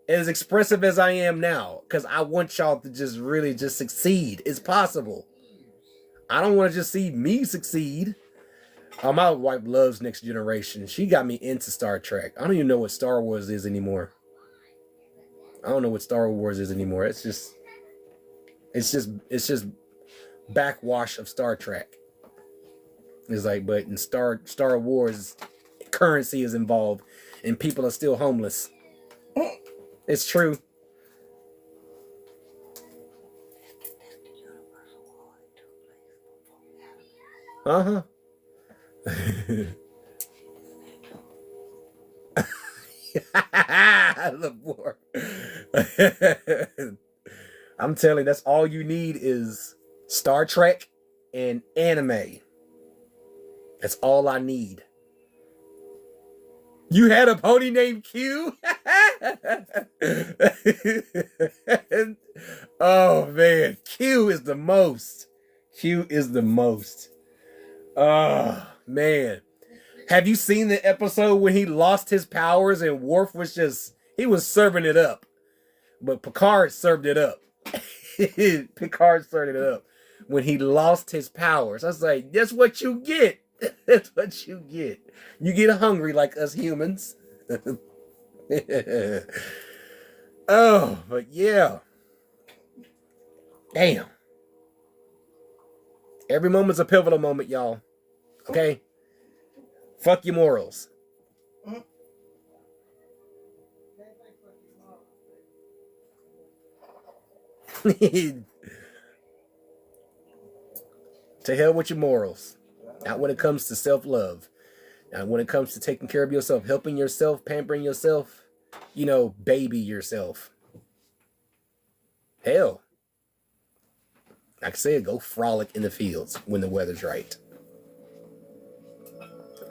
S1: as expressive as I am now, because I want y'all to just really just succeed. It's possible. I don't want to just see me succeed. My wife loves Next Generation. She got me into Star Trek. I don't even know what Star Wars is anymore. I don't know what Star Wars is anymore. It's just backwash of Star Trek. It's like, but in Star Wars, currency is involved, and people are still homeless. It's true. Uh-huh. I love war. I'm telling you, that's all you need is Star Trek and anime. That's all I need. You had a pony named Q? Oh, man. Q is the most. Q is the most. Oh, man. Have you seen the episode when he lost his powers and Worf he was serving it up. But Picard served it up. Picard served it up when he lost his powers. I was like, that's what you get. That's what you get. You get hungry like us humans. Oh, but yeah. Damn. Every moment's a pivotal moment, y'all. Okay? Fuck your morals. To hell with your morals. Not when it comes to self-love. Not when it comes to taking care of yourself, helping yourself, pampering yourself, baby yourself. Hell. Like I said, go frolic in the fields when the weather's right.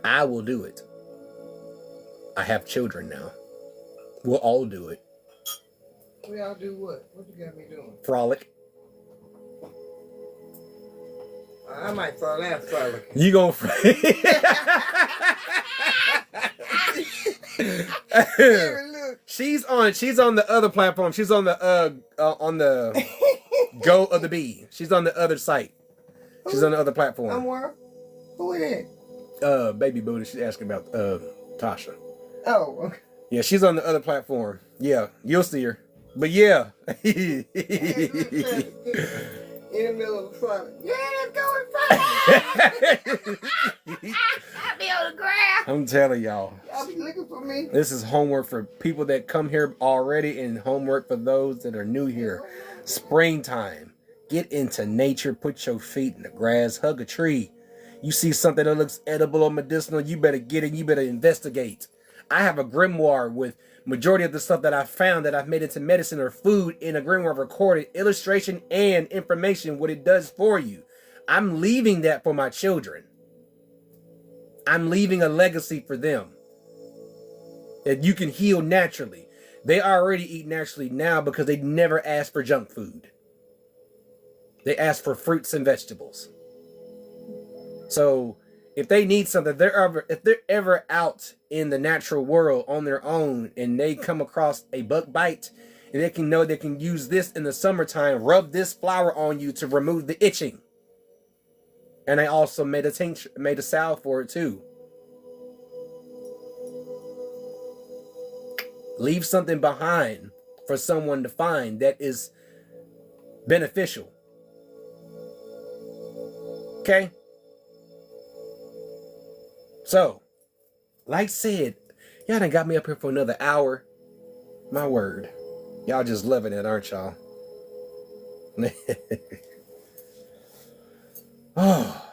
S1: I will do it. I have children now. We'll all do it.
S2: We all do what? What you got me doing?
S1: Frolic.
S2: I might fall out frolic.
S1: You gonna She's on the other platform. She's on the Go of the Bee. She's on the other site. She's on the other platform.
S2: I'm where? Who is that?
S1: Baby Buddha. She's asking about Tasha.
S2: Oh, okay.
S1: Yeah, she's on the other platform. Yeah, you'll see her. But yeah.
S2: In the middle of the front. Yeah, let's go in front. I'll be on the ground.
S1: I'm telling y'all.
S2: Y'all be looking for me.
S1: This is homework for people that come here already and homework for those that are new here. Springtime. Get into nature. Put your feet in the grass. Hug a tree. You see something that looks edible or medicinal, you better get it. You better investigate. I have a grimoire with majority of the stuff that I found that I've made into medicine or food in a grimoire recorded, illustration and information, what it does for you. I'm leaving that for my children. I'm leaving a legacy for them. That you can heal naturally. They already eat naturally now because they never ask for junk food. They ask for fruits and vegetables. So if they need something, if they're ever out in the natural world on their own and they come across a bug bite, and they can know they can use this in the summertime, rub this flower on you to remove the itching. And I also made a tincture, made a salve for it too. Leave something behind for someone to find that is beneficial. Okay? So, like said, y'all done got me up here for another hour. My word. Y'all just loving it, aren't y'all? Oh.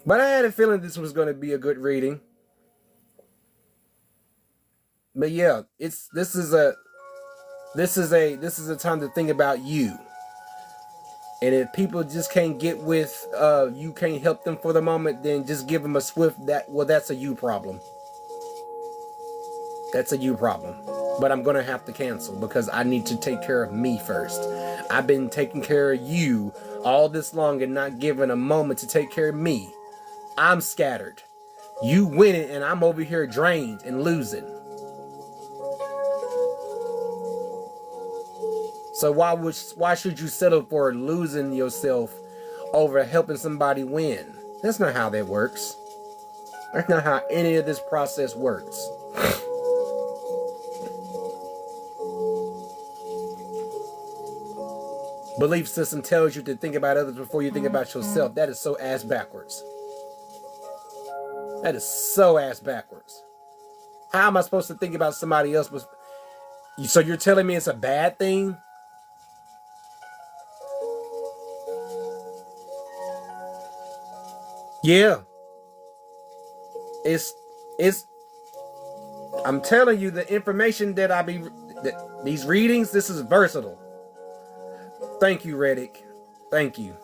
S1: But I had a feeling this was going to be a good reading. But yeah, this is a time to think about you. And if people just can't get with you can't help them for the moment, then just give them a swift that's a you problem. That's a you problem. But I'm gonna have to cancel because I need to take care of me first. I've been taking care of you all this long and not giving a moment to take care of me. I'm scattered. You winning and I'm over here drained and losing. So why should you settle for losing yourself over helping somebody win? That's not how that works. That's not how any of this process works. Belief system tells you to think about others before you think about yourself. That is so ass backwards. That is so ass backwards. How am I supposed to think about somebody else? So you're telling me it's a bad thing? Yeah. It's I'm telling you the information that these readings, this is versatile. Thank you, Reddick. Thank you.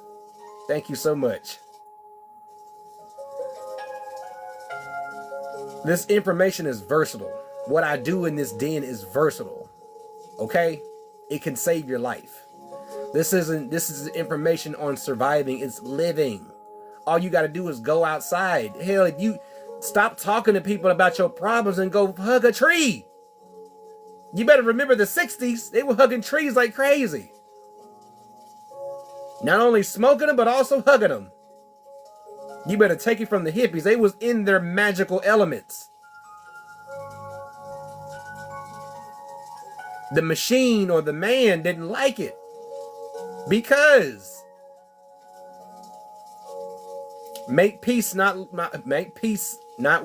S1: Thank you so much. This information is versatile. What I do in this den is versatile. Okay? It can save your life. This is information on surviving. It's living. All you got to do is go outside. Hell, if you stop talking to people about your problems and go hug a tree. You better remember the 60s. They were hugging trees like crazy. Not only smoking them, but also hugging them. You better take it from the hippies. They was in their magical elements. The machine or the man didn't like it. Because make peace, not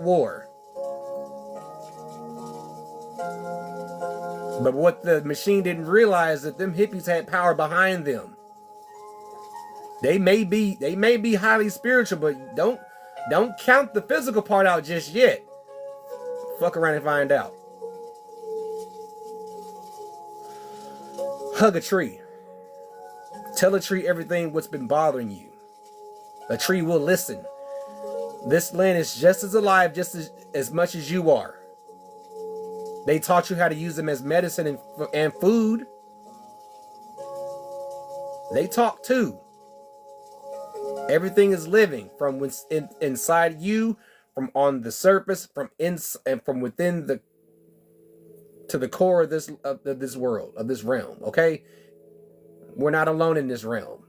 S1: war. But what the machine didn't realize that them hippies had power behind them. They may be highly spiritual, but don't count the physical part out just yet. Fuck around and find out. Hug a tree. Tell a tree everything what's been bothering you. A tree will listen. This land is just as alive, just as much as you are. They taught you how to use them as medicine and food. They talk too. Everything is living from inside you, from on the surface, and from within to the core of this world, of this realm. Okay, we're not alone in this realm.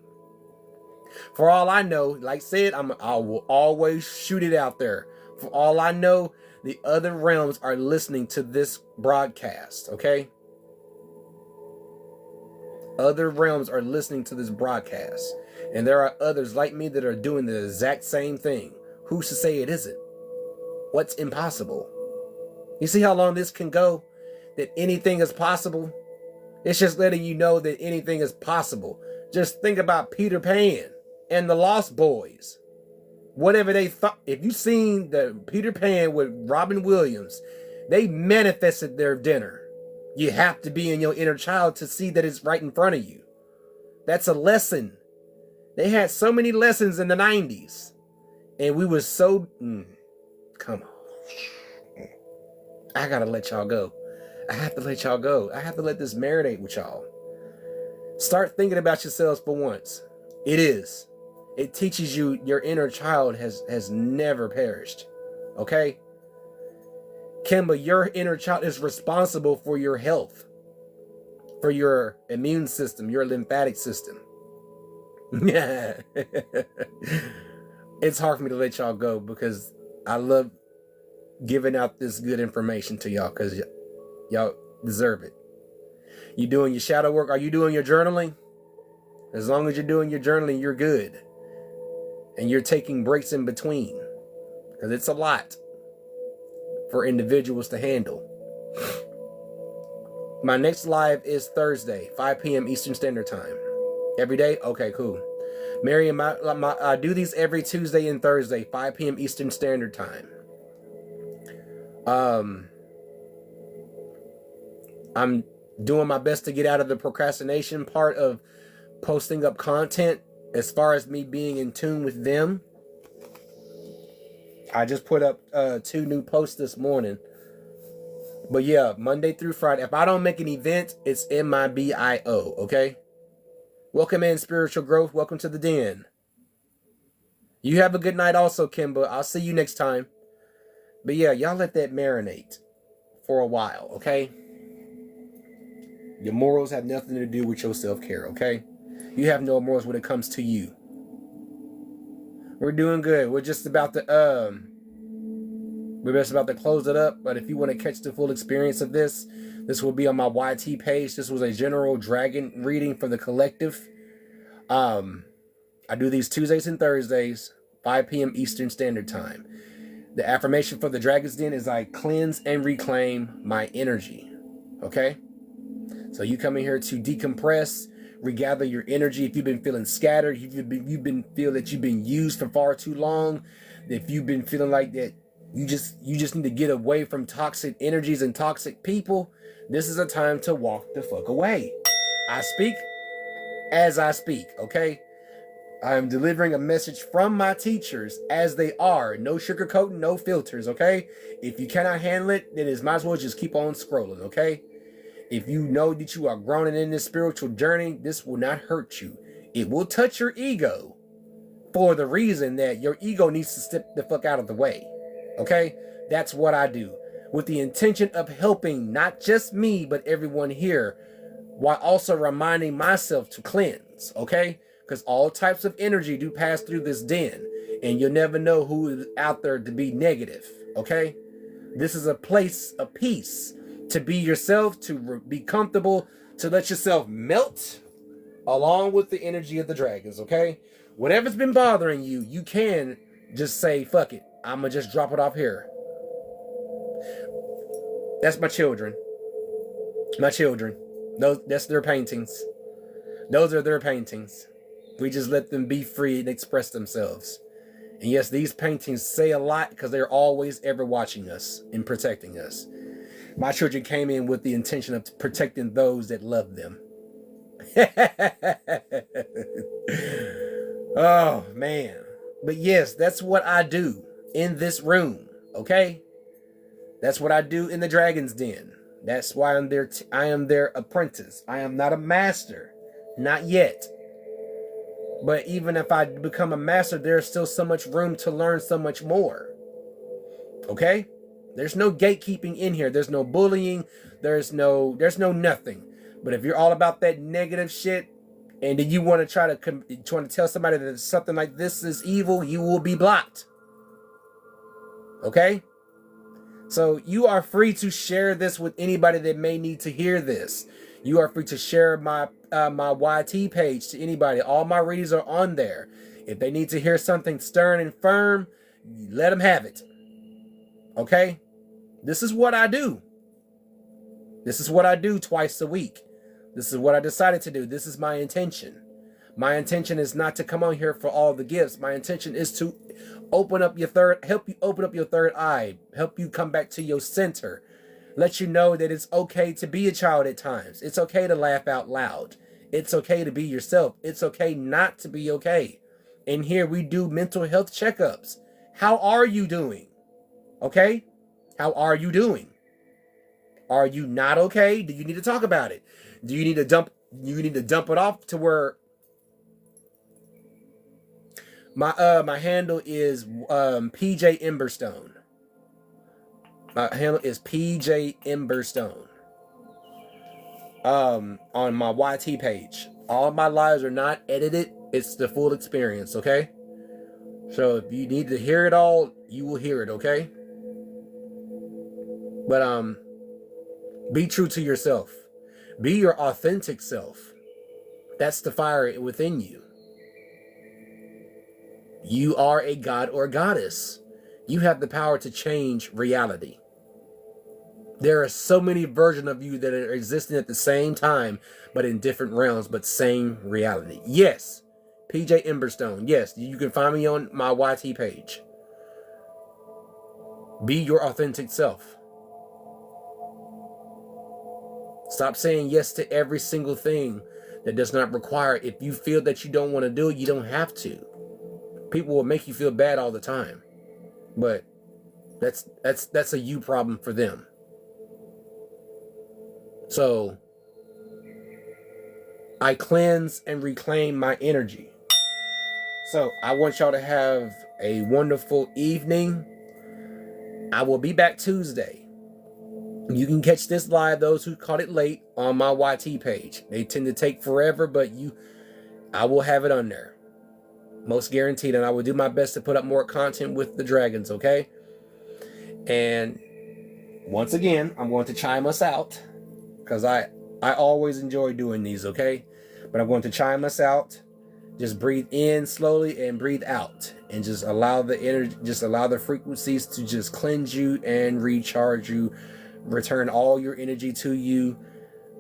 S1: For all I know, like I said, I will always shoot it out there. For all I know, the other realms are listening to this broadcast, okay? Other realms are listening to this broadcast. And there are others like me that are doing the exact same thing. Who's to say it isn't? What's impossible? You see how long this can go? That anything is possible? It's just letting you know that anything is possible. Just think about Peter Pan and the Lost Boys. Whatever they thought. If you've seen the Peter Pan with Robin Williams, they manifested their dinner. You have to be in your inner child to see that it's right in front of you. That's a lesson. They had so many lessons in the 90s. And we was so... come on. I gotta let y'all go. I have to let y'all go. I have to let this marinate with y'all. Start thinking about yourselves for once. It is. It teaches you your inner child has never perished. Okay? Kimba, your inner child is responsible for your health, for your immune system, your lymphatic system. It's hard for me to let y'all go because I love giving out this good information to y'all because y'all deserve it. You doing your shadow work? Are you doing your journaling? As long as you're doing your journaling, you're good. And you're taking breaks in between because it's a lot for individuals to handle. My next live is Thursday, 5 p.m. Eastern Standard Time. Every day? Okay, cool. Miriam, I do these every Tuesday and Thursday, 5 p.m. Eastern Standard Time. I'm doing my best to get out of the procrastination part of posting up content as far as me being in tune with them. I just put up 2 new posts this morning. But yeah, Monday through Friday. If I don't make an event, it's in my bio, okay? Welcome in, Spiritual Growth. Welcome to the den. You have a good night also, Kimba. I'll see you next time. But yeah, y'all let that marinate for a while, okay? Your morals have nothing to do with your self-care, okay? You have no morals when it comes to you. We're doing good. We're just about to close it up. But if you want to catch the full experience of this, this will be on my YT page. This was a general dragon reading for the collective. I do these Tuesdays and Thursdays, 5 p.m. Eastern Standard Time. The affirmation for the Dragon's Den is I cleanse and reclaim my energy. Okay? So you come in here to decompress, regather your energy. If you've been feeling scattered, if you've been feel that you've been used for far too long, if you've been feeling like that you just need to get away from toxic energies and toxic people, this is a time to walk the fuck away. I speak as I speak, okay? I am delivering a message from my teachers as they are. No sugarcoating, no filters, okay? If you cannot handle it, then it might as well just keep on scrolling, okay? If you know that you are growing in this spiritual journey, this will not hurt you. It will touch your ego for the reason that your ego needs to step the fuck out of the way, okay? That's what I do with the intention of helping not just me, but everyone here, while also reminding myself to cleanse, okay? Because all types of energy do pass through this den, and you'll never know who is out there to be negative, okay? This is a place of peace, to be yourself, to be comfortable, to let yourself melt along with the energy of the dragons, okay? Whatever's been bothering you, you can just say, fuck it, I'm going to just drop it off here. That's my children. My children. That's their paintings. Those are their paintings. We just let them be free and express themselves. And yes, these paintings say a lot because they're always ever watching us and protecting us. My children came in with the intention of protecting those that love them. Oh, man. But yes, that's what I do in this room, okay? That's what I do in the Dragon's Den. That's why I'm there. I am their apprentice. I am not a master. Not yet. But even if I become a master, there's still so much room to learn so much more. Okay? There's no gatekeeping in here. There's no bullying. There's no nothing. But if you're all about that negative shit, and then you want to try to tell somebody that something like this is evil, you will be blocked. Okay? So you are free to share this with anybody that may need to hear this. You are free to share my YT page to anybody. All my readings are on there. If they need to hear something stern and firm, let them have it. Okay? This is what I do. This is what I do twice a week. This is what I decided to do. This is my intention. My intention is not to come on here for all the gifts. My intention is to help you open up your third eye, help you come back to your center, let you know that it's okay to be a child at times. It's okay to laugh out loud. It's okay to be yourself. It's okay not to be okay. And here we do mental health checkups. How are you doing? Okay? How are you doing? Are you not okay? Do you need to talk about it? Do you need to dump it off to where my handle is PJ Emberstone. My handle is PJ Emberstone. On my YT page. All my lives are not edited. It's the full experience, okay? So if you need to hear it all, you will hear it, okay? But be true to yourself. Be your authentic self. That's the fire within you. You are a god or goddess. You have the power to change reality. There are so many versions of you that are existing at the same time, but in different realms, but same reality. Yes, PJ Emberstone. Yes, you can find me on my YT page. Be your authentic self. Stop saying yes to every single thing that does not require. If you feel that you don't want to do it, you don't have to. People will make you feel bad all the time, but that's a you problem for them. So I cleanse and reclaim my energy. So I want y'all to have a wonderful evening. I will be back Tuesday. You can catch this live, those who caught it late, on my YT page. They tend to take forever, but I will have it on there. Most guaranteed, and I will do my best to put up more content with the dragons, okay? And once again, I'm going to chime us out, because I always enjoy doing these, okay? But I'm going to chime us out. Just breathe in slowly and breathe out, and just allow the energy, just allow the frequencies to just cleanse you and recharge you. Return all your energy to you.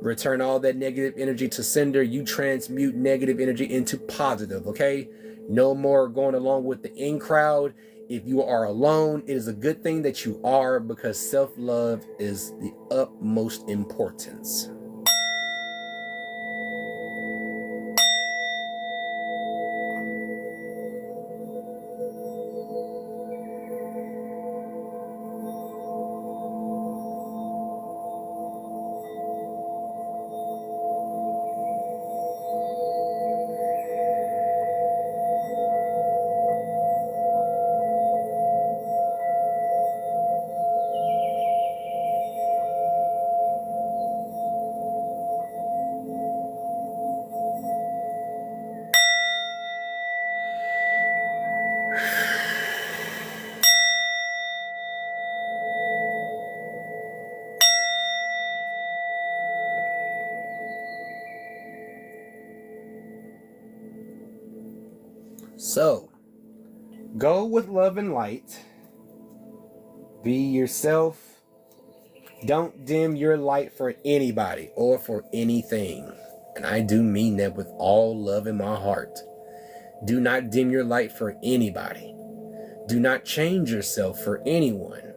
S1: Return all that negative energy to sender. You transmute negative energy into positive, okay? No more going along with the in crowd. If you are alone, it is a good thing that you are, because self-love is the utmost importance. So, go with love and light. Be yourself. Don't dim your light for anybody or for anything. And I do mean that with all love in my heart. Do not dim your light for anybody. Do not change yourself for anyone.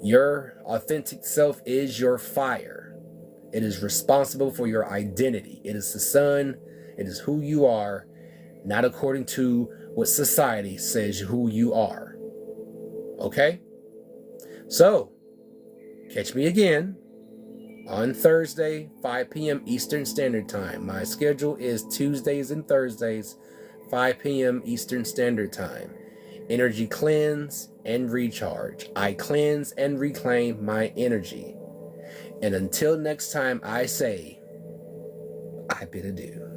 S1: Your authentic self is your fire. It is responsible for your identity. It is the sun. It is who you are. Not according to what society says who you are. Okay? So, catch me again on Thursday, 5 p.m. Eastern Standard Time. My schedule is Tuesdays and Thursdays, 5 p.m. Eastern Standard Time. Energy cleanse and recharge. I cleanse and reclaim my energy. And until next time, I say, I bid adieu.